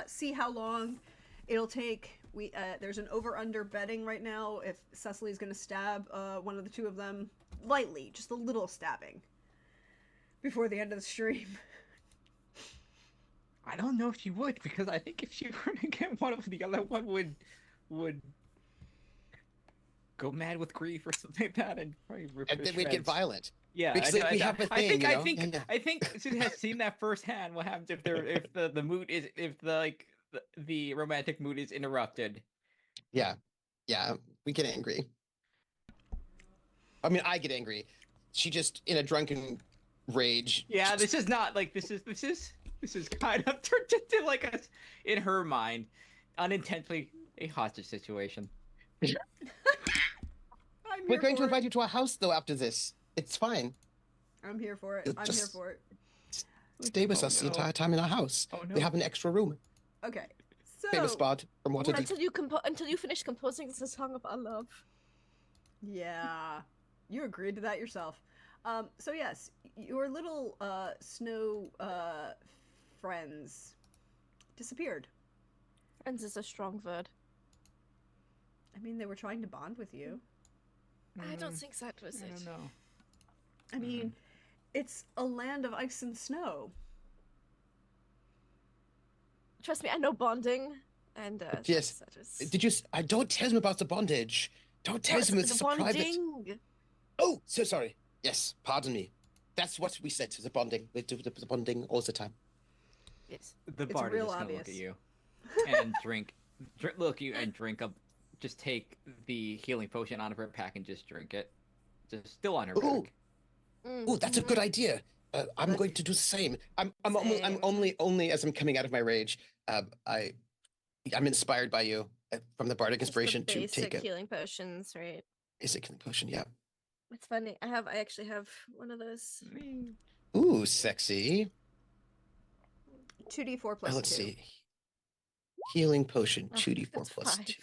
Speaker 1: See how long it'll take. There's an over/under betting right now. If Cecily's going to stab one of the two of them lightly, just a little stabbing, before the end of the stream.
Speaker 2: I don't know if she would, because I think if she were to get one of the other one would go mad with grief or something like that, and probably rip
Speaker 3: And
Speaker 2: her
Speaker 3: then
Speaker 2: to
Speaker 3: we'd get
Speaker 2: shreds.
Speaker 3: violent.
Speaker 2: Yeah,
Speaker 3: Because we have a thing, you know?
Speaker 2: I think Susan has seen that firsthand. What happens if the mood is if the romantic mood is interrupted?
Speaker 3: Yeah, we get angry. I mean, I get angry. She just in a drunken rage.
Speaker 2: Yeah, this is not like this is kind of turned into like a in her mind unintentionally a hostage situation.
Speaker 1: I'm
Speaker 3: We're
Speaker 1: here
Speaker 3: going to
Speaker 1: for
Speaker 3: invite
Speaker 1: it.
Speaker 3: you to our house though after this. It's fine.
Speaker 1: I'm here for it.
Speaker 3: You'll
Speaker 1: I'm here
Speaker 3: just-
Speaker 1: for it.
Speaker 3: Stay with
Speaker 2: Oh,
Speaker 3: us the
Speaker 2: no.
Speaker 3: entire time in our house.
Speaker 2: Oh no.
Speaker 3: We have an extra room.
Speaker 1: Okay.
Speaker 3: Famous
Speaker 1: So,
Speaker 3: spot from Waterdeep.
Speaker 4: Until you finish composing the song of our love.
Speaker 1: yeah, you agreed to that yourself. So yes, your little snow friends disappeared.
Speaker 4: Friends is a strong word.
Speaker 1: I mean, they were trying to bond with you.
Speaker 4: I don't think that was
Speaker 2: I
Speaker 4: it.
Speaker 2: don't know.
Speaker 1: I mean, it's a land of ice and snow.
Speaker 4: Trust me, I know bonding, and
Speaker 3: Yes.
Speaker 4: that is...
Speaker 3: Did you? Don't tell him about the bondage. Don't tell him it's a private.
Speaker 4: bonding.
Speaker 3: Oh, so sorry. Yes, pardon me. That's what we said. The bonding. We do the bonding all the time.
Speaker 4: Yes.
Speaker 2: The
Speaker 1: It's
Speaker 2: bard is
Speaker 1: real
Speaker 2: just gonna look
Speaker 1: obvious.
Speaker 2: at you and look at you and drink up. Just take the healing potion out of her pack and just drink it. Just still on her
Speaker 3: Ooh.
Speaker 2: back.
Speaker 3: Oh, that's a good idea. I'm
Speaker 1: Good.
Speaker 3: going to do the same. I'm
Speaker 4: Same.
Speaker 3: only as I'm coming out of my rage. I'm inspired by you from the bardic
Speaker 4: Just the
Speaker 3: inspiration to take
Speaker 4: basic
Speaker 3: a
Speaker 4: healing potions, right?
Speaker 3: basic healing potion. Yeah.
Speaker 4: It's funny. I actually have one of those.
Speaker 3: Ooh, sexy.
Speaker 1: 2d4 plus
Speaker 3: Let's
Speaker 1: 2.
Speaker 3: see. Healing potion,
Speaker 4: Oh,
Speaker 3: 2d4
Speaker 4: that's
Speaker 3: plus
Speaker 4: 5.
Speaker 3: 2.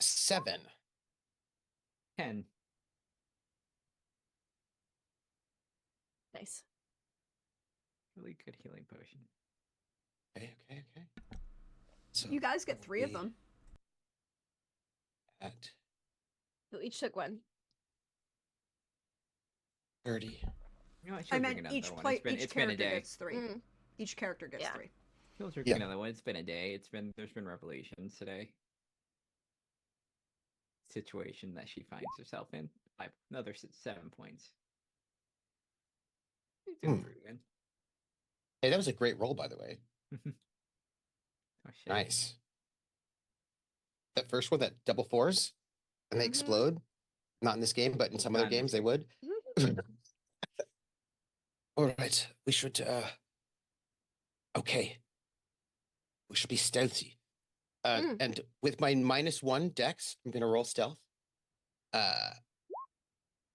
Speaker 3: 7.
Speaker 2: 10.
Speaker 4: Nice.
Speaker 2: Really good healing potion.
Speaker 3: Okay. So
Speaker 1: You guys get 3 of
Speaker 3: we-
Speaker 1: them.
Speaker 3: at
Speaker 4: So each took one.
Speaker 3: 30.
Speaker 2: You know,
Speaker 1: I
Speaker 2: she'll
Speaker 1: meant
Speaker 2: drink another
Speaker 1: each
Speaker 2: one.
Speaker 1: play each
Speaker 2: It's been a
Speaker 1: character
Speaker 2: day.
Speaker 1: gets 3.
Speaker 4: Mm.
Speaker 1: Each character gets
Speaker 4: Yeah.
Speaker 1: 3.
Speaker 2: She'll drink
Speaker 3: Yeah.
Speaker 2: another one. It's been a day. There's been revelations today. Situation that she finds herself in. Another 7 points. You're doing pretty good.
Speaker 3: Hey, that was a great roll, by the way.
Speaker 2: Oh shit.
Speaker 3: Nice. That first one, that double 4s, and they
Speaker 4: Mhm.
Speaker 3: explode. Not in this game, but in some other
Speaker 2: Not in
Speaker 3: games
Speaker 2: this
Speaker 3: they would. All right, we should. Okay, we should be stealthy. And with my -1 dex, I'm gonna roll stealth.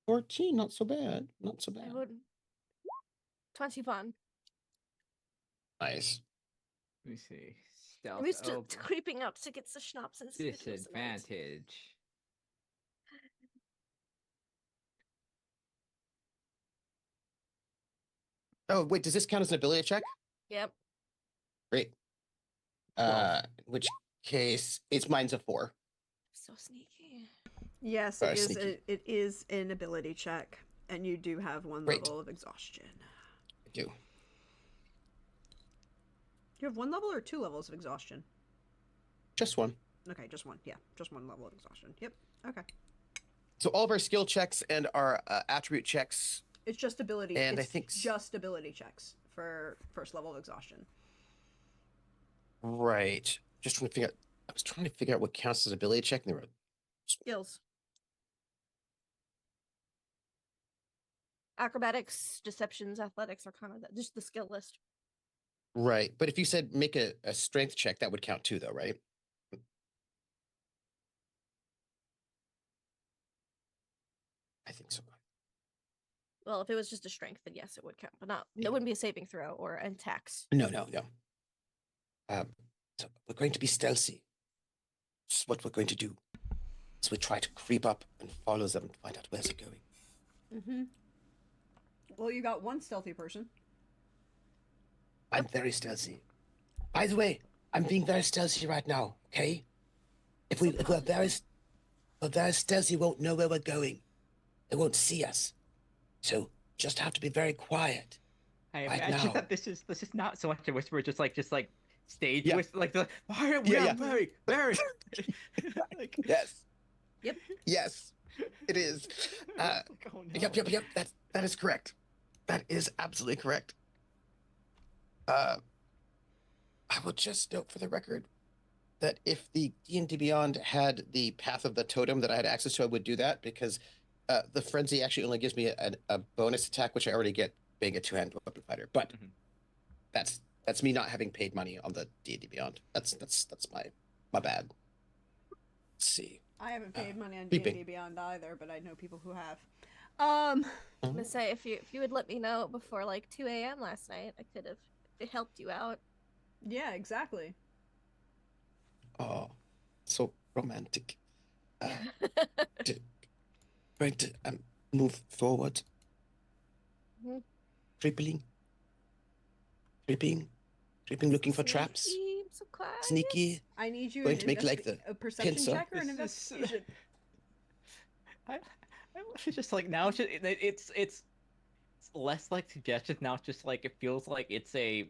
Speaker 3: 14, not so bad. Not so
Speaker 4: I
Speaker 3: bad.
Speaker 4: would. 21.
Speaker 3: Nice.
Speaker 2: Let me see. Stealth.
Speaker 4: I'm used to
Speaker 2: Oh,
Speaker 4: creeping up to get the schnapps and spittoons and all that.
Speaker 2: disadvantage.
Speaker 3: Oh wait, does this count as an ability check?
Speaker 4: Yep.
Speaker 3: Great. In which case, mine's a 4.
Speaker 4: So sneaky.
Speaker 1: Yes,
Speaker 3: Very
Speaker 1: it is.
Speaker 3: sneaky.
Speaker 1: It is an ability check, and you do have 1
Speaker 3: Great.
Speaker 1: level of exhaustion.
Speaker 3: I do.
Speaker 1: You have 1 level or 2 levels of exhaustion?
Speaker 3: Just 1.
Speaker 1: Okay, just 1. Yeah, just 1 level of exhaustion. Yep. Okay.
Speaker 3: So all of our skill checks and our attribute checks.
Speaker 1: It's just ability.
Speaker 3: And I
Speaker 1: it's
Speaker 3: think
Speaker 1: just ability checks for first level of exhaustion.
Speaker 3: Right. Just trying to figure out. I was trying to figure out what counts as ability check, and they were
Speaker 4: Skills. Acrobatics, deceptions, athletics are kind of just the skill list.
Speaker 3: right. But if you said make a strength check, that would count too, though, right? I think so.
Speaker 4: Well, if it was just a strength, then yes, it would count, but not. It wouldn't be a saving throw or an tax.
Speaker 3: No. So we're going to be stealthy. This is what we're going to do. So we try to creep up and follow them and find out where they're going.
Speaker 1: Mm-hmm. Well, you got one stealthy person.
Speaker 3: I'm very stealthy. By the way, I'm being very stealthy right now, okay? If we're very stealthy, won't know where we're going. They won't see us. So just have to be very quiet.
Speaker 2: I
Speaker 3: Right
Speaker 2: imagine
Speaker 3: now.
Speaker 2: that this is not so much a whisper, just like stage
Speaker 3: Yeah.
Speaker 2: whisper, like the why are we
Speaker 3: Yeah,
Speaker 2: are
Speaker 3: yeah.
Speaker 2: very like
Speaker 3: Yes.
Speaker 4: Yep.
Speaker 3: Yes, it is.
Speaker 2: like, oh, no.
Speaker 3: Yep. That is correct. That is absolutely correct. I will just note for the record that if the D&D Beyond had the Path of the Totem that I had access to, I would do that because the Frenzy actually only gives me a bonus attack, which I already get being a two-hand weapon fighter. But
Speaker 2: Mhm.
Speaker 3: that's me not having paid money on the D&D Beyond. That's my bad. Let's see.
Speaker 1: I haven't paid money on
Speaker 3: creeping.
Speaker 1: D&D Beyond either, but I know people who have.
Speaker 4: I'm gonna say if you had let me know before like 2 a.m. last night, I could have helped you out.
Speaker 1: Yeah, exactly.
Speaker 3: Oh, so romantic. Going to move forward.
Speaker 4: Mhm.
Speaker 3: Creeping, looking for traps.
Speaker 4: Sneaky, so quiet.
Speaker 3: Sneaky.
Speaker 1: I need you
Speaker 3: Going to make, like,
Speaker 1: a perception
Speaker 3: pincer.
Speaker 1: check or an
Speaker 2: This is-
Speaker 1: investigation.
Speaker 2: I it's just like now it's less like suggestions now. It's just like it feels like it's a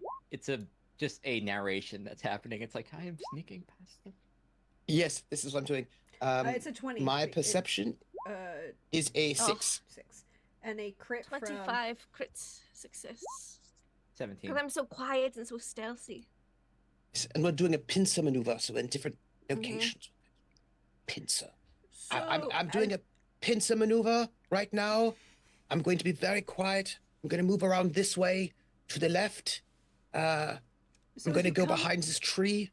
Speaker 2: just a narration that's happening. It's like I am sneaking past them.
Speaker 3: Yes, this is what I'm doing.
Speaker 1: It's a 20.
Speaker 3: My perception
Speaker 1: It,
Speaker 3: is a 6.
Speaker 1: 6. And a crit from...
Speaker 4: 25 crit success.
Speaker 2: 17.
Speaker 4: Because I'm so quiet and so stealthy.
Speaker 3: And we're doing a pincer maneuver, so we're in different
Speaker 1: Mm-hmm.
Speaker 3: locations. Pincer.
Speaker 1: So,
Speaker 3: I'm doing a pincer maneuver right now. I'm going to be very quiet. I'm going to move around this way to the left. I'm going to go behind this tree.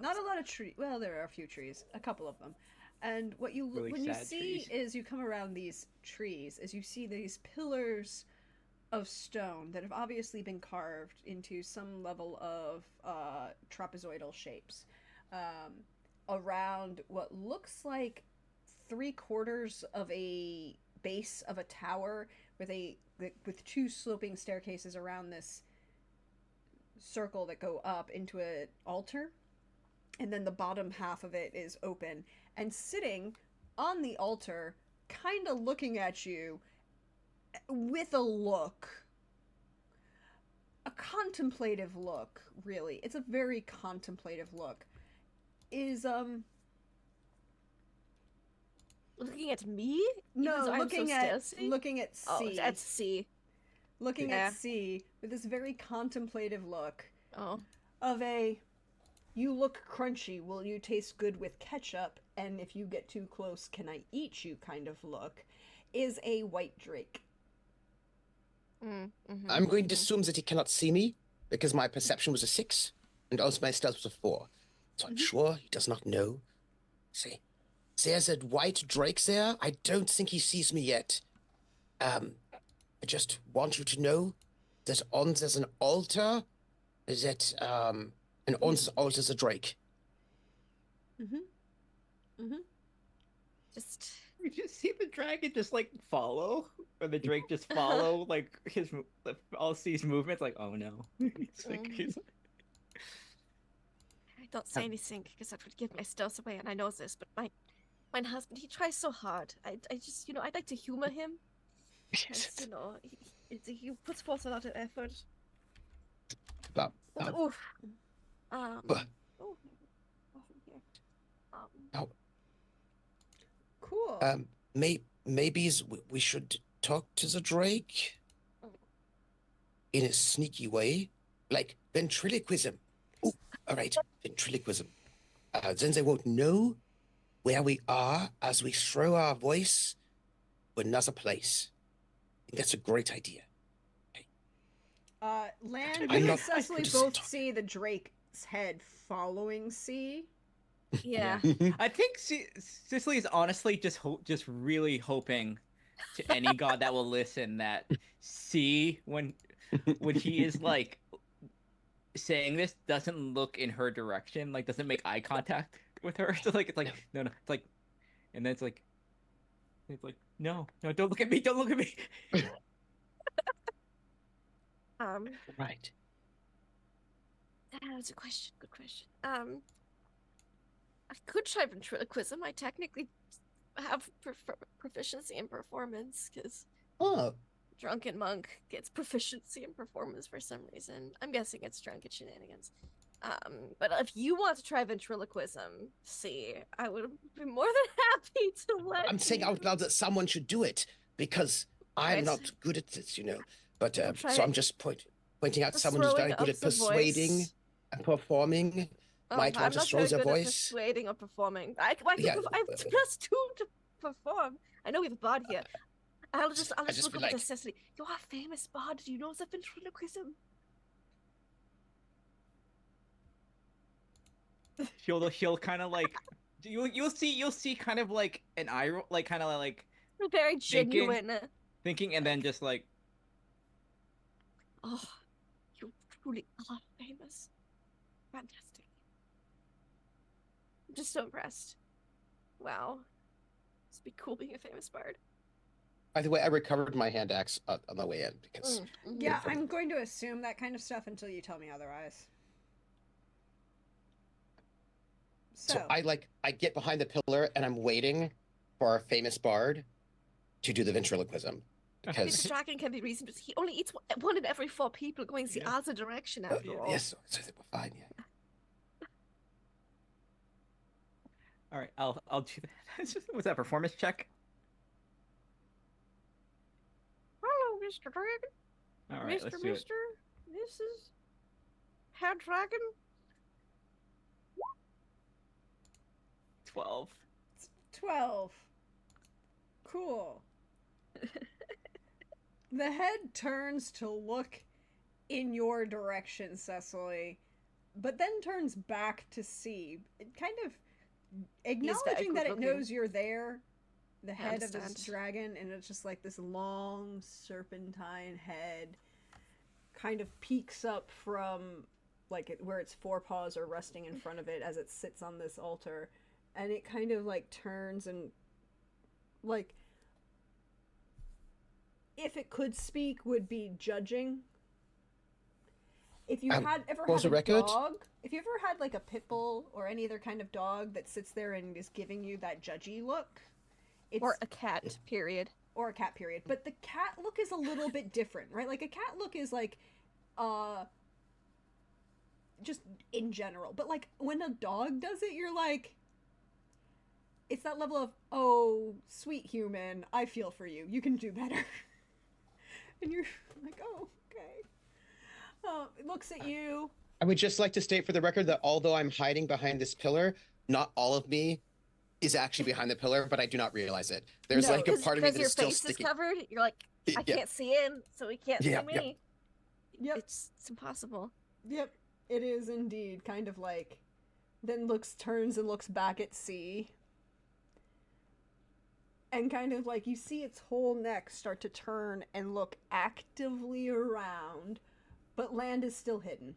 Speaker 1: Not a lot of trees. Well, there are a few trees, a couple of them. And what you
Speaker 2: Really
Speaker 1: when you
Speaker 2: sad
Speaker 1: see
Speaker 2: trees.
Speaker 1: is you come around these trees, as you see these pillars of stone that have obviously been carved into some level of trapezoidal shapes around what looks like 3/4 of a base of a tower with two sloping staircases around this circle that go up into an altar, and then the bottom half of it is open, and sitting on the altar kind of looking at you with a contemplative look, really. It's a very contemplative look. Is
Speaker 4: Looking at me?
Speaker 1: no,
Speaker 4: Even though I'm
Speaker 1: looking
Speaker 4: so
Speaker 1: at
Speaker 4: stealthy?
Speaker 1: looking at
Speaker 4: Oh,
Speaker 1: C.
Speaker 4: at C.
Speaker 1: Looking
Speaker 4: Yeah.
Speaker 1: at C with this very contemplative look
Speaker 4: Oh.
Speaker 1: of a you look crunchy, will you taste good with ketchup, and if you get too close, can I eat you kind of look, is a white drake.
Speaker 3: I'm going to assume that he cannot see me because my perception was a 6 and also my stealth was a 4. So I'm sure he does not know. See, there's a white drake there. I don't think he sees me yet. I just want you to know that there's an altar that and on this altar is a drake.
Speaker 4: Just
Speaker 2: We just see the dragon just like follow, or the drake just follow like all C's movements. Like, oh no, he's like,
Speaker 4: I don't say anything because that would give my stealth away, and I know this. But my husband, he tries so hard. I just, I'd like to humor him.
Speaker 3: Yes.
Speaker 4: And, he puts forth a lot of effort.
Speaker 3: But,
Speaker 4: Oof.
Speaker 3: But-
Speaker 4: Oh, here.
Speaker 1: Cool.
Speaker 3: maybe we should talk to the drake in a sneaky way, like ventriloquism. Oh, all right, ventriloquism. Then they won't know where we are as we throw our voice to another place. I think that's a great idea.
Speaker 1: Land
Speaker 3: I'm
Speaker 1: and
Speaker 3: not-
Speaker 1: Cecily
Speaker 3: just
Speaker 1: both
Speaker 3: talk-
Speaker 1: see the drake's head following C.
Speaker 4: Yeah.
Speaker 2: I think Cicely is honestly just really hoping to any god that will listen that C when he is like saying this doesn't look in her direction, like doesn't make eye contact with her. So like it's like no, it's like, and then it's like no, don't look at me, don't look at me.
Speaker 3: Right.
Speaker 4: That's a question. Good question. I could try ventriloquism. I technically have proficiency in performance because
Speaker 3: Oh,
Speaker 4: Drunken Monk gets proficiency in performance for some reason. I'm guessing it's drunken shenanigans. But if you want to try ventriloquism, see, I would be more than happy to let
Speaker 3: I'm saying
Speaker 4: you.
Speaker 3: out loud that someone should do it because I'm
Speaker 4: Right.
Speaker 3: not good at this, you know. But
Speaker 4: I'm
Speaker 3: so I'm just pointing out
Speaker 4: just
Speaker 3: someone who's very
Speaker 4: throwing
Speaker 3: good
Speaker 4: up
Speaker 3: at
Speaker 4: the
Speaker 3: persuading
Speaker 4: voice.
Speaker 3: and performing. Might
Speaker 4: I'm
Speaker 3: want to
Speaker 4: not
Speaker 3: throw
Speaker 4: very
Speaker 3: the
Speaker 4: good at
Speaker 3: voice.
Speaker 4: persuading or performing. I have +2 to perform. I know we have a bard here. I'll just
Speaker 3: just
Speaker 4: look
Speaker 3: be
Speaker 4: up
Speaker 3: like-
Speaker 4: necessity. You're a famous bard. Do you know the ventriloquism?
Speaker 2: She'll kind of like you'll see kind of like an eye roll, like kind of like
Speaker 4: Very genuine.
Speaker 2: thinking, and then just like
Speaker 4: Oh, you truly are famous. Fantastic. I'm just so impressed. Wow. Must be cool being a famous bard.
Speaker 3: By the way, I recovered my hand axe on the way in because
Speaker 1: Yeah, I'm going to assume that kind of stuff until you tell me otherwise.
Speaker 3: so I get behind the pillar and I'm waiting for our famous bard to do the ventriloquism
Speaker 4: The
Speaker 3: because
Speaker 4: dragon can be reasoned, but he only eats one in every 4 people going the
Speaker 2: Yeah.
Speaker 4: other direction after all.
Speaker 3: yes, so I think we're fine. Yeah.
Speaker 2: all right, I'll do that. Was that a performance check?
Speaker 4: Hello, Mr. Dragon.
Speaker 2: All right, let's do it.
Speaker 4: This is Herr Dragon.
Speaker 2: 12.
Speaker 1: 12. Cool. The head turns to look in your direction, Cecily, but then turns back to see. It kind of acknowledging that it
Speaker 4: good
Speaker 1: knows you're there, the head of this
Speaker 4: understand.
Speaker 1: dragon, and it's just like this long serpentine head kind of peeks up from like where its forepaws are resting in front of it as it sits on this altar, and it kind of like turns and like if it could speak would be judging. If you had ever
Speaker 3: was
Speaker 1: had
Speaker 3: the
Speaker 1: a
Speaker 3: record?
Speaker 1: dog, if you ever had like a pit bull or any other kind of dog that sits there and is giving you that judgy look, it's,
Speaker 4: Or a cat, period.
Speaker 1: or a cat period. But the cat look is a little bit different, right? Like a cat look is like just in general. But like when a dog does it, you're like it's that level of, oh, sweet human, I feel for you. You can do better. And you're like, oh, okay. It looks at you.
Speaker 3: I would just like to state for the record that although I'm hiding behind this pillar, not all of me is actually behind the pillar, but I do not realize it. There's
Speaker 1: No,
Speaker 3: like a part of me that
Speaker 4: your
Speaker 3: is still
Speaker 4: face
Speaker 3: sticking.
Speaker 4: is covered. You're like, I
Speaker 3: Yeah.
Speaker 4: can't see him, so he can't
Speaker 3: Yeah,
Speaker 4: see
Speaker 3: yeah.
Speaker 4: me.
Speaker 1: Yep.
Speaker 4: It's impossible.
Speaker 1: Yep, it is indeed kind of like, then turns and looks back at C. And kind of like you see its whole neck start to turn and look actively around, but land is still hidden.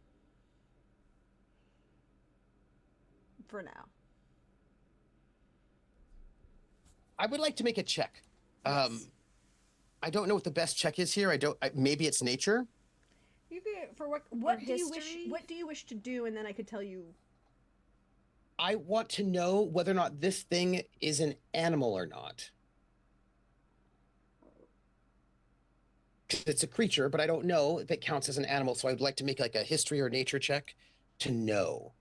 Speaker 1: For now.
Speaker 3: I would like to make a check.
Speaker 1: Yes.
Speaker 3: I don't know what the best check is here. Maybe it's nature.
Speaker 1: You could, for what do you wish?
Speaker 4: history?
Speaker 1: What do you wish to do? And then I could tell you.
Speaker 3: I want to know whether or not this thing is an animal or not. 'Cause it's a creature, but I don't know if it counts as an animal. So I'd like to make like a history or nature check to know.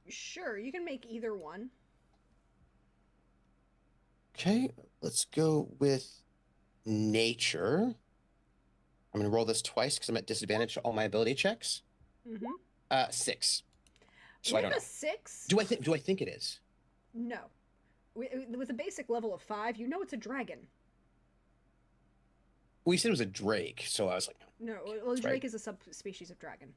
Speaker 1: Sure, you can make either one.
Speaker 3: Okay, let's go with nature. I'm gonna roll this twice because I'm at disadvantage to all my ability checks.
Speaker 1: Mm-hmm.
Speaker 3: 6. So I
Speaker 1: With
Speaker 3: don't know.
Speaker 1: a 6?
Speaker 3: Do I think it is?
Speaker 1: No. With a basic level of 5, you know it's a dragon.
Speaker 3: Well, you said it was a drake, so I was like,
Speaker 1: No, well, a
Speaker 3: That's right.
Speaker 1: drake is a subspecies of dragon.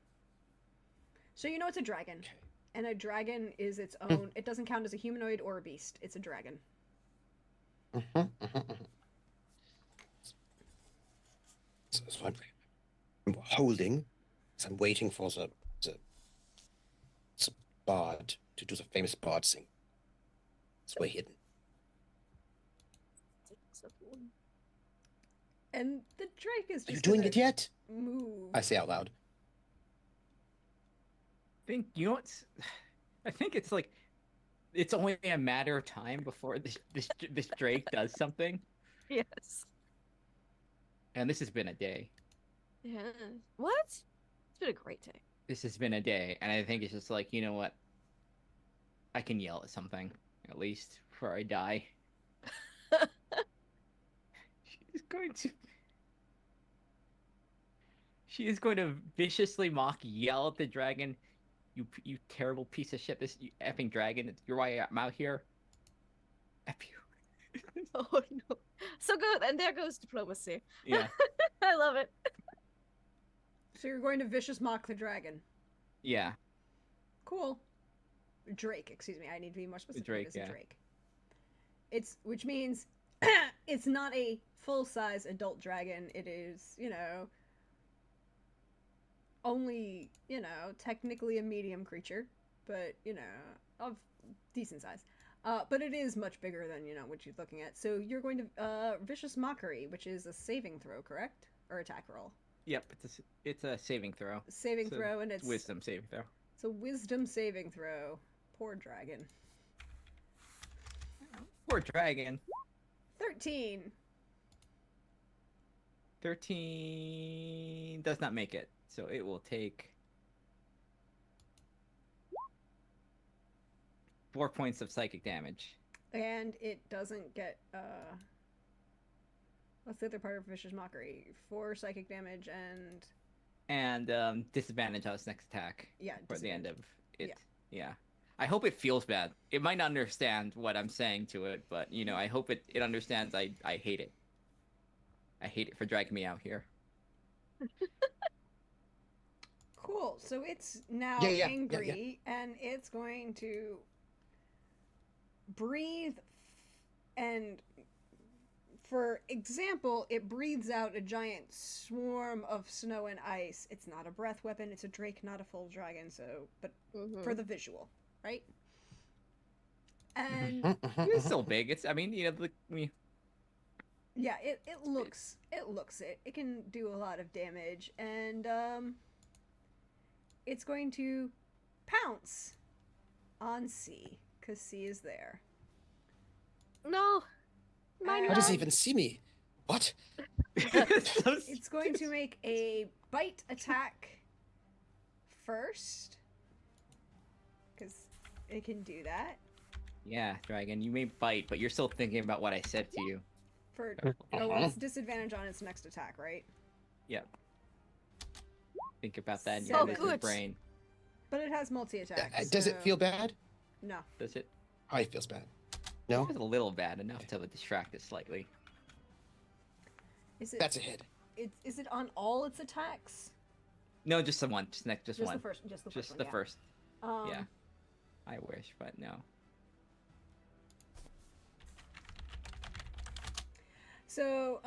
Speaker 1: So you know it's a dragon.
Speaker 3: okay.
Speaker 1: And a dragon is its own. It doesn't count as a humanoid or a beast. It's a dragon.
Speaker 3: So I'm holding, so I'm waiting for the bard to do the famous bard sing. It's way hidden.
Speaker 4: So cool.
Speaker 1: And the Drake is just
Speaker 3: Are you doing
Speaker 1: gonna
Speaker 3: it yet?
Speaker 1: move.
Speaker 3: I say out loud.
Speaker 2: Think you know what's? I think it's like it's only a matter of time before this Drake does something,
Speaker 4: Yes.
Speaker 2: and this has been a day.
Speaker 4: Yeah. What? It's been a great day.
Speaker 2: This has been a day, and I think it's just like, you know what? I can yell at something at least before I die. She's going to. She is going to viciously mock, yell at the dragon. You terrible piece of shit! This you effing dragon! You're why I'm out here. F you.
Speaker 4: Oh no. So good. And there goes diplomacy.
Speaker 2: Yeah,
Speaker 4: I love it.
Speaker 1: So you're going to vicious mock the dragon.
Speaker 2: yeah.
Speaker 1: Cool. Drake, excuse me. I need to be more specific.
Speaker 2: Drake,
Speaker 1: It's a
Speaker 2: yeah.
Speaker 1: Drake. It's which means it's not a full-size adult dragon. It is, only, technically a medium creature, but, of decent size. But it is much bigger than, what you're looking at. So you're going to vicious mockery, which is a saving throw, correct? Or attack roll.
Speaker 2: Yep. It's a saving throw.
Speaker 1: Saving
Speaker 2: So
Speaker 1: throw, and it's
Speaker 2: Wisdom saving throw.
Speaker 1: It's a wisdom saving throw. Poor dragon.
Speaker 2: Poor dragon.
Speaker 1: 13.
Speaker 2: 13 does not make it, so it will take 4 points of psychic damage.
Speaker 1: And it doesn't get, what's the other part of Vicious Mockery? 4 psychic damage and,
Speaker 2: Disadvantage on its next attack
Speaker 1: yeah,
Speaker 2: for the end of it.
Speaker 1: Yeah.
Speaker 2: Yeah. I hope it feels bad. It might not understand what I'm saying to it, but, I hope it understands I hate it. I hate it for dragging me out here.
Speaker 1: Cool. So it's now
Speaker 3: Yeah.
Speaker 1: angry, and it's going to breathe, and for example, it breathes out a giant swarm of snow and ice. It's not a breath weapon. It's a drake, not a full dragon. So, but for the visual, right? And
Speaker 2: It's still big. It's,
Speaker 1: yeah, it looks it. It can do a lot of damage, and it's going to pounce on C, because C is there.
Speaker 4: No. Mine
Speaker 3: How does he
Speaker 1: Um,
Speaker 3: even see me? What?
Speaker 1: It's going to make a bite attack first, because it can do that.
Speaker 2: Yeah, dragon, you may bite, but you're still thinking about what I said to you.
Speaker 1: For it's disadvantage on its next attack, right?
Speaker 2: Yep. Think about that in
Speaker 1: Oh,
Speaker 2: your lizard
Speaker 4: good.
Speaker 2: brain.
Speaker 1: But it has multi-attack.
Speaker 3: Does it
Speaker 1: so-
Speaker 3: feel bad?
Speaker 1: No.
Speaker 2: Does it?
Speaker 3: Oh, it feels bad. No?
Speaker 2: It's a little bad enough to distract it slightly.
Speaker 1: Is it?
Speaker 3: That's a hit.
Speaker 1: Is it on all its attacks?
Speaker 2: No, just the one. Just one.
Speaker 1: Just the first. Just the first.
Speaker 2: Just
Speaker 1: one,
Speaker 2: the
Speaker 1: yeah.
Speaker 2: first.
Speaker 1: Um,
Speaker 2: Yeah. I wish, but no.
Speaker 1: So,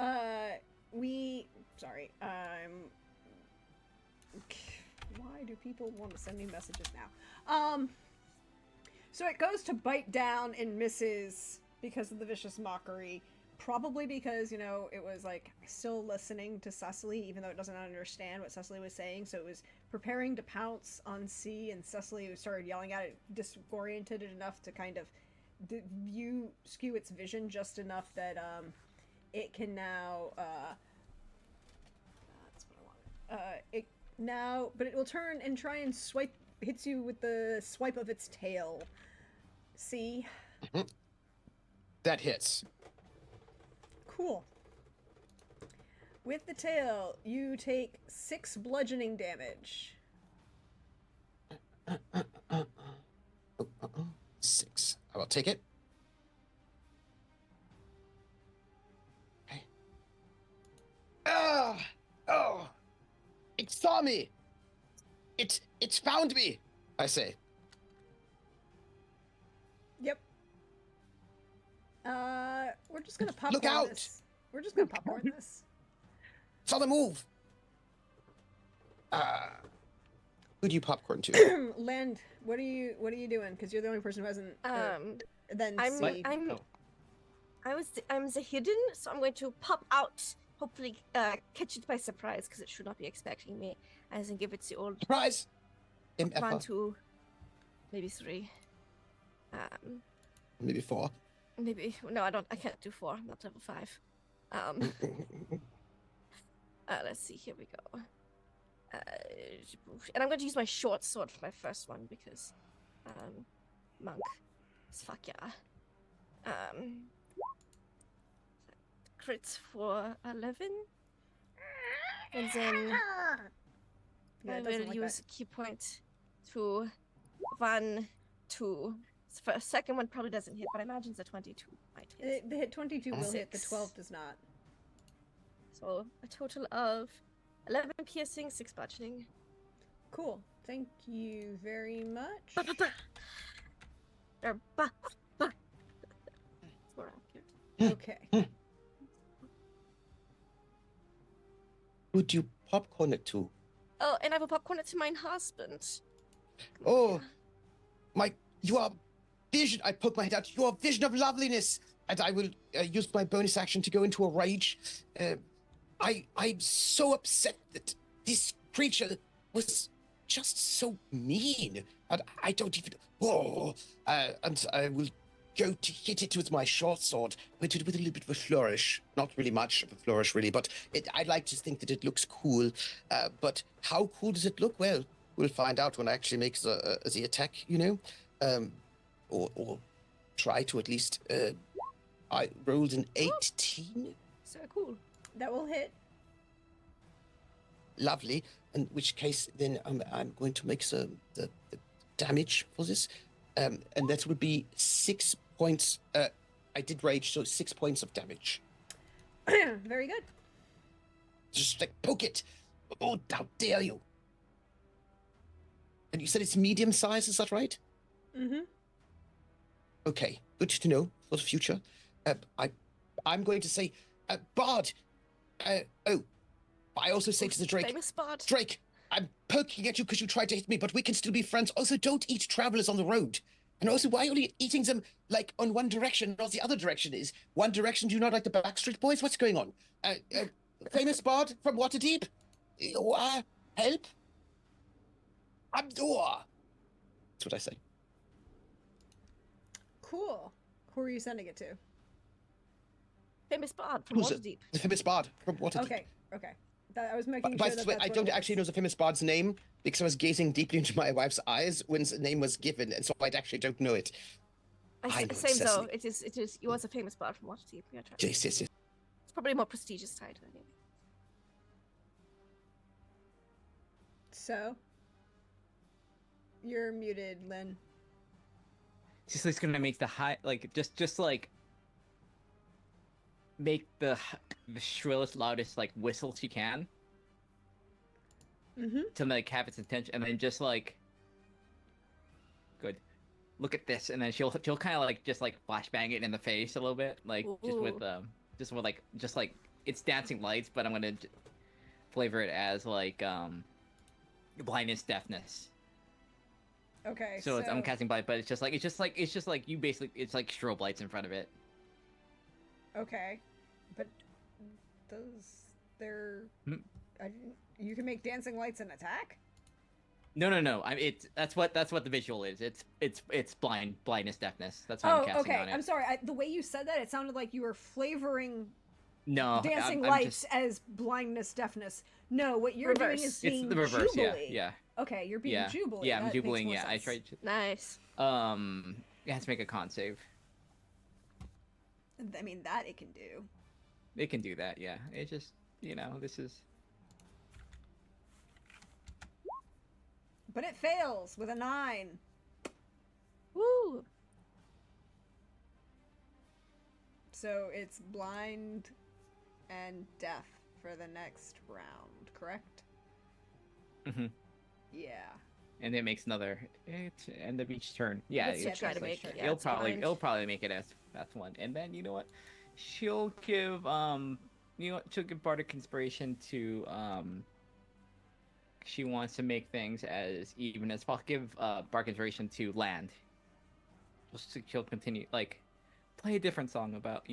Speaker 1: why do people want to send me messages now? So it goes to bite down and misses because of the vicious mockery. Probably because, it was like still listening to Cecily, even though it doesn't understand what Cecily was saying. So it was preparing to pounce on C, and Cecily started yelling at it, disoriented it enough to kind of skew its vision just enough that, it can now, that's what I wanted. But it will turn and try and hits you with the swipe of its tail. See?
Speaker 3: That hits.
Speaker 1: Cool. With the tail, you take 6 bludgeoning damage.
Speaker 3: 6. I will take it. Okay. Oh! It saw me! It's found me! I say.
Speaker 1: Yep. We're just gonna popcorn
Speaker 3: Look out!
Speaker 1: this. We're just gonna popcorn this.
Speaker 3: Saw the move! Who do you popcorn to?
Speaker 1: Land, what are you doing? Because you're the only person who hasn't. Then
Speaker 4: I'm
Speaker 1: see.
Speaker 4: I'm
Speaker 2: Oh.
Speaker 4: I'm the hidden, so I'm going to pop out. Hopefully, catch it by surprise because it should not be expecting me, as in give it to old
Speaker 3: Surprise!
Speaker 4: one,
Speaker 3: MFR.
Speaker 4: 2, maybe 3.
Speaker 3: Maybe 4.
Speaker 4: Maybe no, I can't do 4. I'm not level 5. Let's see. Here we go. And I'm going to use my short sword for my first one because, monk, fuck yeah. Crits for 11, and then
Speaker 1: Yeah,
Speaker 4: I
Speaker 1: it doesn't
Speaker 4: will
Speaker 1: like
Speaker 4: use key point to 1, 2. For a second one probably doesn't hit, but I imagine the 22 might hit.
Speaker 1: The hit 22 will hit. The
Speaker 4: 6.
Speaker 1: 12 does not.
Speaker 4: So a total of 11 piercing, 6 bludgeoning.
Speaker 1: Cool. Thank you very much.
Speaker 4: Ba, ba, ba. Or ba, ba. It's more accurate.
Speaker 1: Okay.
Speaker 3: Who do you popcorn it to?
Speaker 4: Oh, and I will popcorn it to my husband.
Speaker 3: Oh, you are vision. I poke my head out. You are vision of loveliness, and I will use my bonus action to go into a rage. I'm so upset that this creature was just so mean, and I don't even. And I will go to hit it with my short sword, but with a little bit of a flourish. Not really much of a flourish, really, but I'd like to think that it looks cool. But how cool does it look? Well, we'll find out when I actually make the attack, you know, or try to at least. I rolled an 18.
Speaker 4: So cool.
Speaker 1: That will hit.
Speaker 3: Lovely. In which case, then I'm going to make the damage for this, and that would be 6 points. I did rage, so 6 points of damage.
Speaker 1: Very good.
Speaker 3: Just like poke it. Oh, how dare you! And you said it's medium size, is that right?
Speaker 1: Mm-hmm.
Speaker 3: Okay, good to know for the future. I'm going to say, Bard. I also say to the Drake,
Speaker 4: Famous spot.
Speaker 3: Drake, I'm poking at you because you tried to hit me, but we can still be friends. Also, don't eat travelers on the road. And also, why are you eating them, like, on one direction, not the other direction is? One direction, do you not like the Backstreet Boys? What's going on? Famous Bard from Waterdeep? Help? Abdor! That's what I say.
Speaker 1: Cool. Who are you sending it to?
Speaker 4: Famous spot from
Speaker 3: Who's it?
Speaker 4: Waterdeep.
Speaker 3: The famous Bard from Waterdeep.
Speaker 1: Okay. Okay. I was making
Speaker 3: By
Speaker 1: sure
Speaker 3: the
Speaker 1: that
Speaker 3: way,
Speaker 1: that's
Speaker 3: I
Speaker 1: what
Speaker 3: don't
Speaker 1: it
Speaker 3: actually
Speaker 1: was.
Speaker 3: know the famous Bard's name because I was gazing deeply into my wife's eyes when the name was given, and so I actually don't know it. I know
Speaker 4: Same though.
Speaker 3: Cecily.
Speaker 4: It is. It was a famous spot from Waterdeep. Yeah,
Speaker 3: Yes.
Speaker 4: it's probably a more prestigious title anyway.
Speaker 1: So, you're muted, Lynn.
Speaker 2: Cicely's gonna make the high, like, just like make the shrillest, loudest like whistle she can
Speaker 1: Mm-hmm.
Speaker 2: to like have its attention, and then just like, good, look at this, and then she'll kind of like just like flashbang it in the face a little bit, like just with like it's dancing lights, but I'm gonna flavor it as like blindness, deafness.
Speaker 1: Okay.
Speaker 2: So I'm casting blind, but it's just like you basically, it's like strobe lights in front of it.
Speaker 1: Okay, but they're
Speaker 2: Hmm.
Speaker 1: you can make dancing lights an attack?
Speaker 2: No. That's what the visual is. It's blindness, deafness. That's what I'm
Speaker 1: Oh,
Speaker 2: casting
Speaker 1: okay.
Speaker 2: on it.
Speaker 1: I'm sorry. The way you said that, it sounded like you were flavoring
Speaker 2: No,
Speaker 1: dancing
Speaker 2: I'm
Speaker 1: lights
Speaker 2: just,
Speaker 1: as blindness, deafness. No, what you're doing
Speaker 4: Reverse.
Speaker 1: is being
Speaker 2: it's the reverse.
Speaker 1: Jubilee.
Speaker 2: Yeah.
Speaker 1: Okay, you're being
Speaker 2: Yeah.
Speaker 1: Jubilee.
Speaker 2: Yeah, I'm
Speaker 1: That makes
Speaker 2: jubiling.
Speaker 1: more
Speaker 2: Yeah, I
Speaker 1: sense.
Speaker 2: tried. To,
Speaker 4: Nice.
Speaker 2: it has to make a con save.
Speaker 1: I mean, that it can do.
Speaker 2: It can do that. Yeah. It just, this is.
Speaker 1: But it fails with a 9.
Speaker 4: Woo.
Speaker 1: So it's blind and deaf for the next round, correct?
Speaker 2: Mhm.
Speaker 1: Yeah.
Speaker 2: And it makes another end of each turn. Yeah,
Speaker 4: Let's
Speaker 2: it's
Speaker 4: try
Speaker 2: just
Speaker 4: to make it. Yeah,
Speaker 2: it'll
Speaker 4: it's blind.
Speaker 2: probably make it as that's one. And then you know what? She'll give she'll give Bardic Inspiration to she wants to make things as even as possible. Give bark inspiration to land. She'll continue like play a different song about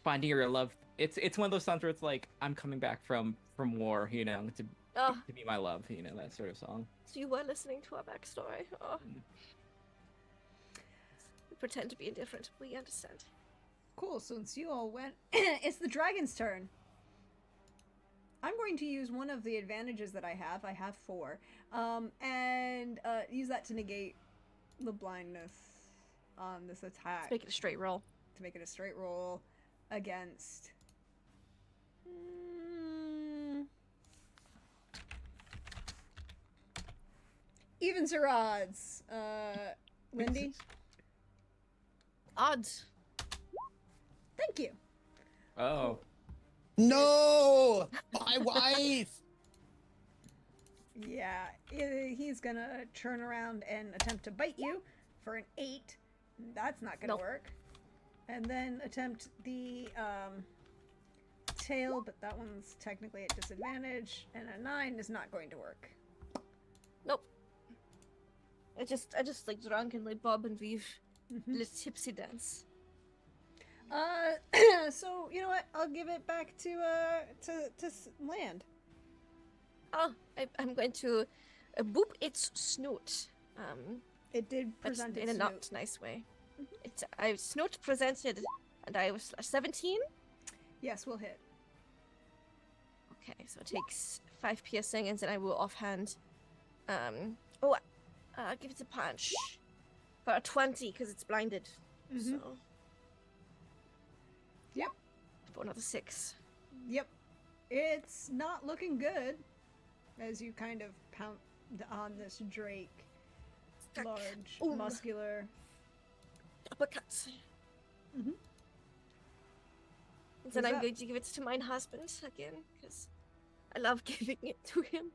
Speaker 2: finding your love. It's one of those songs where it's like I'm coming back from war,
Speaker 4: Oh,
Speaker 2: to be my love, that sort of song.
Speaker 4: so you were listening to our backstory. Oh. We pretend to be indifferent. We understand.
Speaker 1: Cool. So since you all went, it's the dragon's turn. I'm going to use one of the advantages that I have. I have 4, and use that to negate the blindness on this attack.
Speaker 4: Let's make it a straight roll.
Speaker 1: To make it a straight roll against. Evens or odds? Lindy?
Speaker 4: Odds.
Speaker 1: Thank you.
Speaker 2: Oh.
Speaker 3: No, my wife.
Speaker 1: Yeah, he's gonna turn around and attempt to bite you for an 8. That's not gonna
Speaker 4: Nope.
Speaker 1: work. And then attempt the tail, but that one's technically at disadvantage. And a 9 is not going to work.
Speaker 4: Nope. I just like drunkenly bob and weave,
Speaker 1: Mhm.
Speaker 4: little tipsy dance.
Speaker 1: So you know what? I'll give it back to land.
Speaker 4: Oh, I'm going to boop its snoot.
Speaker 1: It did
Speaker 4: But
Speaker 1: present
Speaker 4: in
Speaker 1: its
Speaker 4: a not nice way. I snoot presented, and I was 17.
Speaker 1: Yes, we'll hit.
Speaker 4: Okay, so it takes 5 piercing, and then I will offhand. Give it a punch for a 20 because it's blinded.
Speaker 1: Mhm.
Speaker 4: So.
Speaker 1: Yep.
Speaker 4: For another 6.
Speaker 1: Yep. It's not looking good as you kind of pound on this drake. Large,
Speaker 4: Ooh.
Speaker 1: muscular.
Speaker 4: Uppercuts.
Speaker 1: Mhm.
Speaker 4: And then
Speaker 1: Is
Speaker 4: I'm
Speaker 1: that-
Speaker 4: going to give it to my husband again because I love giving it to him.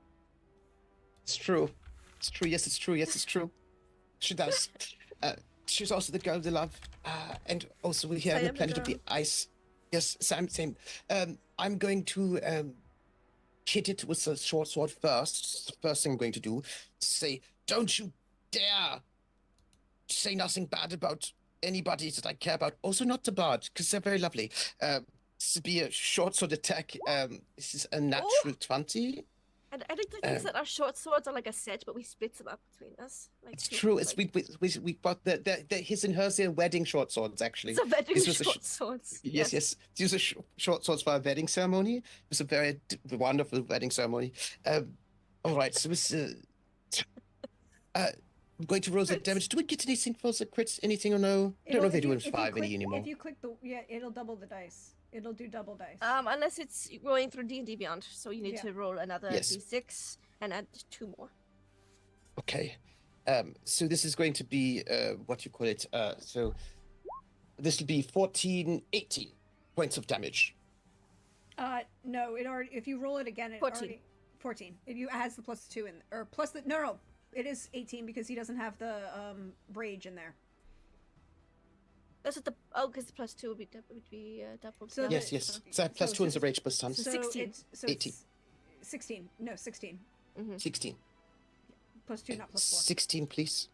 Speaker 3: It's true. It's true. Yes, it's true. Yes, it's true. She does. She's also the girl they love. And also we here
Speaker 4: I
Speaker 3: on the
Speaker 4: am the
Speaker 3: planet of the ice. Yes, same. I'm going to hit it with a short sword first. The first thing I'm going to do is say, don't you dare say nothing bad about anybody that I care about. Also not the bard, because they're very lovely. This would be a short sword attack. This is a natural 20.
Speaker 4: And I think the things that are short swords are like a set, but we split them up between us. Like
Speaker 3: It's
Speaker 4: two,
Speaker 3: true. It's
Speaker 4: like-
Speaker 3: we got the his and hers. They're wedding short swords, actually.
Speaker 4: It's a wedding
Speaker 3: This was a
Speaker 4: short swords.
Speaker 3: Yes. These are short swords for a wedding ceremony. It was a very wonderful wedding ceremony. All right, so it's I'm going to roll the
Speaker 4: Crits.
Speaker 3: damage. Do we get anything for the crits? Anything or no? I don't know if they do it
Speaker 1: you
Speaker 3: 5
Speaker 1: click,
Speaker 3: any anymore.
Speaker 1: If you click it'll double the dice. It'll do double dice.
Speaker 4: Unless it's rolling through D&D Beyond, so you need
Speaker 1: Yeah.
Speaker 4: to roll another
Speaker 3: Yes.
Speaker 4: D6 and add 2 more.
Speaker 3: Okay. So this is going to be what you call it. So this will be 14, 18 points of damage.
Speaker 1: No, it already. If you roll it again, it
Speaker 4: 14.
Speaker 1: already 14. It has the +2 in, or plus the no. It is 18 because he doesn't have the rage in there.
Speaker 4: That's what because the +2 would be doubled.
Speaker 1: So
Speaker 4: down.
Speaker 1: the-
Speaker 3: Yes. So plus 2 in the rage plus sums.
Speaker 4: So 16.
Speaker 1: It's
Speaker 3: 18.
Speaker 1: 16. No, 16.
Speaker 3: 16.
Speaker 1: +2, not +4.
Speaker 3: 16, please.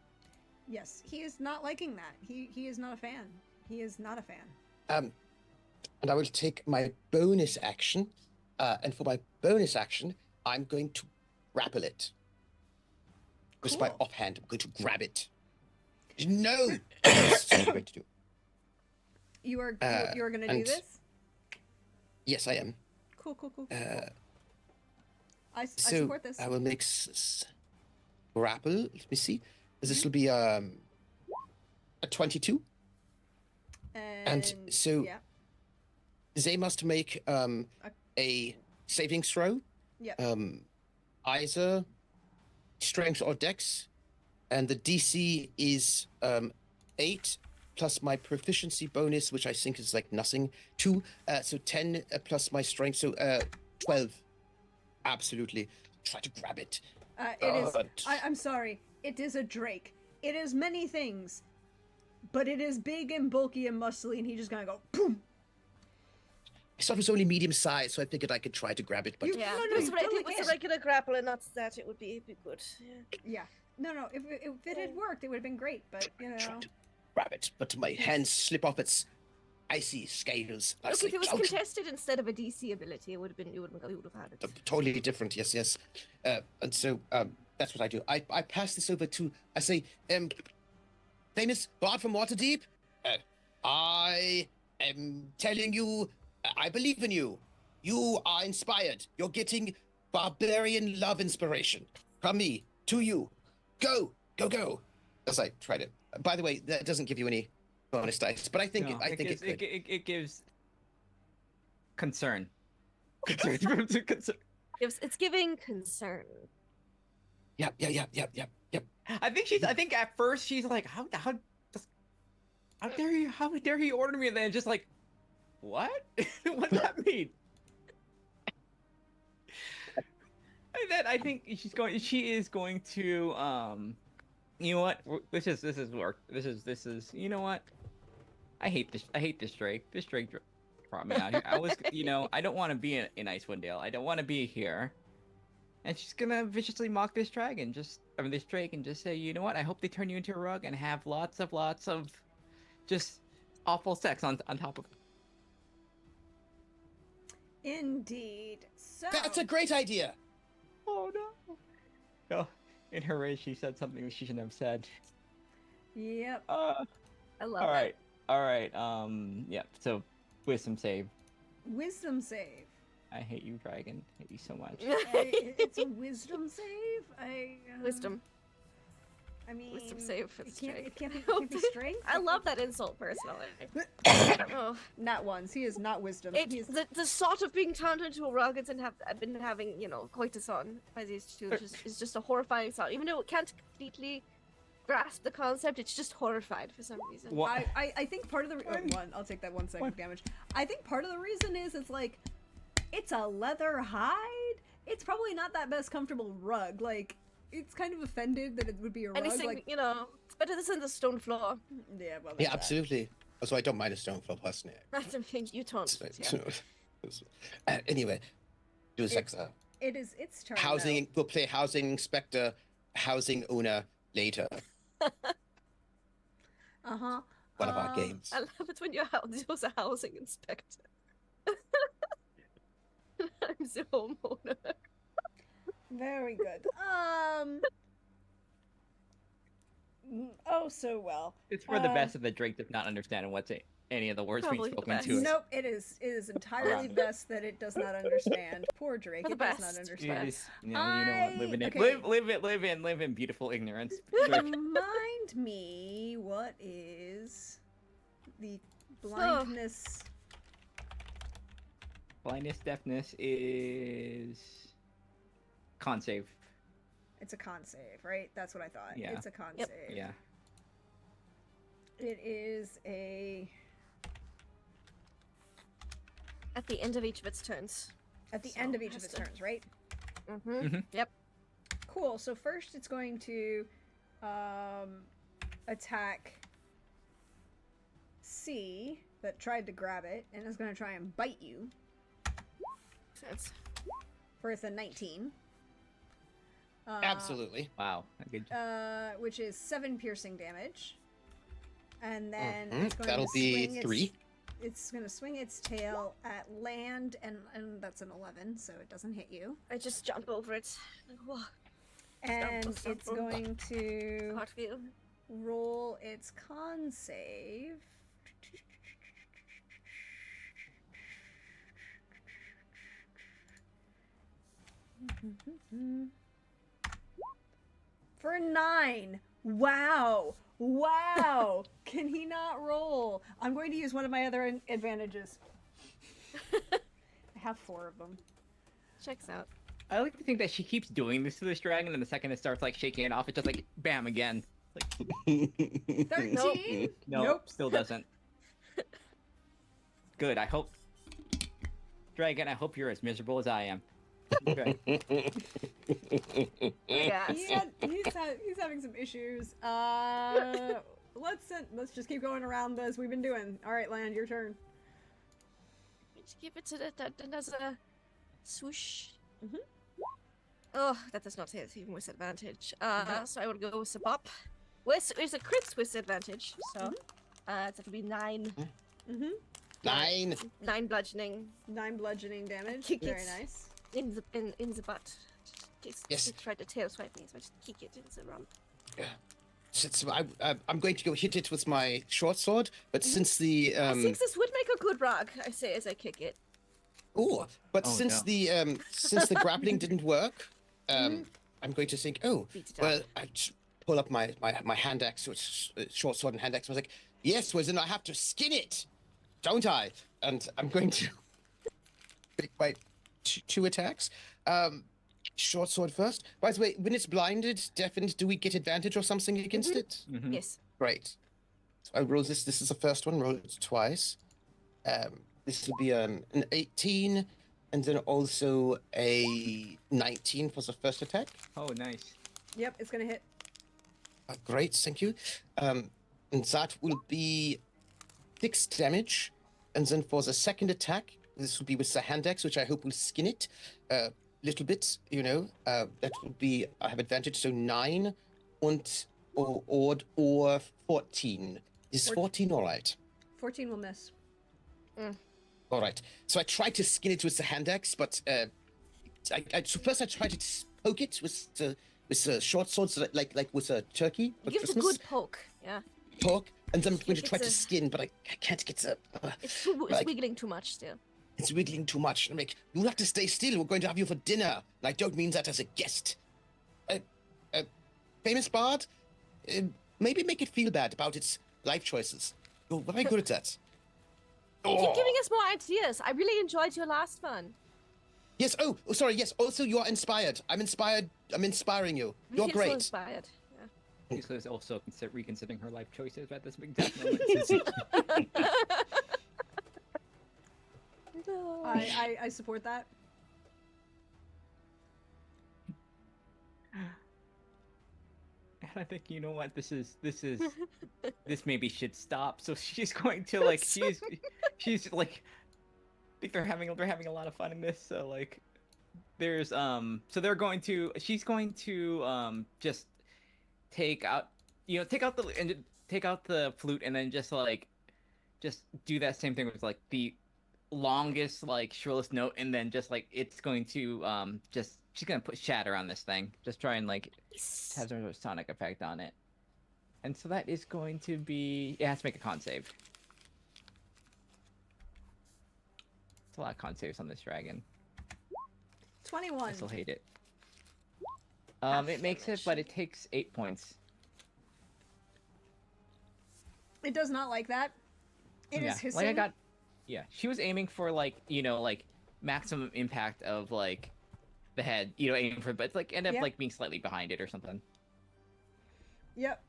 Speaker 1: Yes, he is not liking that. He is not a fan. He is not a fan.
Speaker 3: And I will take my bonus action. And for my bonus action, I'm going to grapple it. With my
Speaker 1: Cool.
Speaker 3: offhand, I'm going to grab it. No! That's what I'm going to do.
Speaker 1: You are going to do
Speaker 3: and-
Speaker 1: this?
Speaker 3: Yes, I am.
Speaker 1: Cool. I
Speaker 3: So
Speaker 1: support this.
Speaker 3: I will make grapple. Let me see. This will be a 22. And so
Speaker 1: yeah.
Speaker 3: they must make a saving throw.
Speaker 1: Yep.
Speaker 3: Either strength or dex, and the DC is 8 plus my proficiency bonus, which I think is like nothing. 2, so 10 plus my strength, so 12. Absolutely, try to grab it.
Speaker 1: It is.
Speaker 3: God.
Speaker 1: I'm sorry. It is a drake. It is many things, but it is big and bulky and muscly, and he just gonna go boom.
Speaker 3: I saw it was only medium size, so I figured I could try to grab it. But
Speaker 1: You-
Speaker 4: Yeah,
Speaker 1: no,
Speaker 4: it
Speaker 1: no,
Speaker 4: was
Speaker 1: you
Speaker 4: right,
Speaker 1: totally
Speaker 4: it was
Speaker 1: can.
Speaker 4: a regular grappler, not that it would be good. Yeah.
Speaker 1: Yeah. No. If it had worked, it would have been great. But you know.
Speaker 3: tried to grab it, but my hands slip off its icy scales. I
Speaker 4: Look,
Speaker 3: say,
Speaker 4: if it was
Speaker 3: "Don't."
Speaker 4: contested instead of a DC ability, it would have been. You would have had it.
Speaker 3: Totally different. Yes, yes. And so that's what I do. I pass this over to. I say, famous bard from Waterdeep. I am telling you, I believe in you. You are inspired. You're getting barbarian love inspiration from me to you. Go, go, go. As I tried it. By the way, that doesn't give you any bonus dice, but I think
Speaker 2: No,
Speaker 3: I think
Speaker 2: gives,
Speaker 3: it could.
Speaker 2: it gives concern. Concern.
Speaker 4: It's giving concern.
Speaker 3: Yep.
Speaker 2: I think at first she's like, how dare he order me? And then just like, what? What does that mean? And then I think she is going to you know what? This is work. This is you know what? I hate this Drake. This Drake brought me out here. I was I don't want to be in Icewind Dale. I don't want to be here. And she's gonna viciously mock this drake and just say, you know what? I hope they turn you into a rug and have lots of just awful sex on top of it.
Speaker 1: Indeed. So.
Speaker 3: That's a great idea.
Speaker 2: Oh no. No. In her rage, she said something she shouldn't have said.
Speaker 1: Yep.
Speaker 4: I love
Speaker 2: All right.
Speaker 4: it.
Speaker 2: All right. Yeah. So, wisdom save.
Speaker 1: Wisdom save.
Speaker 2: I hate you, dragon. I hate you so much.
Speaker 1: It's a wisdom save.
Speaker 4: Wisdom.
Speaker 1: I mean,
Speaker 4: Wisdom save for
Speaker 1: it
Speaker 4: the
Speaker 1: can't,
Speaker 4: strength.
Speaker 1: it can't be strength.
Speaker 4: I love that insult personally. Oh.
Speaker 1: Not once. He is not wisdom.
Speaker 4: It, the thought of being turned into a rug and I've been having, coitus on by these two is just a horrifying thought. Even though it can't completely grasp the concept, it's just horrified for some reason.
Speaker 2: What?
Speaker 1: I think part of the I'll take that 1 second damage. I think part of the reason is it's like it's a leather hide. It's probably not that best comfortable rug. Like it's kind of offended that it would be a rug.
Speaker 4: Anything,
Speaker 1: Like
Speaker 4: it's better than the stone floor.
Speaker 1: yeah, well,
Speaker 3: Yeah,
Speaker 1: there's that.
Speaker 3: absolutely. Also, I don't mind a stone floor personally.
Speaker 4: I mean, you don't. Yeah.
Speaker 3: Anyway, do a sex.
Speaker 1: It's turn.
Speaker 3: Housing. We'll play housing inspector, housing owner later.
Speaker 1: Uh-huh.
Speaker 3: One of our games.
Speaker 4: I love it when you're a housing inspector. I'm the homeowner.
Speaker 1: Very good. Oh, so well.
Speaker 2: It's for the best of the Drake does not understand what's any of the words being
Speaker 4: Probably the
Speaker 2: spoken to
Speaker 4: best.
Speaker 2: us.
Speaker 1: Nope, it is entirely
Speaker 2: Yeah.
Speaker 1: best that it does not understand. Poor Drake,
Speaker 4: For the
Speaker 1: it does not
Speaker 4: best.
Speaker 2: It
Speaker 1: understand.
Speaker 2: is, you know what? Live in it.
Speaker 1: Okay.
Speaker 2: Live in beautiful ignorance. Drake.
Speaker 1: Remind me what is the blindness.
Speaker 2: Blindness, deafness is con save.
Speaker 1: It's a con save, right? That's what I thought.
Speaker 2: Yeah.
Speaker 1: It's a con
Speaker 4: Yep.
Speaker 1: save.
Speaker 2: Yeah.
Speaker 1: It is a
Speaker 4: At the end of each of its turns.
Speaker 1: at the
Speaker 4: So
Speaker 1: end of
Speaker 4: it
Speaker 1: each of
Speaker 4: has
Speaker 1: its
Speaker 4: to-
Speaker 1: turns, right?
Speaker 4: Mm-hmm.
Speaker 2: Mhm.
Speaker 4: Yep.
Speaker 1: Cool. So first it's going to attack C that tried to grab it and is going to try and bite you
Speaker 4: Sense.
Speaker 1: for a 19.
Speaker 3: Absolutely.
Speaker 2: Wow. Good.
Speaker 1: Which is 7 piercing damage. And then
Speaker 3: Mhm.
Speaker 1: it's going
Speaker 3: That'll
Speaker 1: to
Speaker 3: be
Speaker 1: swing
Speaker 3: 3.
Speaker 1: It's going to swing its tail at land, and that's an 11, so it doesn't hit you.
Speaker 4: I just jump over it. Like, whoa,
Speaker 1: And
Speaker 4: Stumble,
Speaker 1: it's
Speaker 4: stumble.
Speaker 1: going to
Speaker 4: hard for you.
Speaker 1: roll its con save. For a 9. Wow. Wow. Can he not roll? I'm going to use one of my other advantages. I have 4 of them.
Speaker 4: Checks out.
Speaker 2: I like to think that she keeps doing this to this dragon, and the second it starts like shaking it off, it just like bam again. Like
Speaker 1: 13?
Speaker 2: no,
Speaker 1: Nope.
Speaker 2: still doesn't. Good. I hope, dragon. I hope you're as miserable as I am. Okay.
Speaker 4: Yeah.
Speaker 1: He's having some issues. Let's just keep going around as we've been doing. All right, Land, your turn.
Speaker 4: Just give it another swoosh.
Speaker 1: Mhm.
Speaker 4: Oh, that does not hit, even with advantage. So I will go with a bop. With a crit with advantage, so that'll be 9.
Speaker 1: Mm-hmm.
Speaker 3: 9.
Speaker 4: 9 bludgeoning
Speaker 1: 9 bludgeoning damage.
Speaker 4: Kick
Speaker 1: Very
Speaker 4: it.
Speaker 1: nice.
Speaker 4: in the butt.
Speaker 3: Yes.
Speaker 4: Just try to tail swipe me, so I just kick it in the rump.
Speaker 3: I'm going to go hit it with my short sword, but since the
Speaker 4: I think this would make a good rug, I say as I kick it.
Speaker 3: but
Speaker 2: Oh,
Speaker 3: since
Speaker 2: no.
Speaker 3: the since the grappling didn't work, I'm going to think,
Speaker 4: Beat it
Speaker 3: well,
Speaker 4: up.
Speaker 3: I just pull up my hand axe, which short sword and hand axe. I was like, yes, well then I have to skin it, don't I? And I'm going to make my two attacks. Short sword first. By the way, when it's blinded, deafened, do we get advantage or something against it?
Speaker 2: Mhm.
Speaker 4: Yes.
Speaker 3: Great. So I roll this. This is the first one. Roll it twice. This will be an 18, and then also a 19 for the first attack.
Speaker 2: Oh, nice.
Speaker 1: Yep, it's gonna hit.
Speaker 3: Great, thank you. And that will be 6 damage. And then for the second attack, this will be with the hand axe, which I hope will skin it a little bit. That will be, I have advantage, so 9 or 14. Is 14 all right?
Speaker 1: 14 will miss.
Speaker 3: All right. So I tried to skin it with the hand axe, but so first I tried to poke it with the short sword, so like with a turkey. for
Speaker 4: Give it a
Speaker 3: Christmas.
Speaker 4: good poke, yeah.
Speaker 3: Poke, and then I'm going to
Speaker 4: It's
Speaker 3: try to
Speaker 4: a-
Speaker 3: skin, but I can't get the.
Speaker 4: It's
Speaker 3: Like-
Speaker 4: wiggling too much still.
Speaker 3: It's wiggling too much. I'm like, you have to stay still. We're going to have you for dinner. And I don't mean that as a guest. Famous bard, maybe make it feel bad about its life choices. You're very good at that.
Speaker 4: You keep giving us more ideas. I really enjoyed your last one.
Speaker 3: Yes. Oh, sorry. Yes. Also, you are inspired. I'm inspired. I'm inspiring you.
Speaker 4: We
Speaker 3: You're
Speaker 4: feel so
Speaker 3: great.
Speaker 4: inspired. Yeah.
Speaker 2: Lisa is also reconsidering her life choices at this exact moment.
Speaker 4: No.
Speaker 1: I support that.
Speaker 2: And I think, you know what, this maybe should stop. So she's going to like she's like, I think they're having a lot of fun in this. So like, there's so she's going to just take out the flute, and then just do that same thing with like the longest, like shrillest note, and then just like it's going to she's gonna put shatter on this thing, just try and like have some sort of sonic effect on it. And so that is going to be, it has to make a con save. It's a lot of con saves on this dragon.
Speaker 1: 21.
Speaker 2: I still hate it.
Speaker 4: Half
Speaker 2: It makes it,
Speaker 4: damage.
Speaker 2: but it takes 8 points.
Speaker 1: It does not like that. It is hissing.
Speaker 2: like I got, yeah. She was aiming for like maximum impact of like the head, aiming for, but it's like ended up
Speaker 1: Yeah.
Speaker 2: like being slightly behind it or something.
Speaker 1: Yep.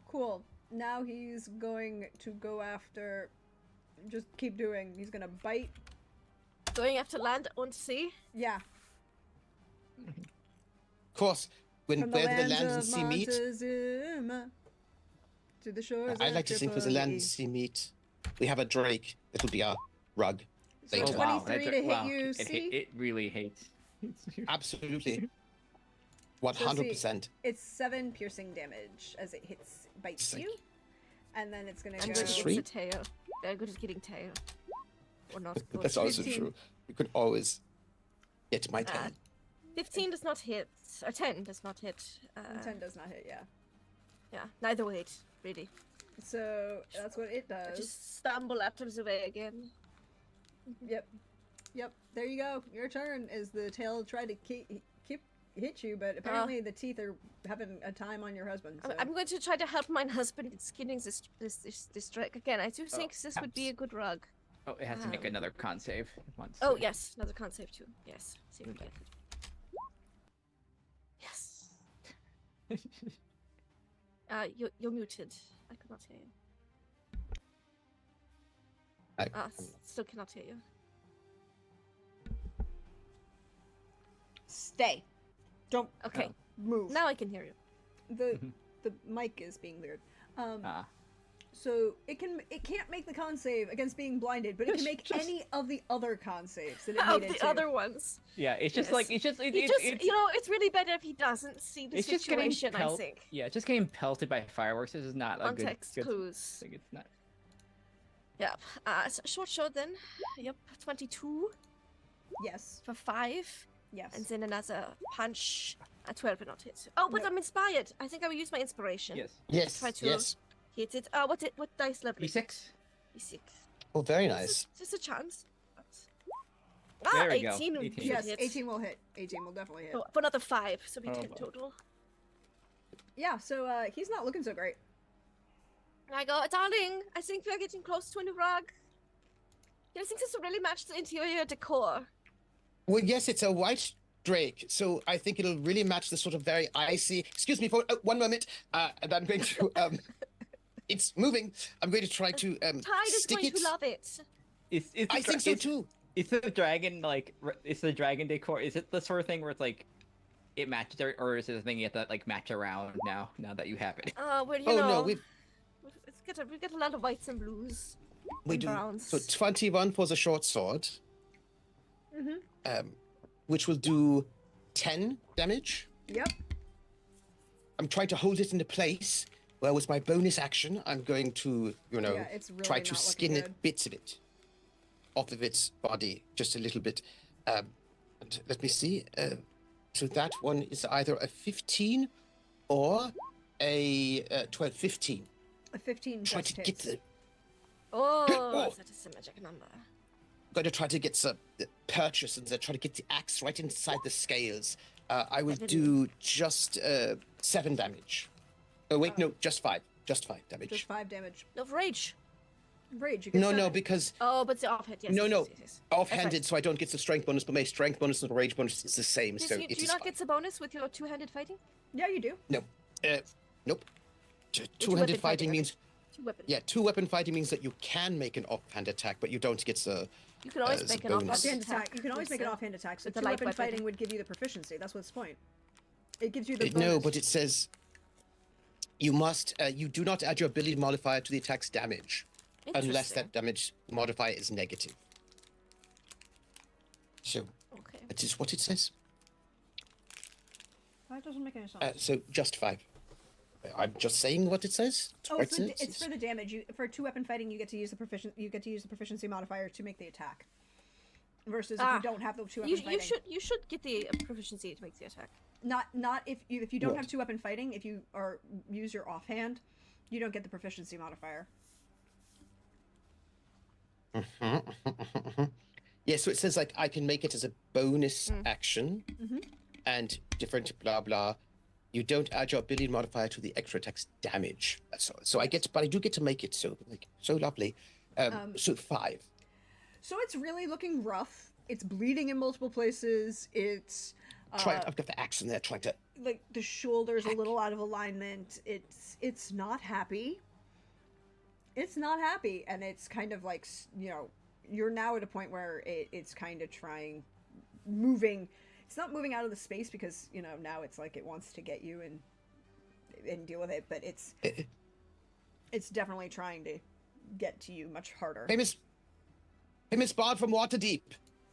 Speaker 1: Cool. Now he's going to go after. Just keep doing. He's gonna bite.
Speaker 4: Going after land und sea.
Speaker 1: Yeah.
Speaker 3: Of course, when
Speaker 1: From
Speaker 3: where
Speaker 1: the
Speaker 3: the
Speaker 1: lands
Speaker 3: land and
Speaker 1: of
Speaker 3: sea meet,
Speaker 1: Montezuma to the shores.
Speaker 3: I
Speaker 1: of
Speaker 3: like to think where the land and
Speaker 1: Tripoli.
Speaker 3: sea meet, we have a drake. It'll be our rug.
Speaker 1: So
Speaker 3: Later.
Speaker 1: 23 to hit
Speaker 2: wow.
Speaker 1: you.
Speaker 2: It,
Speaker 1: See,
Speaker 2: it really hates.
Speaker 3: Absolutely. 100%.
Speaker 1: it's 7 piercing damage as it bites
Speaker 3: Sick.
Speaker 1: you, and then it's gonna
Speaker 4: I'm
Speaker 1: go.
Speaker 4: good
Speaker 3: Sweet.
Speaker 4: at the tail. Very good at getting tail. Or not good.
Speaker 3: That's also
Speaker 1: 15.
Speaker 3: true. You could always get my tail.
Speaker 4: 15 does not hit. Or 10 does not hit.
Speaker 1: 10 does not hit. Yeah.
Speaker 4: Yeah, neither way, really.
Speaker 1: So that's what it
Speaker 4: I
Speaker 1: does.
Speaker 4: just stumble out of the way again.
Speaker 1: Yep. Yep. There you go. Your turn. Is the tail try to keep hit you, but apparently the teeth are having a time on your husband. So.
Speaker 4: I'm going to try to help my husband in skinning this drake again. I do think this would be a good rug.
Speaker 2: Oh, it has to make another con save once.
Speaker 4: Oh yes, another con save too. Yes, see if we get it. Yes. You're muted. I could not hear you. Still cannot hear you.
Speaker 1: Stay. Don't
Speaker 4: Okay,
Speaker 1: move.
Speaker 4: now I can hear you.
Speaker 1: The mic is being weird.
Speaker 2: Ah.
Speaker 1: So it can't make the con save against being blinded, but it can make
Speaker 2: Just-
Speaker 1: any of the other con saves that it
Speaker 4: Of
Speaker 1: needed
Speaker 4: the
Speaker 1: to.
Speaker 4: other ones.
Speaker 2: Yeah, it's just
Speaker 4: Yes.
Speaker 2: like it's just it,
Speaker 4: He
Speaker 2: it-
Speaker 4: just,
Speaker 2: it's,
Speaker 4: you know, it's really better if he doesn't see the
Speaker 2: it's just getting
Speaker 4: situation, I think.
Speaker 2: Yeah, just getting pelted by fireworks. This is not a good.
Speaker 4: Context
Speaker 2: good
Speaker 4: clues.
Speaker 2: thing. It's not.
Speaker 4: Yep. So short sword then. Yep. 22
Speaker 1: Yes.
Speaker 4: for 5.
Speaker 1: Yes.
Speaker 4: And then another punch. A 12 but not hit. Oh, but
Speaker 1: No.
Speaker 4: I'm inspired. I think I will use my inspiration.
Speaker 2: Yes.
Speaker 3: Yes,
Speaker 4: Try to-
Speaker 3: yes.
Speaker 4: Hit it. What dice level? is it?
Speaker 2: D6.
Speaker 4: D6.
Speaker 3: Oh, very nice.
Speaker 4: Just a chance. But...
Speaker 2: There we go.
Speaker 4: 18.
Speaker 2: 18.
Speaker 4: should
Speaker 1: Yes,
Speaker 4: hit.
Speaker 1: 18 will hit. 18 will definitely hit.
Speaker 4: Oh, for another 5, so we
Speaker 2: Oh,
Speaker 4: 10
Speaker 2: boy.
Speaker 4: total.
Speaker 1: Yeah, so he's not looking so great.
Speaker 4: I go, darling, I think we are getting close to a new rug. I think this will really match the interior decor.
Speaker 3: Well, yes, it's a white drake, so I think it'll really match the sort of very icy. Excuse me for 1 moment, and I'm going to. It's moving. I'm going to try to
Speaker 4: Tide is
Speaker 3: stick
Speaker 4: going
Speaker 3: it.
Speaker 4: to love it.
Speaker 2: It's
Speaker 3: I think so
Speaker 2: it's,
Speaker 3: too.
Speaker 2: It's the dragon like it's the dragon decor. Is it the sort of thing where it's like it matches, or is it the thing you have to like match around now that you have it?
Speaker 4: Well, you
Speaker 3: Oh
Speaker 4: know,
Speaker 3: no,
Speaker 4: we've got a lot of whites and blues.
Speaker 3: we
Speaker 4: and
Speaker 3: do.
Speaker 4: browns.
Speaker 3: So 21 for the short sword,
Speaker 1: Mm-hmm.
Speaker 3: which will do 10 damage.
Speaker 1: Yep.
Speaker 3: I'm trying to hold it into place. Well, with my bonus action, I'm going to, you know,
Speaker 1: Yeah, it's really
Speaker 3: try
Speaker 1: not
Speaker 3: to
Speaker 1: looking
Speaker 3: skin
Speaker 1: good.
Speaker 3: it, bits of it, off of its body, just a little bit. And let me see. So that one is either a 15 or a 12, 15.
Speaker 1: A 15
Speaker 3: Try
Speaker 1: just
Speaker 3: to
Speaker 1: hits.
Speaker 3: get the.
Speaker 4: Oh, that is a magic number.
Speaker 3: Going to try to get some purchase and try to get the axe right inside the scales. I will do just 7 damage. Oh wait, no, just 5. Just 5 damage.
Speaker 1: Just 5 damage.
Speaker 4: No rage.
Speaker 1: Rage, you get
Speaker 3: No,
Speaker 1: 7.
Speaker 3: because
Speaker 4: Oh, but the offhand, yes.
Speaker 3: No,
Speaker 4: yes,
Speaker 3: no.
Speaker 4: yes, yes.
Speaker 3: offhanded, so I don't get the strength bonus, but my strength bonus and rage bonus is the same,
Speaker 4: Do
Speaker 3: so
Speaker 4: you,
Speaker 3: it
Speaker 4: do you
Speaker 3: is
Speaker 4: not
Speaker 3: fine.
Speaker 4: get the bonus with your two-handed fighting?
Speaker 1: Yeah, you do.
Speaker 3: No, nope.
Speaker 4: two-weapon
Speaker 3: Two-handed
Speaker 4: fighting,
Speaker 3: fighting
Speaker 4: okay.
Speaker 3: means
Speaker 4: Two weapon.
Speaker 3: yeah, two-weapon fighting means that you can make an offhand attack, but you don't get the.
Speaker 4: You can always
Speaker 3: as a
Speaker 4: make an
Speaker 3: bonus.
Speaker 4: offhand
Speaker 1: Offhand attack. You can always make an offhand attack. So
Speaker 4: with the light
Speaker 1: 2-weapon
Speaker 4: weapon.
Speaker 1: fighting would give you the proficiency. That's what's the point. It gives you the
Speaker 3: No,
Speaker 1: bonus.
Speaker 3: but it says you must. You do not add your ability modifier to the attack's damage unless
Speaker 4: Interesting.
Speaker 3: that damage modifier is negative. So
Speaker 4: Okay.
Speaker 3: that is what it says.
Speaker 1: That doesn't make any sense.
Speaker 3: So just 5. I'm just saying what it says.
Speaker 1: Oh,
Speaker 3: Right,
Speaker 1: it's for the damage. You for 2-weapon fighting, you get to use the proficiency modifier to make the attack. Versus if
Speaker 4: Ah.
Speaker 1: you don't have the 2-weapon
Speaker 4: You
Speaker 1: fighting.
Speaker 4: should get the proficiency to make the attack.
Speaker 1: Not if you don't
Speaker 3: What?
Speaker 1: have 2-weapon fighting. If you use your offhand, you don't get the proficiency modifier.
Speaker 3: Yeah, so it says like I can make it as a bonus
Speaker 4: Mm.
Speaker 3: action
Speaker 1: Mhm.
Speaker 3: and different blah blah. You don't add your ability modifier to the extra attack's damage. So I get, but I do get to make it so like so lovely. So 5.
Speaker 1: So it's really looking rough. It's bleeding in multiple places. It's
Speaker 3: I've got the axe in there trying to.
Speaker 1: like the shoulder's a little out of alignment. It's not happy. It's not happy, and it's kind of like you're now at a point where it's kind of moving. It's not moving out of the space because now it's like it wants to get you and deal with it, but it's definitely trying to get to you much harder.
Speaker 3: Hey Miss Bard from Waterdeep.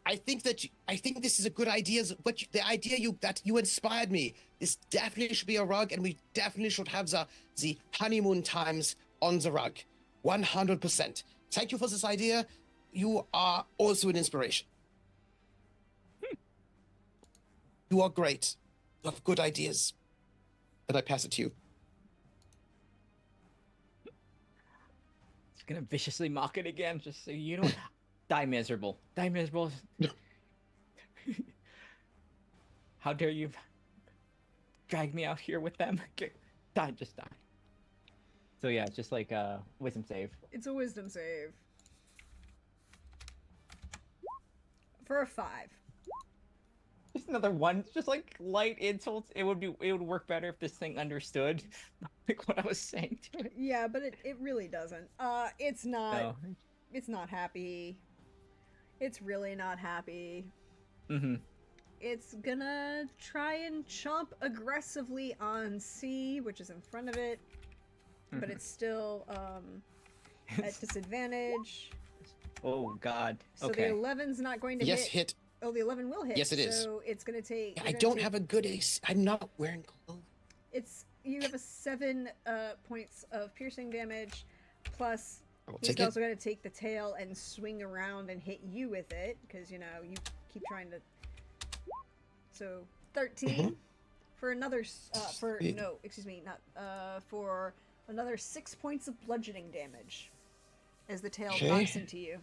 Speaker 3: I think this is a good idea. The idea that you inspired me. This definitely should be a rug, and we definitely should have the honeymoon times on the rug. 100%. Thank you for this idea. You are also an inspiration. You are great. You have good ideas. And I pass it to you.
Speaker 2: It's gonna viciously mock it again. Just so you know, die miserable. Die miserable. How dare you drag me out here with them? Die, just die. So yeah, it's just like wisdom save.
Speaker 1: It's a wisdom save. For a 5.
Speaker 2: Just another one, just like light insults. It would work better if this thing understood like what I was saying to it.
Speaker 1: Yeah, but it really doesn't. It's not.
Speaker 2: No.
Speaker 1: It's not happy. It's really not happy.
Speaker 2: Mm-hmm.
Speaker 1: It's gonna try and chomp aggressively on C, which is in front of it. But it's still at disadvantage.
Speaker 2: Oh God.
Speaker 1: So
Speaker 2: Okay.
Speaker 1: the 11's not going to
Speaker 3: Yes,
Speaker 1: hit.
Speaker 3: hit.
Speaker 1: Oh, the 11 will hit.
Speaker 3: Yes, it is.
Speaker 1: So it's going to take.
Speaker 3: I don't have a good ace. I'm not wearing clothes.
Speaker 1: You have a 7 points of piercing damage, plus
Speaker 3: I will
Speaker 1: he's
Speaker 3: take it.
Speaker 1: also going to take the tail and swing around and hit you with it because you keep trying to. So 13
Speaker 3: Mhm.
Speaker 1: for another
Speaker 3: Sweet.
Speaker 1: for another 6 points of bludgeoning damage as the tail
Speaker 3: Okay.
Speaker 1: knocks into you.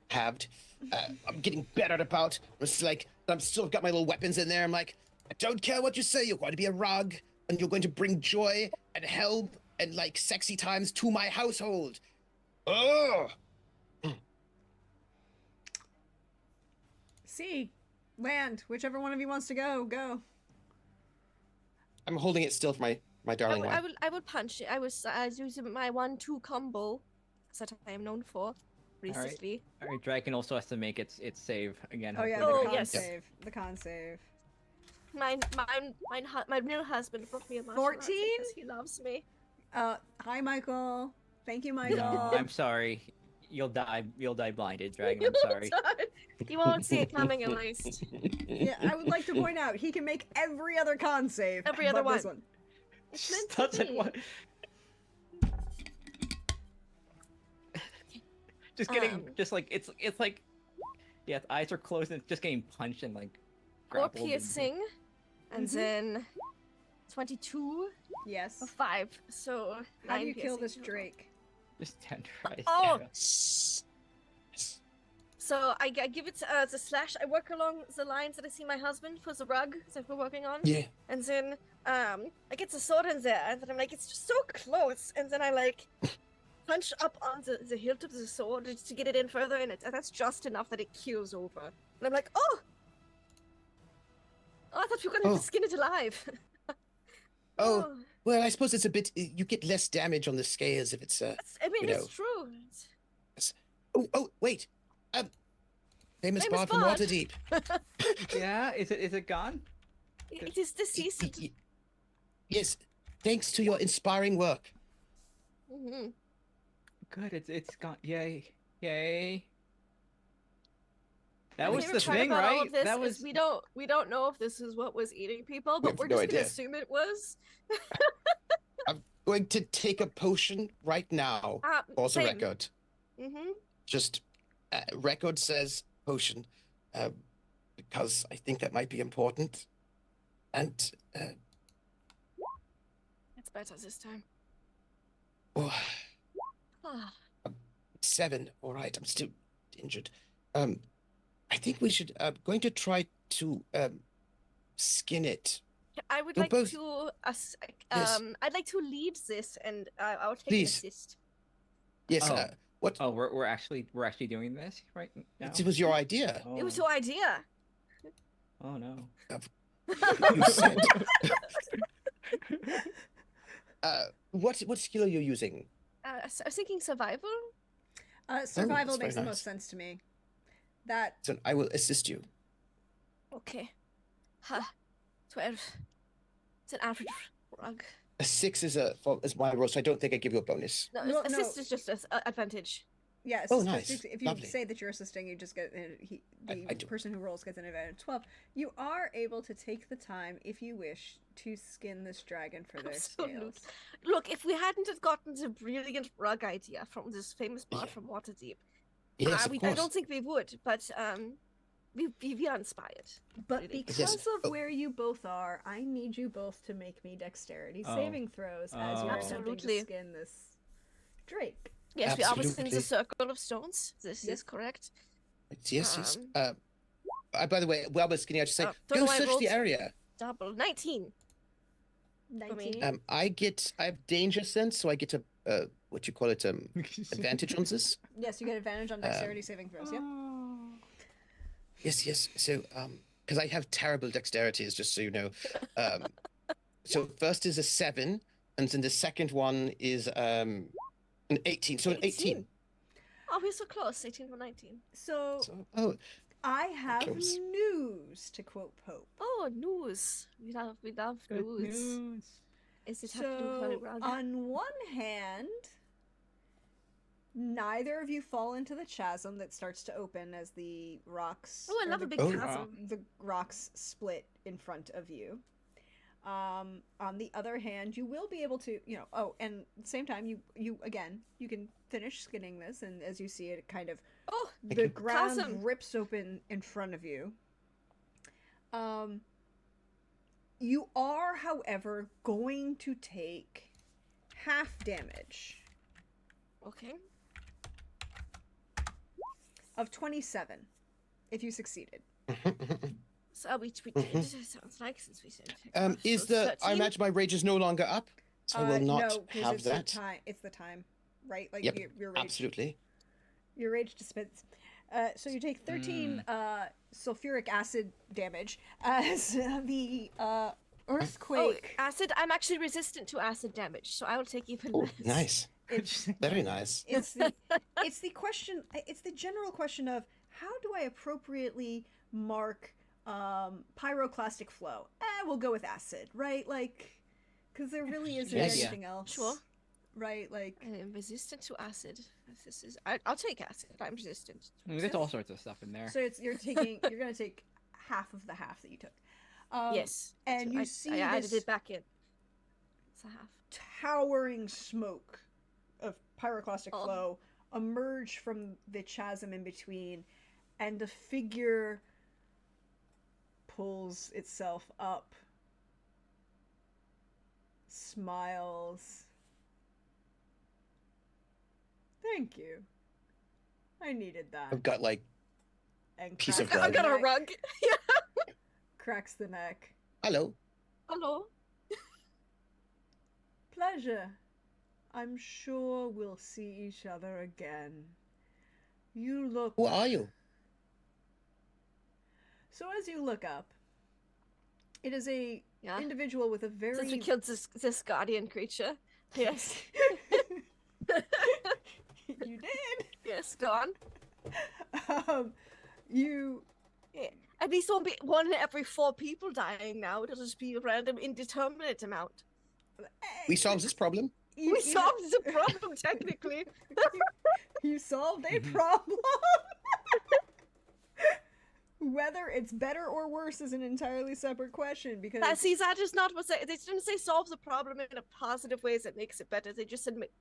Speaker 3: Halved. I'm getting better about. It's like I'm still got my little weapons in there. I'm like, I don't care what you say. You're going to be a rug, and you're going to bring joy and help and like sexy times to my household. Oh,
Speaker 1: Sea, land, whichever one of you wants to go.
Speaker 3: I'm holding it still for my darling wife.
Speaker 4: I would punch it. I was using my 1-2 combo that I am known for recently.
Speaker 2: All right. Draken also has to make its save again.
Speaker 1: Oh yeah,
Speaker 2: hopefully
Speaker 1: the
Speaker 4: Oh,
Speaker 1: con
Speaker 4: yes.
Speaker 1: save. The con save.
Speaker 4: My new husband brought me a martial arts
Speaker 1: 14?
Speaker 4: because he loves me.
Speaker 1: Hi Michael. Thank you,
Speaker 2: No,
Speaker 1: Michael.
Speaker 2: I'm sorry. You'll die. You'll die blinded, Dragon. I'm sorry.
Speaker 4: You won't see it coming, at least.
Speaker 1: Yeah, I would like to point out he can make every other con save.
Speaker 4: Every other
Speaker 1: but this
Speaker 4: one.
Speaker 1: one.
Speaker 4: It's meant
Speaker 2: Just
Speaker 4: to
Speaker 2: doesn't
Speaker 4: be.
Speaker 2: want. Just getting, just like it's like, yeah, the eyes are closed and it's just getting punched and like.
Speaker 4: 4
Speaker 2: grappled and-
Speaker 4: piercing, and
Speaker 1: Mhm.
Speaker 4: then 22
Speaker 1: Yes.
Speaker 4: for 5. So
Speaker 1: How do
Speaker 4: 9
Speaker 1: you kill
Speaker 4: piercing
Speaker 1: this
Speaker 4: total.
Speaker 1: Drake?
Speaker 2: Just tenderize.
Speaker 4: Oh!
Speaker 2: Yeah.
Speaker 4: So I give it the slash. I work along the lines that I see my husband for the rug that we're working on.
Speaker 3: Yeah.
Speaker 4: And then I get the sword in there, and then I'm like, it's just so close. And then I like punch up on the hilt of the sword just to get it in further, and that's just enough that it keels over. And I'm like, oh, I thought you were gonna
Speaker 3: Oh.
Speaker 4: skin it alive.
Speaker 3: Oh, well, I suppose it's a bit. You get less damage on the scales if it's.
Speaker 4: I mean,
Speaker 3: you
Speaker 4: it's
Speaker 3: know.
Speaker 4: true.
Speaker 3: Oh, wait. Famous
Speaker 4: Famous
Speaker 3: bard from
Speaker 4: bard.
Speaker 3: Waterdeep.
Speaker 2: Yeah. Is it gone?
Speaker 4: It is deceased.
Speaker 3: Yes. Thanks to your inspiring work.
Speaker 4: Mm-hmm.
Speaker 2: Good. It's gone. Yay. Yay. That
Speaker 4: My
Speaker 2: was
Speaker 4: favorite
Speaker 2: the
Speaker 4: part
Speaker 2: thing,
Speaker 4: about all
Speaker 2: right?
Speaker 4: of this
Speaker 2: That
Speaker 4: is
Speaker 2: was.
Speaker 4: we don't know if this is what was eating people,
Speaker 3: We
Speaker 4: but
Speaker 3: have
Speaker 4: we're
Speaker 3: no
Speaker 4: just gonna
Speaker 3: idea.
Speaker 4: assume it was.
Speaker 3: Going to take a potion right now for the
Speaker 4: Same.
Speaker 3: record.
Speaker 4: Mm-hmm.
Speaker 3: Just record says potion, because I think that might be important. And
Speaker 4: It's better this time.
Speaker 3: oh,
Speaker 4: Ah,
Speaker 3: 7. All right, I'm still injured. I think we should going to try to skin it.
Speaker 4: I would
Speaker 3: You're
Speaker 4: like
Speaker 3: both-
Speaker 4: to
Speaker 3: Yes.
Speaker 4: I'd like to lead this, and I'll take
Speaker 3: Please.
Speaker 4: an assist.
Speaker 3: Yes.
Speaker 2: Oh.
Speaker 3: What?
Speaker 2: Oh, we're actually doing this right now.
Speaker 3: It was your idea.
Speaker 2: Oh.
Speaker 4: It was your idea.
Speaker 2: Oh no.
Speaker 3: You said. What skill are you using?
Speaker 4: I was thinking survival.
Speaker 1: Survival
Speaker 3: that's very
Speaker 1: makes the
Speaker 3: nice.
Speaker 1: most sense to me. That
Speaker 3: So I will assist you.
Speaker 4: Okay. 12. It's an average rug.
Speaker 3: A 6 is my roll, so I don't think I give you a bonus.
Speaker 4: No,
Speaker 1: No,
Speaker 4: assist
Speaker 1: no.
Speaker 4: is just an advantage.
Speaker 1: yes.
Speaker 3: Oh,
Speaker 1: so
Speaker 3: nice.
Speaker 1: if you
Speaker 3: Lovely.
Speaker 1: say that you're assisting, you just get
Speaker 3: I
Speaker 1: the
Speaker 3: do.
Speaker 1: person who rolls gets an advantage. 12. You are able to take the time, if you wish, to skin this dragon for their
Speaker 4: Absolute.
Speaker 1: scales.
Speaker 4: Look, if we hadn't have gotten the brilliant rug idea from this famous bard
Speaker 3: Yeah.
Speaker 4: from Waterdeep,
Speaker 3: Yes, of
Speaker 4: I
Speaker 3: course.
Speaker 4: don't think we would, but we are inspired.
Speaker 1: But
Speaker 4: Really.
Speaker 1: because
Speaker 3: Yes.
Speaker 1: of
Speaker 3: Oh.
Speaker 1: where you both are, I need you both to make me dexterity
Speaker 2: Oh.
Speaker 1: saving throws as you're
Speaker 2: Oh.
Speaker 1: attempting
Speaker 4: Absolutely.
Speaker 1: to skin this drake.
Speaker 4: Yes, we are within
Speaker 3: Absolutely.
Speaker 4: the circle of stones. This
Speaker 1: Yes.
Speaker 4: is correct.
Speaker 3: Yes. By the way, while we're skinny, I just say,
Speaker 4: don't
Speaker 3: go
Speaker 4: know why I
Speaker 3: search the
Speaker 4: rolled-
Speaker 3: area.
Speaker 4: Double 19.
Speaker 1: 19.
Speaker 4: me.
Speaker 3: I have danger sense, so I get a what you call it, advantage on this.
Speaker 1: Yes, you get advantage on dexterity saving throws. Yep.
Speaker 3: Yes. So, because I have terrible dexterities, just so you know. So first is a 7, and then the second one is an 18. So an 18.
Speaker 4: Oh, we're so close. 18 for 19.
Speaker 1: So
Speaker 3: So,
Speaker 1: I have
Speaker 3: Close.
Speaker 1: news, to quote Pope.
Speaker 4: Oh, news. We love
Speaker 2: Good
Speaker 4: news.
Speaker 2: news.
Speaker 4: Is it have to do with
Speaker 1: So
Speaker 4: Holy Rug?
Speaker 1: on one hand, Neither of you fall into the chasm that starts to open as the rocks.
Speaker 4: Oh, I
Speaker 1: or
Speaker 4: love
Speaker 1: the,
Speaker 4: a big
Speaker 3: Oh.
Speaker 4: chasm.
Speaker 1: The rocks split in front of you. On the other hand, you will be able to, oh, and at the same time, you again, you can finish skinning this, and as you see it, kind of
Speaker 4: Oh,
Speaker 1: the ground
Speaker 4: chasm.
Speaker 1: rips open in front of you. You are, however, going to take half damage
Speaker 4: okay.
Speaker 1: of 27 if you succeeded.
Speaker 4: So I'll be tweeted. Sounds like since we said.
Speaker 3: Is
Speaker 4: so
Speaker 3: the? I
Speaker 4: 13?
Speaker 3: imagine my rage is no longer up, so I will not
Speaker 1: no, 'cause
Speaker 3: have
Speaker 1: it's
Speaker 3: that.
Speaker 1: The time. It's the time, right? Like
Speaker 3: Yep,
Speaker 1: your rage.
Speaker 3: Absolutely.
Speaker 1: Your rage dispense. So you take 13 sulfuric acid damage as the
Speaker 4: Oh,
Speaker 1: earthquake.
Speaker 4: acid. I'm actually resistant to acid damage, so I will take even
Speaker 3: Oh,
Speaker 4: less.
Speaker 3: nice.
Speaker 1: It's
Speaker 3: Very nice.
Speaker 1: it's the question. It's the general question of how do I appropriately mark pyroclastic flow? We'll go with acid, right? Like, because there really isn't
Speaker 3: Yes.
Speaker 1: anything else.
Speaker 4: Sure.
Speaker 1: Right, like
Speaker 4: I am resistant to acid. If this is, I'll take acid. I'm resistant.
Speaker 2: I mean, there's all sorts of stuff in there.
Speaker 1: so. You're gonna take half of the half that you took.
Speaker 4: Yes.
Speaker 1: and
Speaker 4: So
Speaker 1: you
Speaker 4: I
Speaker 1: see
Speaker 4: added
Speaker 1: this
Speaker 4: it back in. It's a half.
Speaker 1: towering smoke of pyroclastic
Speaker 4: Oh.
Speaker 1: flow emerge from the chasm in between, and the figure pulls itself up, smiles. Thank you. I needed that.
Speaker 3: I've got like
Speaker 1: And
Speaker 3: piece of
Speaker 1: cracks
Speaker 4: I
Speaker 1: the
Speaker 3: rug.
Speaker 4: got a
Speaker 1: neck-
Speaker 4: rug.
Speaker 1: Cracks the neck.
Speaker 3: hello.
Speaker 4: Hello.
Speaker 1: Pleasure. I'm sure we'll see each other again. You look.
Speaker 3: Who are you?
Speaker 1: So as you look up, it is a
Speaker 4: Yeah.
Speaker 1: individual with a very.
Speaker 4: Since we killed this guardian creature. Yes.
Speaker 1: You did.
Speaker 4: Yes. Go on.
Speaker 1: You.
Speaker 4: Yeah. At least won't be one in every 4 people dying now. It'll just be a random indeterminate amount.
Speaker 3: We solved this problem.
Speaker 1: You,
Speaker 4: We solved the problem technically.
Speaker 1: You solved a
Speaker 2: Mhm.
Speaker 1: problem. Whether it's better or worse is an entirely separate question because.
Speaker 4: See, that is not what they didn't say solve the problem in a positive way that makes it better. They just said, make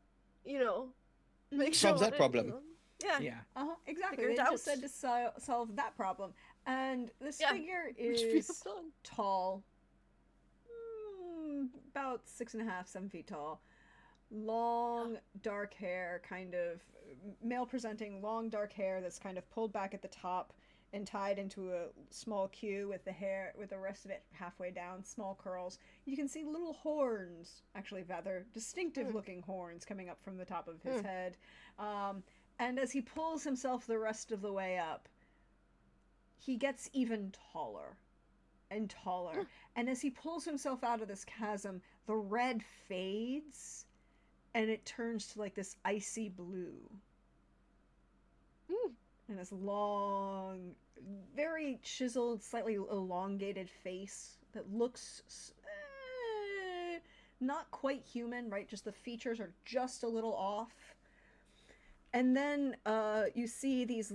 Speaker 4: sure
Speaker 3: Solves that
Speaker 4: what it-
Speaker 3: problem.
Speaker 4: Yeah.
Speaker 2: Yeah.
Speaker 1: Exactly.
Speaker 4: Figure
Speaker 1: They
Speaker 4: it
Speaker 1: just
Speaker 4: out.
Speaker 1: said to solve that problem. And this
Speaker 4: Yeah,
Speaker 1: figure
Speaker 4: Which we have
Speaker 1: is
Speaker 4: done.
Speaker 1: tall, about 6.5, 7 feet tall. Long, dark hair, kind of male presenting, long, dark hair that's kind of pulled back at the top and tied into a small queue with the rest of it halfway down, small curls. You can see little horns, actually rather distinctive looking horns coming up from the top of his head. And as he pulls himself the rest of the way up, he gets even taller and taller. And as he pulls himself out of this chasm, the red fades and it turns to like this icy blue. And this long, very chiseled, slightly elongated face that looks not quite human, right? Just the features are just a little off. And then you see those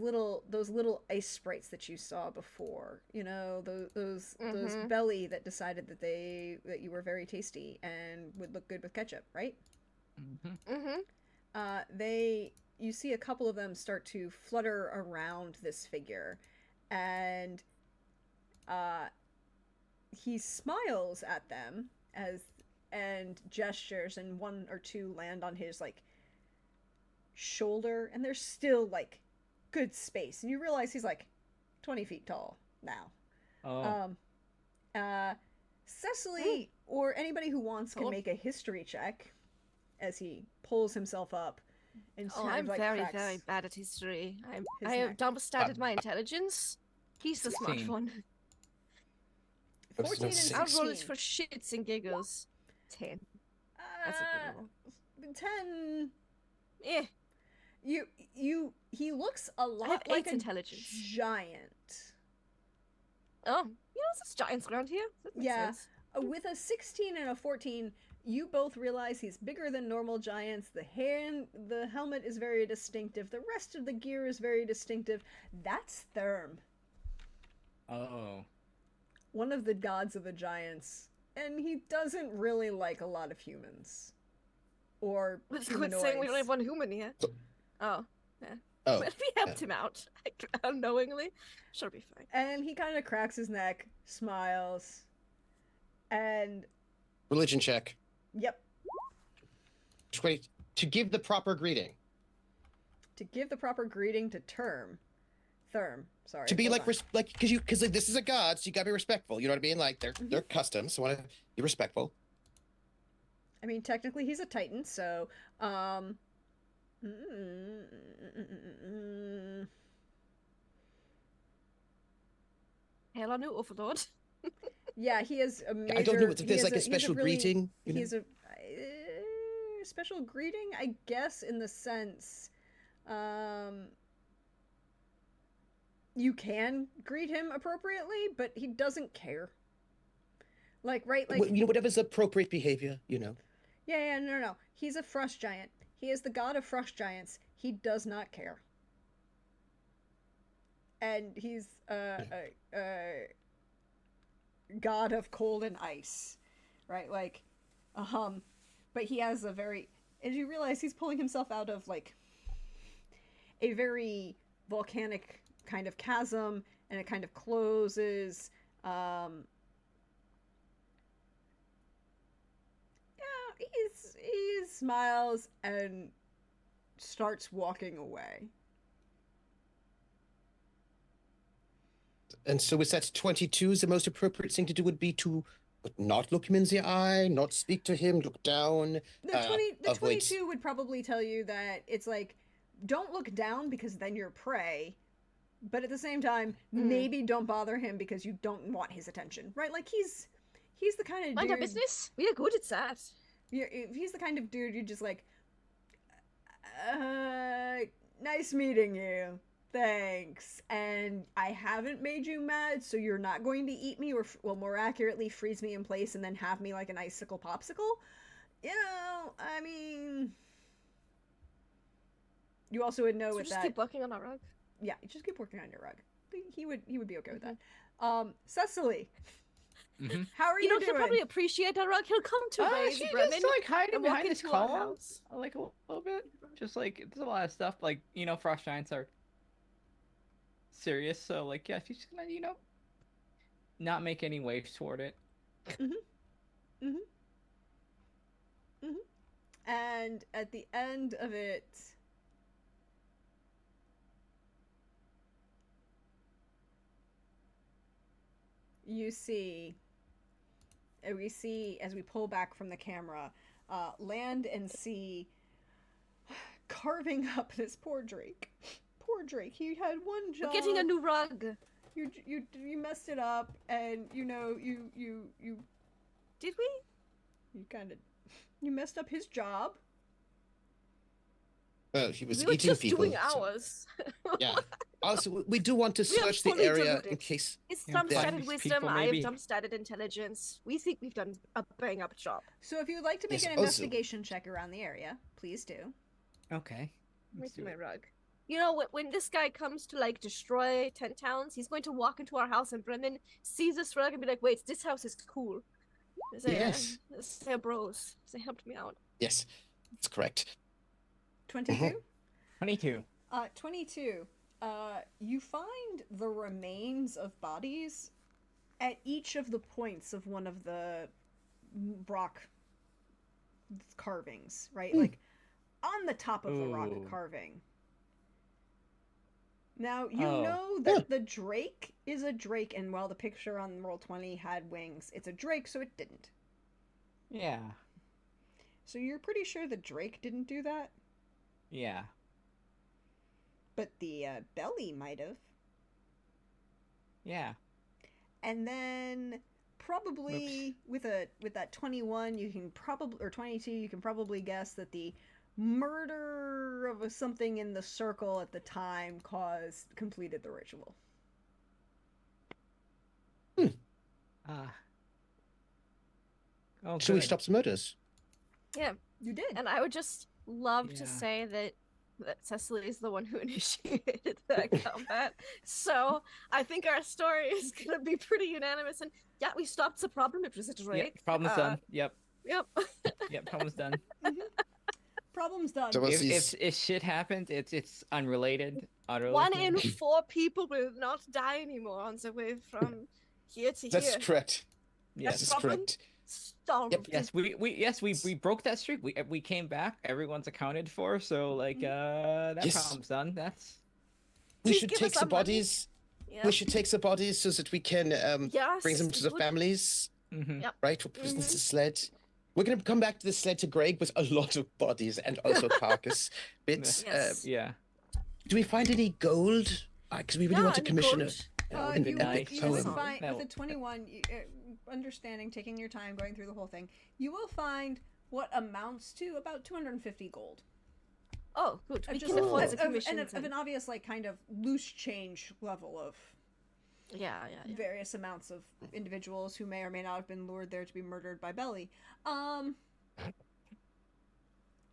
Speaker 1: little ice sprites that you saw before. You know, those belly that decided that you were very tasty and would look good with ketchup, right? You see a couple of them start to flutter around this figure, and he smiles at them and gestures, and 1 or 2 land on his like shoulder, and there's still like good space, and you realize he's like 20 feet tall now.
Speaker 2: Oh.
Speaker 1: Cecily or anybody who wants can make a history check as he pulls himself up and
Speaker 4: Oh,
Speaker 1: sort
Speaker 4: I'm
Speaker 1: of like
Speaker 4: very,
Speaker 1: cracks
Speaker 4: very bad at history.
Speaker 1: his
Speaker 4: I have
Speaker 1: neck.
Speaker 4: double-stated my intelligence. He's the smart
Speaker 2: 16.
Speaker 4: one.
Speaker 1: 14 and
Speaker 3: 16.
Speaker 4: I'll roll it
Speaker 1: 16.
Speaker 4: for shits and giggles. 10. That's a good roll.
Speaker 1: 10.
Speaker 4: Eh.
Speaker 1: He looks a lot
Speaker 4: have
Speaker 1: like
Speaker 4: 8
Speaker 1: a
Speaker 4: intelligence.
Speaker 1: giant.
Speaker 4: Oh, there's giants around here. That makes
Speaker 1: Yeah.
Speaker 4: sense.
Speaker 1: With a 16 and a 14, You both realize he's bigger than normal giants. The helmet is very distinctive. The rest of the gear is very distinctive. That's Therm,
Speaker 2: Oh.
Speaker 1: one of the gods of the giants, and he doesn't really like a lot of humans or
Speaker 4: Let's quit saying we don't have
Speaker 1: humanoids.
Speaker 4: one human here. Oh,
Speaker 3: Oh,
Speaker 4: but we helped him out, like, unknowingly. She'll be fine.
Speaker 1: And he kind of cracks his neck, smiles, and
Speaker 3: religion check.
Speaker 1: yep,
Speaker 3: Just wait to give the proper greeting.
Speaker 1: to give the proper greeting to Therm. Sorry.
Speaker 3: To be
Speaker 1: hold
Speaker 3: like,
Speaker 1: on.
Speaker 3: because like, this is a god, so you gotta be respectful. You know what I mean? Like they're customs, so want to be respectful.
Speaker 1: I mean, technically he's a titan, so
Speaker 4: Hell on new overlord.
Speaker 1: yeah, he is a major.
Speaker 3: I don't know if
Speaker 1: he
Speaker 3: there's
Speaker 1: is
Speaker 3: like a
Speaker 1: he's
Speaker 3: special
Speaker 1: really-
Speaker 3: greeting. You know?
Speaker 1: He's a special greeting, I guess, in the sense, you can greet him appropriately, but he doesn't care. Like, right, like,
Speaker 3: You know, whatever's appropriate behavior. You know.
Speaker 1: yeah, no. He's a frost giant. He is the god of frost giants. He does not care. And he's a god of cold and ice, right? Like, but he has a very, as you realize, he's pulling himself out of like a very volcanic kind of chasm, and it kind of closes. Yeah, he smiles and starts walking away.
Speaker 3: And so, is that 22 is the most appropriate thing to do would be to not look him in the eye, not speak to him, look down.
Speaker 1: The
Speaker 3: avoid-
Speaker 1: 22 would probably tell you that it's like, don't look down because then you're prey. But at the same time, maybe don't bother him because you don't want his attention, right? Like he's the kind of
Speaker 4: Mind
Speaker 1: dude.
Speaker 4: our business. We are good at that.
Speaker 1: He's the kind of dude you just like. Nice meeting you. Thanks. And I haven't made you mad, so you're not going to eat me, or well, more accurately, freeze me in place and then have me like an icicle popsicle. You know, I mean. You also would know
Speaker 4: So
Speaker 1: with
Speaker 4: just
Speaker 1: that.
Speaker 4: keep working on our rug.
Speaker 1: Yeah, just keep working on your rug. He would be okay with that. Cecily,
Speaker 2: Mhm.
Speaker 1: how are
Speaker 4: You
Speaker 1: you,
Speaker 4: know, he'll
Speaker 1: doing?
Speaker 4: probably appreciate our rug. He'll come to raise
Speaker 2: She's
Speaker 4: Bremen
Speaker 2: just like hiding
Speaker 4: and walk
Speaker 2: behind this
Speaker 4: into our
Speaker 2: column,
Speaker 4: house.
Speaker 2: like a little bit. Just like there's a lot of stuff. Like frost giants are serious, so like yeah, she's just gonna not make any waves toward it.
Speaker 1: And at the end of it, you see, we see as we pull back from the camera, land and sea carving up this poor Drake. Poor Drake. He had one job.
Speaker 4: We're getting a new rug.
Speaker 1: You messed it up, and you
Speaker 4: Did we?
Speaker 1: kind of you messed up his job.
Speaker 3: Well, he was
Speaker 4: We were
Speaker 3: eating
Speaker 4: just
Speaker 3: people.
Speaker 4: doing
Speaker 3: so-
Speaker 4: ours.
Speaker 3: yeah. Also, we do want to
Speaker 4: We are
Speaker 3: search the
Speaker 4: fully
Speaker 3: area in
Speaker 4: deluded.
Speaker 3: case.
Speaker 4: It's
Speaker 2: Yeah,
Speaker 4: jump
Speaker 3: there-
Speaker 4: started
Speaker 2: these
Speaker 4: wisdom.
Speaker 2: people
Speaker 4: I have
Speaker 2: maybe-
Speaker 4: jump started intelligence. We think we've done a bang up job.
Speaker 1: So if you would like to make
Speaker 3: Yes,
Speaker 1: an
Speaker 3: also-
Speaker 1: investigation check around the area, please do.
Speaker 2: Okay.
Speaker 4: Let's do my rug. You know, when this guy comes to like destroy 10 towns, he's going to walk into our house and Brennan sees this rug and be like, "Wait, this house is cool."
Speaker 3: Yes.
Speaker 4: They're bros. They helped me out.
Speaker 3: Yes, that's correct.
Speaker 1: 22?
Speaker 2: 22.
Speaker 1: 22. You find the remains of bodies at each of the points of one of the rock carvings, right? Like on the top of the rock
Speaker 2: Ooh.
Speaker 1: carving. Now, you
Speaker 2: Oh.
Speaker 1: know that the drake is a drake, and while the picture on Roll20 had wings, it's a drake, so it didn't.
Speaker 2: Yeah.
Speaker 1: So you're pretty sure the drake didn't do that?
Speaker 2: Yeah.
Speaker 1: But the belly might have.
Speaker 2: Yeah.
Speaker 1: And then probably with that 21, you can probably, or 22, you can probably guess that the murder of something in the circle at the time completed the ritual.
Speaker 2: Ah. Oh,
Speaker 3: Should we
Speaker 2: good.
Speaker 3: stop the murders?
Speaker 4: Yeah.
Speaker 1: You did.
Speaker 4: And I would just love to
Speaker 2: Yeah.
Speaker 4: say that Cecily is the one who initiated that combat. So I think our story is gonna be pretty unanimous. And yeah, we stopped the problem. It was a
Speaker 2: Yep,
Speaker 4: Drake.
Speaker 2: problem's done. Yep,
Speaker 4: Yep.
Speaker 2: yep, problem's done.
Speaker 1: Problem's done.
Speaker 3: So
Speaker 2: If,
Speaker 3: these-
Speaker 2: if shit happens, it's unrelated. Utterly.
Speaker 4: 1 in 4 people will not die anymore on the way from here to
Speaker 3: That's
Speaker 4: here.
Speaker 3: correct.
Speaker 2: Yes.
Speaker 3: That's
Speaker 4: problem.
Speaker 3: correct.
Speaker 4: Solved.
Speaker 3: Yep.
Speaker 2: Yes, we broke that streak. We came back. Everyone's accounted for. So like that
Speaker 3: Yes.
Speaker 2: problem's done. That's
Speaker 3: We
Speaker 4: Please
Speaker 3: should
Speaker 4: give
Speaker 3: take
Speaker 4: us
Speaker 3: the
Speaker 4: our money.
Speaker 3: bodies.
Speaker 4: Yeah.
Speaker 3: We should take the bodies so that we can
Speaker 4: Yes,
Speaker 3: bring them to the
Speaker 4: good.
Speaker 3: families,
Speaker 2: mhm.
Speaker 4: Yep.
Speaker 3: right? We'll put them in
Speaker 4: Mhm.
Speaker 3: the sled. We're gonna come back to the sled to Greg with a lot of bodies and also carcass bits.
Speaker 4: Yes.
Speaker 2: Yeah.
Speaker 3: Do we find any gold? Because we really want to
Speaker 4: any
Speaker 3: commission
Speaker 4: gold?
Speaker 3: an
Speaker 2: be
Speaker 1: You,
Speaker 2: nice.
Speaker 1: you would
Speaker 3: poem.
Speaker 1: find
Speaker 2: No.
Speaker 1: with a 21, understanding, taking your time, going through the whole thing, you will find what amounts to about 250 gold.
Speaker 4: Oh, good. We
Speaker 1: Just
Speaker 4: can afford
Speaker 1: of,
Speaker 4: the
Speaker 1: of,
Speaker 4: commission.
Speaker 1: of an obvious, like, kind of loose change level of
Speaker 4: Yeah.
Speaker 1: various amounts of individuals who may or may not have been lured there to be murdered by Belly.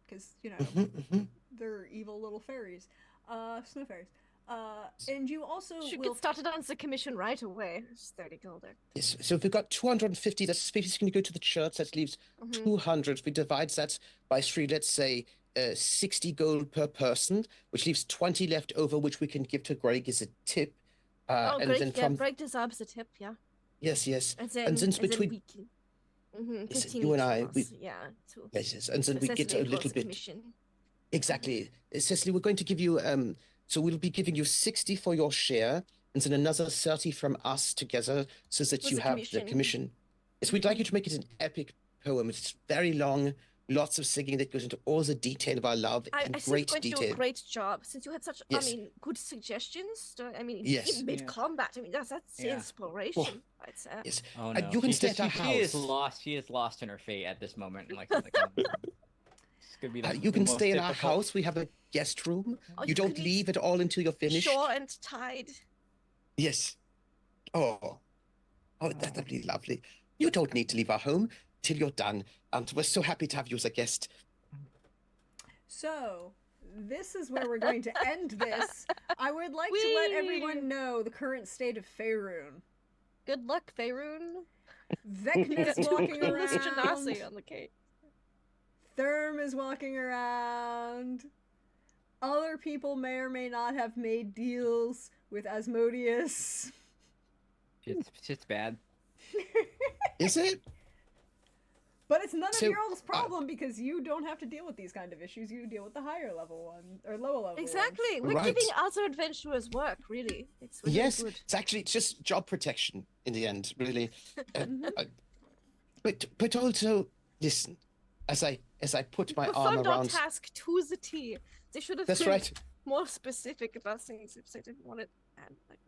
Speaker 1: Because, you know,
Speaker 3: Mhm, mhm.
Speaker 1: they're evil little fairies. Snow fairies. And you also
Speaker 4: Should
Speaker 1: will
Speaker 4: get started on the commission right away. It's 30 gold there.
Speaker 3: Yes. So if we've got 250, that's basically going to go to the church. That leaves
Speaker 4: Mhm.
Speaker 3: 200. We divide that by 3, let's say 60 gold per person, which leaves 20 left over, which we can give to Greg as a tip.
Speaker 4: Oh,
Speaker 3: And
Speaker 4: Greg,
Speaker 3: then
Speaker 4: yeah,
Speaker 3: from
Speaker 4: Greg deserves a tip, yeah.
Speaker 3: yes, yes,
Speaker 4: And then,
Speaker 3: since between
Speaker 4: we can
Speaker 3: Yes,
Speaker 4: continue
Speaker 3: you and
Speaker 4: to
Speaker 3: I,
Speaker 4: us,
Speaker 3: we
Speaker 4: yeah, to
Speaker 3: yes, yes, and then we get a
Speaker 4: assassinate
Speaker 3: little
Speaker 4: towards the
Speaker 3: bit
Speaker 4: commission.
Speaker 3: exactly. Cecily, we're going to give you so we'll be giving you 60 for your share, and then another 30 from us together, so that
Speaker 4: For
Speaker 3: you
Speaker 4: the
Speaker 3: have the
Speaker 4: commission.
Speaker 3: commission. Yes, we'd like you to make it an epic poem. It's very long, lots of singing that goes into all the detail of our love
Speaker 4: I
Speaker 3: in
Speaker 4: think
Speaker 3: great
Speaker 4: you're going to do a
Speaker 3: detail.
Speaker 4: great job since you had such,
Speaker 3: Yes.
Speaker 4: I mean, good suggestions. I mean,
Speaker 3: Yes.
Speaker 4: even mid
Speaker 2: Yeah.
Speaker 4: combat. I mean, that's
Speaker 2: Yeah.
Speaker 4: inspiration. I'd say.
Speaker 3: Yes,
Speaker 2: Oh
Speaker 3: And
Speaker 2: no.
Speaker 3: you can
Speaker 2: She's
Speaker 3: stay
Speaker 2: just-
Speaker 3: at our
Speaker 2: she is
Speaker 3: house.
Speaker 2: lost. She is lost in her fate at this moment. Like it's gonna be the,
Speaker 3: you
Speaker 2: the
Speaker 3: can
Speaker 2: most
Speaker 3: stay in our
Speaker 2: difficult-
Speaker 3: house. We have a guest room.
Speaker 4: Oh,
Speaker 3: You don't
Speaker 4: can
Speaker 3: leave at all until you're finished.
Speaker 4: Shore and tide.
Speaker 3: Yes. Oh, that'd be lovely. You don't need to leave our home till you're done. And we're so happy to have you as a guest.
Speaker 1: So, this is where we're going to end this. I would like to let
Speaker 4: Whee!
Speaker 1: everyone know the current state of Faerun.
Speaker 4: Good luck, Faerun.
Speaker 1: Vecna's walking
Speaker 4: Mr.
Speaker 1: around.
Speaker 4: Nasi on the cake.
Speaker 1: Therm is walking around. Other people may or may not have made deals with Asmodeus.
Speaker 2: It's bad.
Speaker 3: Is it?
Speaker 1: But it's none of
Speaker 3: So,
Speaker 1: your all's problem because you don't have to deal with these kind of issues. You deal with the higher level one or lower level
Speaker 4: Exactly. We're
Speaker 3: Right.
Speaker 4: giving other adventurers work, really. It's really
Speaker 3: Yes.
Speaker 4: good.
Speaker 3: It's just job protection in the end, really.
Speaker 1: Mhm.
Speaker 3: But also, listen, as I put my arm
Speaker 4: Performed our
Speaker 3: around.
Speaker 4: task to the T. They should have
Speaker 3: That's
Speaker 4: been
Speaker 3: right.
Speaker 4: more specific about things if they didn't want it like that.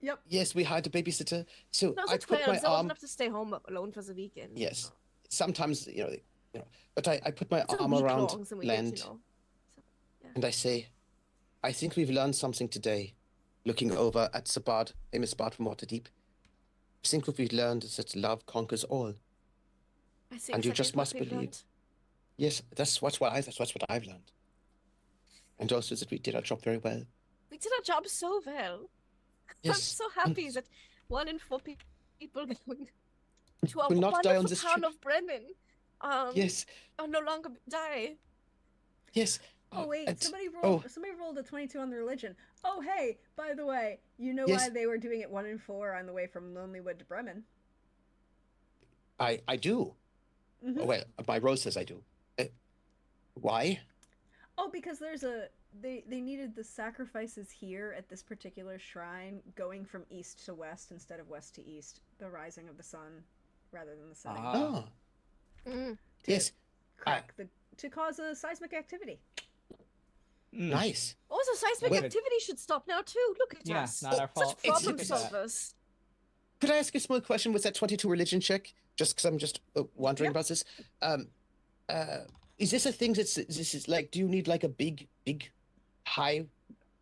Speaker 1: Yep.
Speaker 3: Yes, we hired a babysitter. So
Speaker 4: No,
Speaker 3: I
Speaker 4: that's
Speaker 3: put
Speaker 4: fair.
Speaker 3: my
Speaker 4: It's old
Speaker 3: arm.
Speaker 4: enough to stay home alone for the weekend.
Speaker 3: Yes. Sometimes, but I put my
Speaker 4: It's a
Speaker 3: arm
Speaker 4: week
Speaker 3: around
Speaker 4: long, so we
Speaker 3: land.
Speaker 4: get, So,
Speaker 3: And I say, I think we've learned something today, looking over at the bard, famous bard from Waterdeep. I think what we've learned is that love conquers all.
Speaker 4: I think
Speaker 3: And you
Speaker 4: that
Speaker 3: just
Speaker 4: is what
Speaker 3: must
Speaker 4: we've
Speaker 3: believe.
Speaker 4: learned.
Speaker 3: Yes, that's what I've learned. And also that we did our job very well.
Speaker 4: We did our job so well. I'm
Speaker 3: Yes.
Speaker 4: so happy that 1 in 4 people going to our
Speaker 3: Will not die on
Speaker 4: wonderful
Speaker 3: this
Speaker 4: town
Speaker 3: trip.
Speaker 4: of Brennan
Speaker 3: Yes,
Speaker 4: are no longer die.
Speaker 3: yes.
Speaker 1: Oh wait,
Speaker 3: and-
Speaker 1: somebody rolled.
Speaker 3: oh.
Speaker 1: Somebody rolled a 22 on the religion. Oh hey, by the way, you know
Speaker 3: Yes.
Speaker 1: why they were doing it 1 in 4 on the way from Lonelywood to Bremen?
Speaker 3: I do.
Speaker 1: Mhm.
Speaker 3: Oh, well, my rose says I do. Why?
Speaker 1: Oh, because they needed the sacrifices here at this particular shrine, going from east to west instead of west to east, the rising of the sun rather than the setting.
Speaker 2: Ah.
Speaker 3: Oh,
Speaker 4: Mm.
Speaker 1: To
Speaker 3: yes.
Speaker 1: crack to cause a seismic activity.
Speaker 3: Nice.
Speaker 4: Also, seismic
Speaker 3: Wait.
Speaker 4: activity should stop now too. Look at
Speaker 2: Yeah,
Speaker 4: us.
Speaker 2: not our fault.
Speaker 4: Such problem
Speaker 3: It's-
Speaker 4: solvers.
Speaker 3: Could I ask a small question? Was that 22 religion check? Just because I'm just wondering
Speaker 1: Yeah.
Speaker 3: about this. Is this a thing this is like, do you need like a big, high,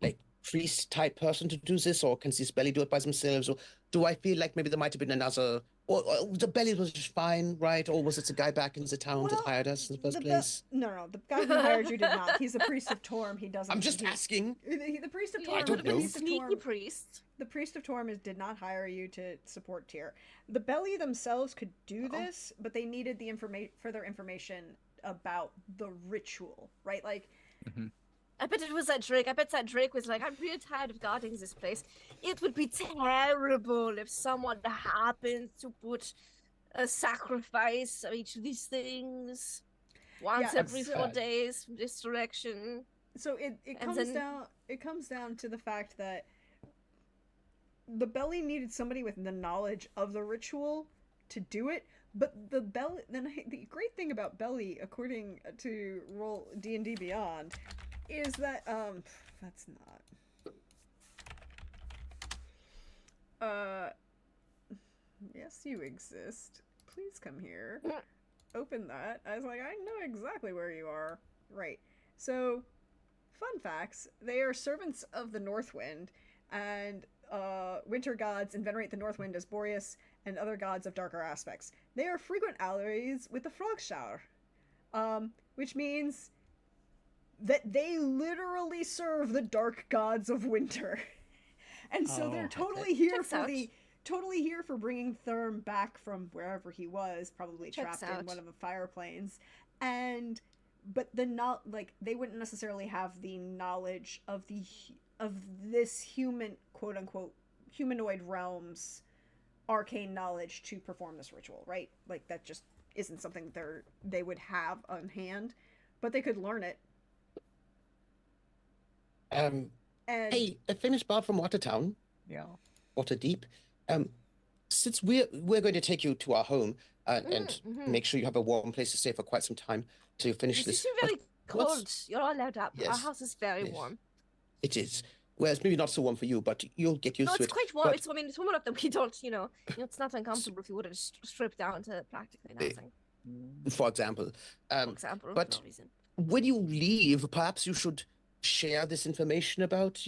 Speaker 3: like priest type person to do this? Or can this belly do it by themselves? Or do I feel like maybe there might have been another Well, the belly was just fine, right? Or was it the guy back in the town that
Speaker 1: Well,
Speaker 3: hired us in the first
Speaker 1: the
Speaker 3: place?
Speaker 1: no, the guy who hired you did not. He's the priest of Torm. He doesn't.
Speaker 3: I'm just asking.
Speaker 1: The priest of
Speaker 4: Yeah,
Speaker 1: Torm.
Speaker 4: it
Speaker 3: don't
Speaker 4: could have
Speaker 1: the
Speaker 3: know.
Speaker 4: been
Speaker 1: priest of
Speaker 4: sneaky
Speaker 1: Torm.
Speaker 4: priest.
Speaker 1: The priest of Torm did not hire you to support Tyr. The belly themselves could do this, but they needed the further information about the ritual, right? Like,
Speaker 2: Mhm.
Speaker 4: I bet it was that Drake. I bet that Drake was like, I'm really tired of guarding this place. It would be terrible if someone happened to put a sacrifice of each of these things once
Speaker 1: Yeah,
Speaker 4: every
Speaker 1: so-
Speaker 4: 4 days from this direction.
Speaker 1: so it
Speaker 4: And
Speaker 1: comes
Speaker 4: then-
Speaker 1: down it comes down to the fact that the belly needed somebody with the knowledge of the ritual to do it, but the great thing about belly, according to roll D&D Beyond, is that that's not yes, you exist, please come here, open that. I was like, I know exactly where you are. Right. So fun facts, they are servants of the North Wind, and winter gods, and venerate the North Wind as Boreas and other gods of darker aspects. They are frequent allies with the Frog Shower, which means that they literally serve the dark gods of winter. And so they're
Speaker 2: Oh,
Speaker 1: totally here
Speaker 4: checks
Speaker 1: for
Speaker 4: out.
Speaker 1: totally here for bringing Therm back from wherever he was, probably
Speaker 4: Checks
Speaker 1: trapped in
Speaker 4: out.
Speaker 1: one of the fire planes. But they wouldn't necessarily have the knowledge of this human, quote unquote, humanoid realm's arcane knowledge to perform this ritual, right? Like, that just isn't something they would have on hand, but they could learn it.
Speaker 3: Um,
Speaker 1: And
Speaker 3: hey, a Finnish bard from Watertown,
Speaker 2: Yeah.
Speaker 3: Waterdeep. Since we're going to take you to our home and
Speaker 4: Mhm.
Speaker 3: make sure you have a warm place to stay for quite some time to finish
Speaker 4: This
Speaker 3: this.
Speaker 4: is very
Speaker 3: what's-
Speaker 4: cold. You're all allowed up. Our
Speaker 3: Yes,
Speaker 4: house is very
Speaker 3: yes.
Speaker 4: warm.
Speaker 3: It is. Well, it's maybe not so warm for you, but you'll get used
Speaker 4: No,
Speaker 3: to
Speaker 4: it's
Speaker 3: it.
Speaker 4: quite warm.
Speaker 3: But
Speaker 4: It's it's warm enough that we don't, it's not uncomfortable if you would have stripped down to practically
Speaker 3: Eh,
Speaker 4: nothing.
Speaker 3: for example,
Speaker 4: For example, for
Speaker 3: but
Speaker 4: no reason.
Speaker 3: when you leave, perhaps you should share this information about,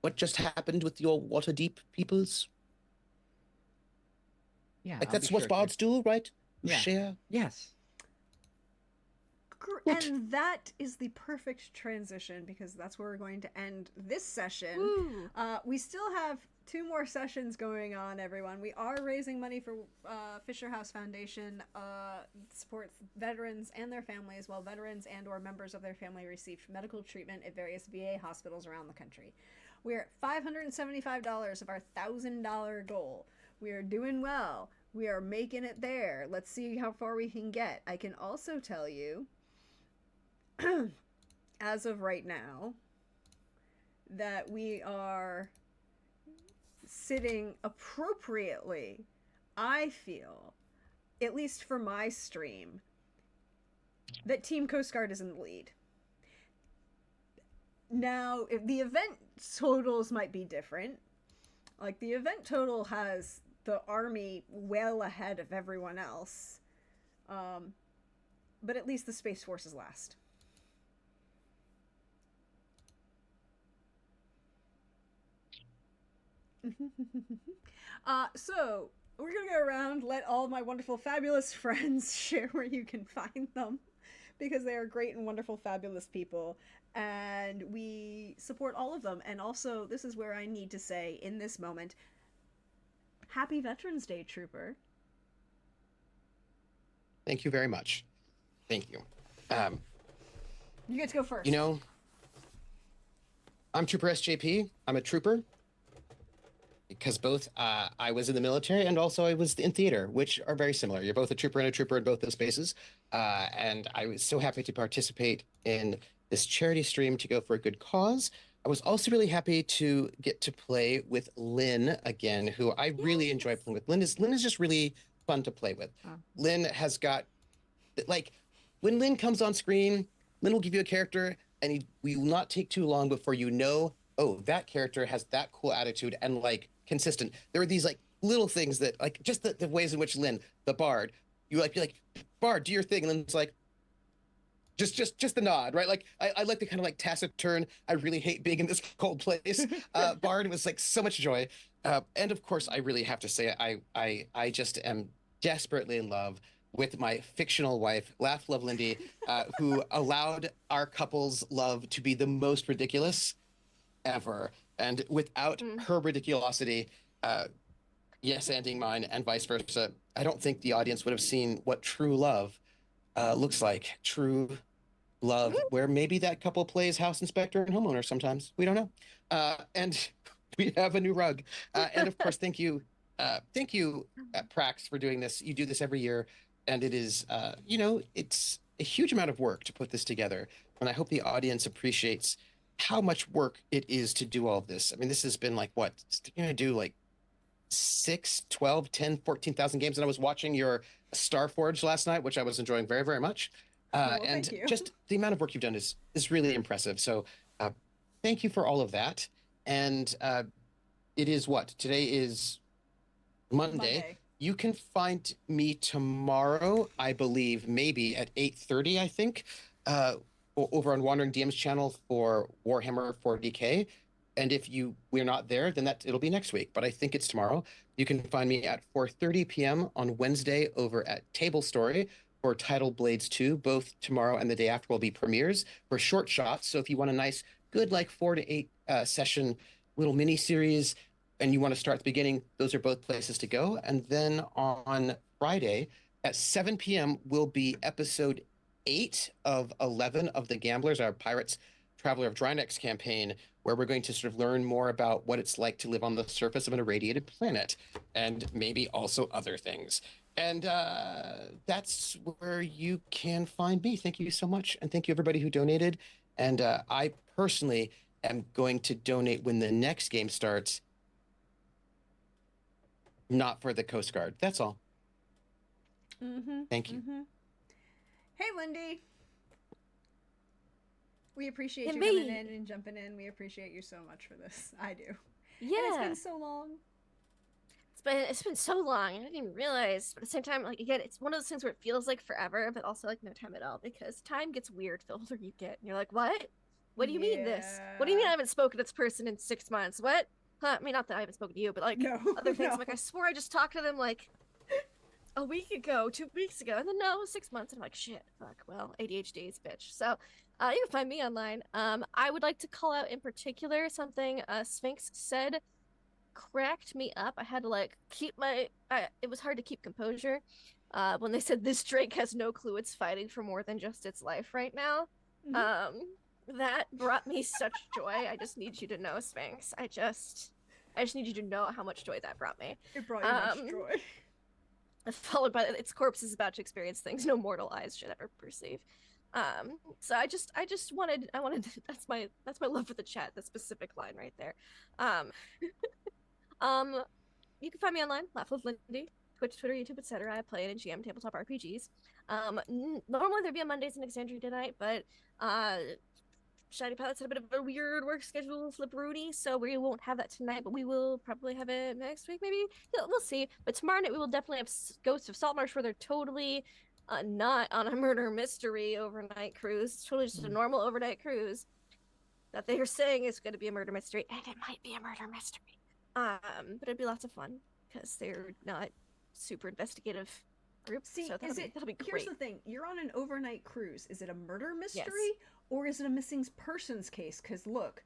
Speaker 3: what just happened with your Waterdeep peoples.
Speaker 2: Yeah.
Speaker 3: Like
Speaker 2: I'll
Speaker 3: that's
Speaker 2: be
Speaker 3: what
Speaker 2: sure to.
Speaker 3: bards do, right? You
Speaker 2: Yeah.
Speaker 3: share.
Speaker 2: Yes.
Speaker 3: Good.
Speaker 1: and that is the perfect transition, because that's where we're going to end this session.
Speaker 4: Woo.
Speaker 1: We still have 2 more sessions going on, everyone. We are raising money for Fisher House Foundation, supports veterans and their families, while veterans and or members of their family receive medical treatment at various VA hospitals around the country. We're at $575 of our $1,000 goal. We are doing well. We are making it there. Let's see how far we can get. I can also tell you, as of right now, that we are sitting appropriately, I feel, at least for my stream, that Team Coast Guard is in the lead. Now, if the event totals might be different. Like, the event total has the army well ahead of everyone else. But at least the Space Force is last. So we're gonna go around, let all my wonderful, fabulous friends share where you can find them, because they are great and wonderful, fabulous people, and we support all of them. And also, this is where I need to say, in this moment, Happy Veterans Day, Trooper.
Speaker 3: Thank you very much. Thank you.
Speaker 1: You get to go first.
Speaker 3: I'm Trooper SJP. I'm a trooper because both I was in the military and also I was in theater, which are very similar. You're both a trooper in both those spaces. And I was so happy to participate in this charity stream to go for a good cause. I was also really happy to get to play with Lynn again, who I really enjoy playing with. Lynn is just really fun to play with.
Speaker 2: Oh.
Speaker 3: Lynn has got, like, when Lynn comes on screen, Lynn will give you a character, and we will not take too long before you know, oh, that character has that cool attitude and, like, consistent. There are these, like, little things that, like, just the ways in which Lynn, the bard, you, like, be like, Bard, do your thing, and then it's like, just the nod, right? Like I like the kind of like taciturn, I really hate being in this cold place. Bard, it was like so much joy. And of course, I really have to say, I just am desperately in love with my fictional wife, Laugh Love Lindy, who allowed our couple's love to be the most ridiculous ever. And without her ridiculosity, yes, ending mine and vice versa, I don't think the audience would have seen what true love looks like. True love, where maybe that couple plays house inspector and homeowner sometimes. We don't know. And we have a new rug. And of course, thank you, Prax, for doing this. You do this every year, and it is, it's a huge amount of work to put this together. And I hope the audience appreciates how much work it is to do all of this. I mean, this has been like, what, you're going to do like 6, 12, 10, 14,000 games. And I was watching your Starforge last night, which I was enjoying very, very much. And
Speaker 1: thank you.
Speaker 3: just the amount of work you've done is really impressive. So thank you for all of that. And it is what? Today is Monday. You can find me tomorrow, I believe, maybe at 8:30, I think, over on Wandering DM's channel for Warhammer 40K. And if we're not there, then it'll be next week. But I think it's tomorrow. You can find me at 4:30 p.m. on Wednesday over at Table Story for Tidal Blades 2. Both tomorrow and the day after will be premieres for short shots. So if you want a nice, good, like 4 to 8 session little mini series, and you want to start at the beginning, those are both places to go. And then on Friday at 7 p.m. will be episode 8 of 11 of the Gamblers, our Pirates Traveler of Drynex campaign, where we're going to sort of learn more about what it's like to live on the surface of an irradiated planet, and maybe also other things. And that's where you can find me. Thank you so much. And thank you, everybody who donated. And I personally am going to donate when the next game starts, not for the Coast Guard. That's all. Thank you.
Speaker 1: Hey, Lindy. We appreciate
Speaker 4: Hey,
Speaker 1: you
Speaker 4: me.
Speaker 1: coming in and jumping in. We appreciate you so much for this. I do.
Speaker 4: Yeah.
Speaker 1: And it's been so long.
Speaker 4: It's been so long. I didn't even realize. But at the same time, like again, it's one of those things where it feels like forever, but also like no time at all, because time gets weird the older you get. And you're like, what? What do you mean this? What do you mean I haven't spoken to this person in 6 months? What? Huh? I mean, not that I haven't spoken to you, but like other things.
Speaker 1: No.
Speaker 4: Like I swore I just talked to them like a week ago, 2 weeks ago, and then no, it was 6 months. And I'm like, shit, fuck. Well, ADHD is a bitch. So you can find me online. I would like to call out in particular something Sphinx said cracked me up. I had to like keep my it was hard to keep composure when they said this Drake has no clue it's fighting for more than just its life right now. That brought me such joy. I just need you to know, Sphinx. I just need you to know how much joy that brought me.
Speaker 1: It brought you much joy.
Speaker 4: Followed by its corpse is about to experience things no mortal eyes should ever perceive. So I just wanted that's my love for the chat, the specific line right there. You can find me online, Laugh with Lindy, Twitch, Twitter, YouTube, etc. I play in GM tabletop RPGs. Normally there'd be a Mondays in Exandria tonight, but Shiny Pilots had a bit of a weird work schedule, flip-rooney, so we won't have that tonight, but we will probably have it next week, maybe? We'll see. But tomorrow night we will definitely have Ghosts of Saltmarsh, where they're totally not on a murder mystery overnight cruise. It's totally just a normal overnight cruise that they are saying is going to be a murder mystery, and it might be a murder mystery. But it'd be lots of fun because they're not super investigative groups.
Speaker 1: See,
Speaker 4: so that'll be great.
Speaker 1: Here's the thing: you're on an overnight cruise. Is it a murder mystery or is it a missing persons case? Because look.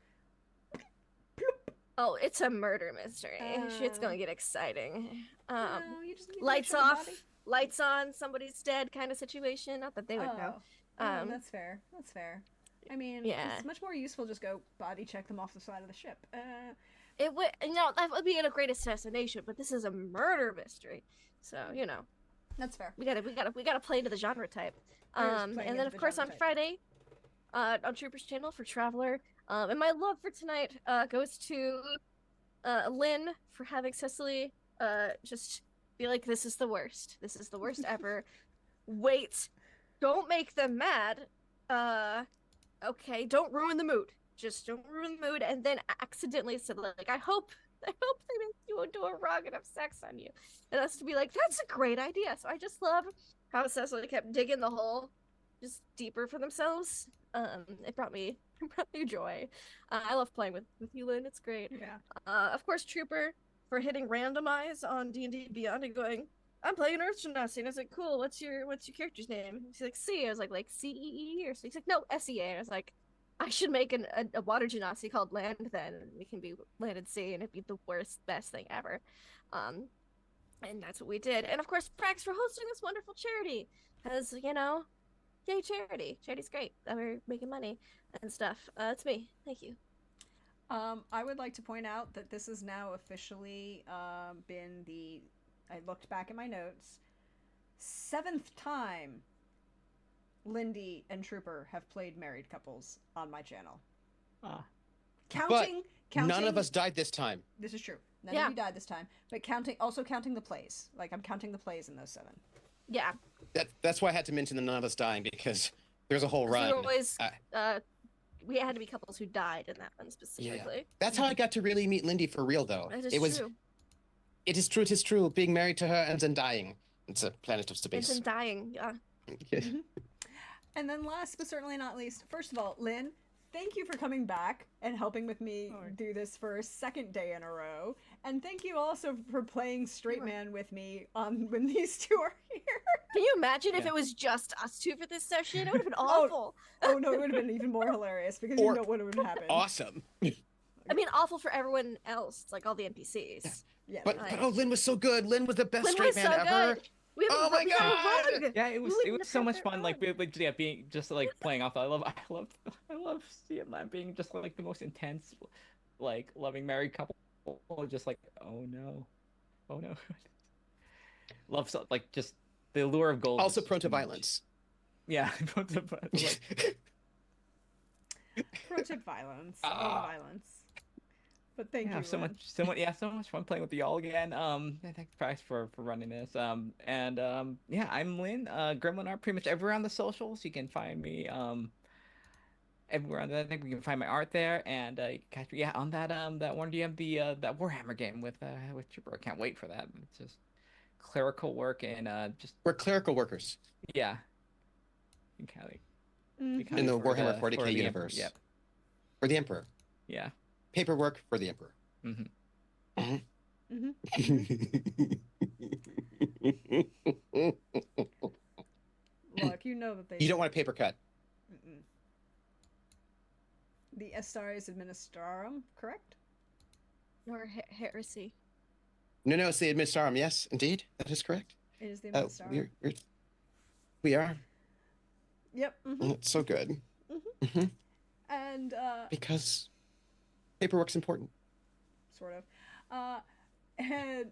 Speaker 4: Oh, it's a murder mystery. Shit's gonna get exciting.
Speaker 1: You just need to
Speaker 4: Lights
Speaker 1: make sure the
Speaker 4: off,
Speaker 1: body-
Speaker 4: lights on, somebody's dead kind of situation. Not that they would know.
Speaker 1: That's fair. That's fair. I mean,
Speaker 4: Yeah.
Speaker 1: it's much more useful just go body check them off the side of the ship.
Speaker 4: It would, that would be a great assassination, but this is a murder mystery, so
Speaker 1: That's fair.
Speaker 4: we gotta play into the genre type.
Speaker 1: Playing
Speaker 4: And
Speaker 1: into
Speaker 4: then of
Speaker 1: the
Speaker 4: course on
Speaker 1: genre type.
Speaker 4: Friday, on Troopers channel for Traveler, and my love for tonight goes to Lynn for having Cecily just be like, this is the worst ever. Wait, don't make them mad. Okay, don't ruin the mood. Just don't ruin the mood, and then accidentally said, like, I hope they make you do a rug and have sex on you. And us to be like, that's a great idea. So I just love how Cecily kept digging the hole just deeper for themselves. It brought me joy. I love playing with you, Lynn. It's great.
Speaker 1: Yeah.
Speaker 4: Of course, Trooper for hitting randomize on D&D Beyond and going, I'm playing an Earth Genasi. And I was like, cool, what's your character's name? He's like, C. I was like CEE or so. He's like, no, SEA. And I was like, I should make a water genasi called Land then, and we can be Land and Sea, and it'd be the best thing ever. And that's what we did. And of course, Prax for hosting this wonderful charity. Because, you know, yay, charity. Charity's great. We're making money and stuff. It's me. Thank you.
Speaker 1: I would like to point out that this has now officially been I looked back at my notes, 7th time Lindy and Trooper have played married couples on my channel.
Speaker 2: Ah.
Speaker 1: Counting,
Speaker 3: None of us died this time.
Speaker 1: This is true. None of you died this time, but counting the plays. Like, I'm counting the plays in those 7.
Speaker 4: Yeah.
Speaker 3: That's why I had to mention the none of us dying, because there's a whole run.
Speaker 4: We were always, we had to be couples who died in that one specifically.
Speaker 3: Yeah. That's how I got to really meet Lindy for real, though.
Speaker 4: That is true.
Speaker 3: It is true. It is true. Being married to her and then dying. It's a planet of space.
Speaker 4: And then dying. Yeah.
Speaker 1: Mm-hmm. And then last but certainly not least, first of all, Lynn, thank you for coming back and helping with me do this for a 2nd day in a row. And thank you also for playing Straight Man with me when these 2 are here.
Speaker 4: Can you imagine if it was just us 2 for this session? It would have been awful.
Speaker 1: Oh no, it would have been even more hilarious because you know what would have happened.
Speaker 3: Awesome.
Speaker 4: I mean, awful for everyone else, like all the NPCs.
Speaker 1: Yeah,
Speaker 3: But Lynn was so good. Lynn was the best straight man ever.
Speaker 4: Good.
Speaker 3: Oh my god!
Speaker 2: Yeah, it was so much fun. Like being just like playing off. I love seeing that being just like the most intense, like loving married couple. Just like oh no. Love like just the allure of gold.
Speaker 3: Also prone to violence.
Speaker 2: Yeah, prone to like.
Speaker 1: Prone to violence. Violence. But thank you.
Speaker 2: So much fun playing with y'all again. Thanks Prax for running this. I'm Lynn. Gremlin art pretty much everywhere on the socials. You can find me everywhere on that. I think we can find my art there, and you can catch me on that one DM that Warhammer game with Trooper. I can't wait for that. It's just clerical work and just
Speaker 3: we're clerical workers.
Speaker 2: Yeah. You can
Speaker 3: In the Warhammer 40k universe.
Speaker 2: Yep.
Speaker 3: For the Emperor.
Speaker 2: Yeah.
Speaker 3: Paperwork for the Emperor.
Speaker 2: Mm-hmm.
Speaker 1: Look, you know that they.
Speaker 3: You don't want a paper cut.
Speaker 1: The Estaris Administrarum, correct?
Speaker 4: Or heresy.
Speaker 3: No, it's the Administrarum. Yes, indeed, that is correct.
Speaker 1: It is the Administrarum.
Speaker 3: We are.
Speaker 1: Yep.
Speaker 3: It's so good.
Speaker 1: And
Speaker 3: because paperwork's important.
Speaker 1: Sort of. And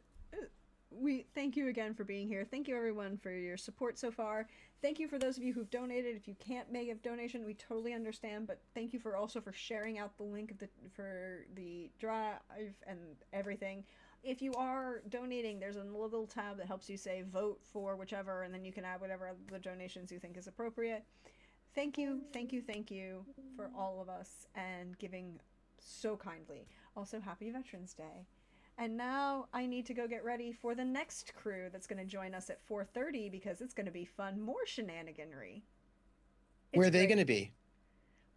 Speaker 1: we thank you again for being here. Thank you everyone for your support so far. Thank you for those of you who've donated. If you can't make a donation, we totally understand, but thank you for sharing out the link for the drive and everything. If you are donating, there's a little tab that helps you say vote for whichever, and then you can add whatever other donations you think is appropriate. Thank you for all of us and giving so kindly. Also, happy Veterans Day. And now I need to go get ready for the next crew that's going to join us at 4:30 because it's going to be fun. More shenaniganry.
Speaker 3: Where are they going to be?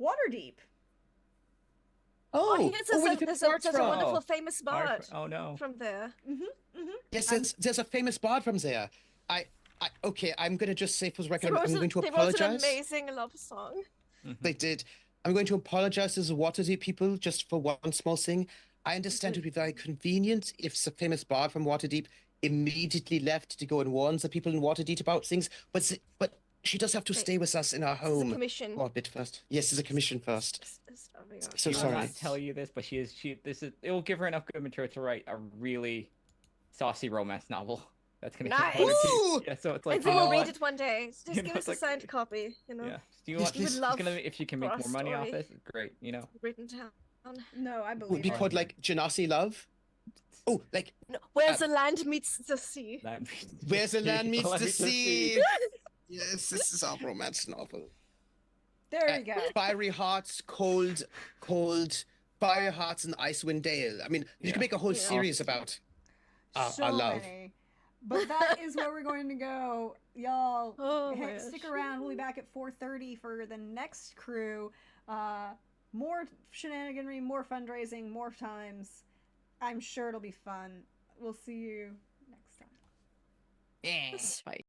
Speaker 1: Waterdeep.
Speaker 4: There's a wonderful famous bard.
Speaker 2: Oh no.
Speaker 4: From there.
Speaker 3: Yes, there's a famous bard from there. Okay, I'm going to just say for the record, I'm going to apologize.
Speaker 4: They wrote an amazing love song.
Speaker 3: They did. I'm going to apologize to the Waterdeep people just for one small thing. I understand it would be very convenient if the famous bard from Waterdeep immediately left to go and warn the people in Waterdeep about things, but she does have to stay with us in our home.
Speaker 4: It's a commission.
Speaker 3: For a bit first. Yes, it's a commission first. So
Speaker 2: She will
Speaker 3: sorry.
Speaker 2: not tell you this, but it will give her enough good material to write a really saucy romance novel. That's gonna
Speaker 4: Nice.
Speaker 2: Yeah, so it's like
Speaker 4: And so you'll read it one day. Just
Speaker 2: You
Speaker 4: give
Speaker 2: know,
Speaker 4: us a
Speaker 2: it's like-
Speaker 4: signed copy, you know.
Speaker 2: Yeah. Do you want?
Speaker 3: Yes,
Speaker 2: It's
Speaker 4: love
Speaker 2: gonna, if she can make
Speaker 4: for
Speaker 2: more
Speaker 4: our
Speaker 2: money off
Speaker 4: story.
Speaker 2: this, great. You know.
Speaker 4: Written down.
Speaker 1: No, I
Speaker 3: Would
Speaker 1: believe
Speaker 3: be
Speaker 1: it.
Speaker 3: called like Genasi Love. Oh, like
Speaker 4: No, where the land meets the sea.
Speaker 2: That-
Speaker 3: where's the land meets
Speaker 2: Let
Speaker 3: the
Speaker 2: me just
Speaker 3: sea. Yes, this is our romance novel.
Speaker 1: There we go.
Speaker 3: Fiery hearts, cold, fire hearts, and Icewind Dale. I mean, you
Speaker 2: Yeah.
Speaker 3: can make a whole
Speaker 4: Yeah.
Speaker 3: series about
Speaker 1: So
Speaker 3: our love.
Speaker 1: many. But that is where we're going to go, y'all.
Speaker 4: Oh my
Speaker 1: Stick
Speaker 4: gosh.
Speaker 1: around. We'll be back at 4:30 for the next crew. More shenaniganry, more fundraising, more times. I'm sure it'll be fun. We'll see you next time.
Speaker 2: Yeah. Bye.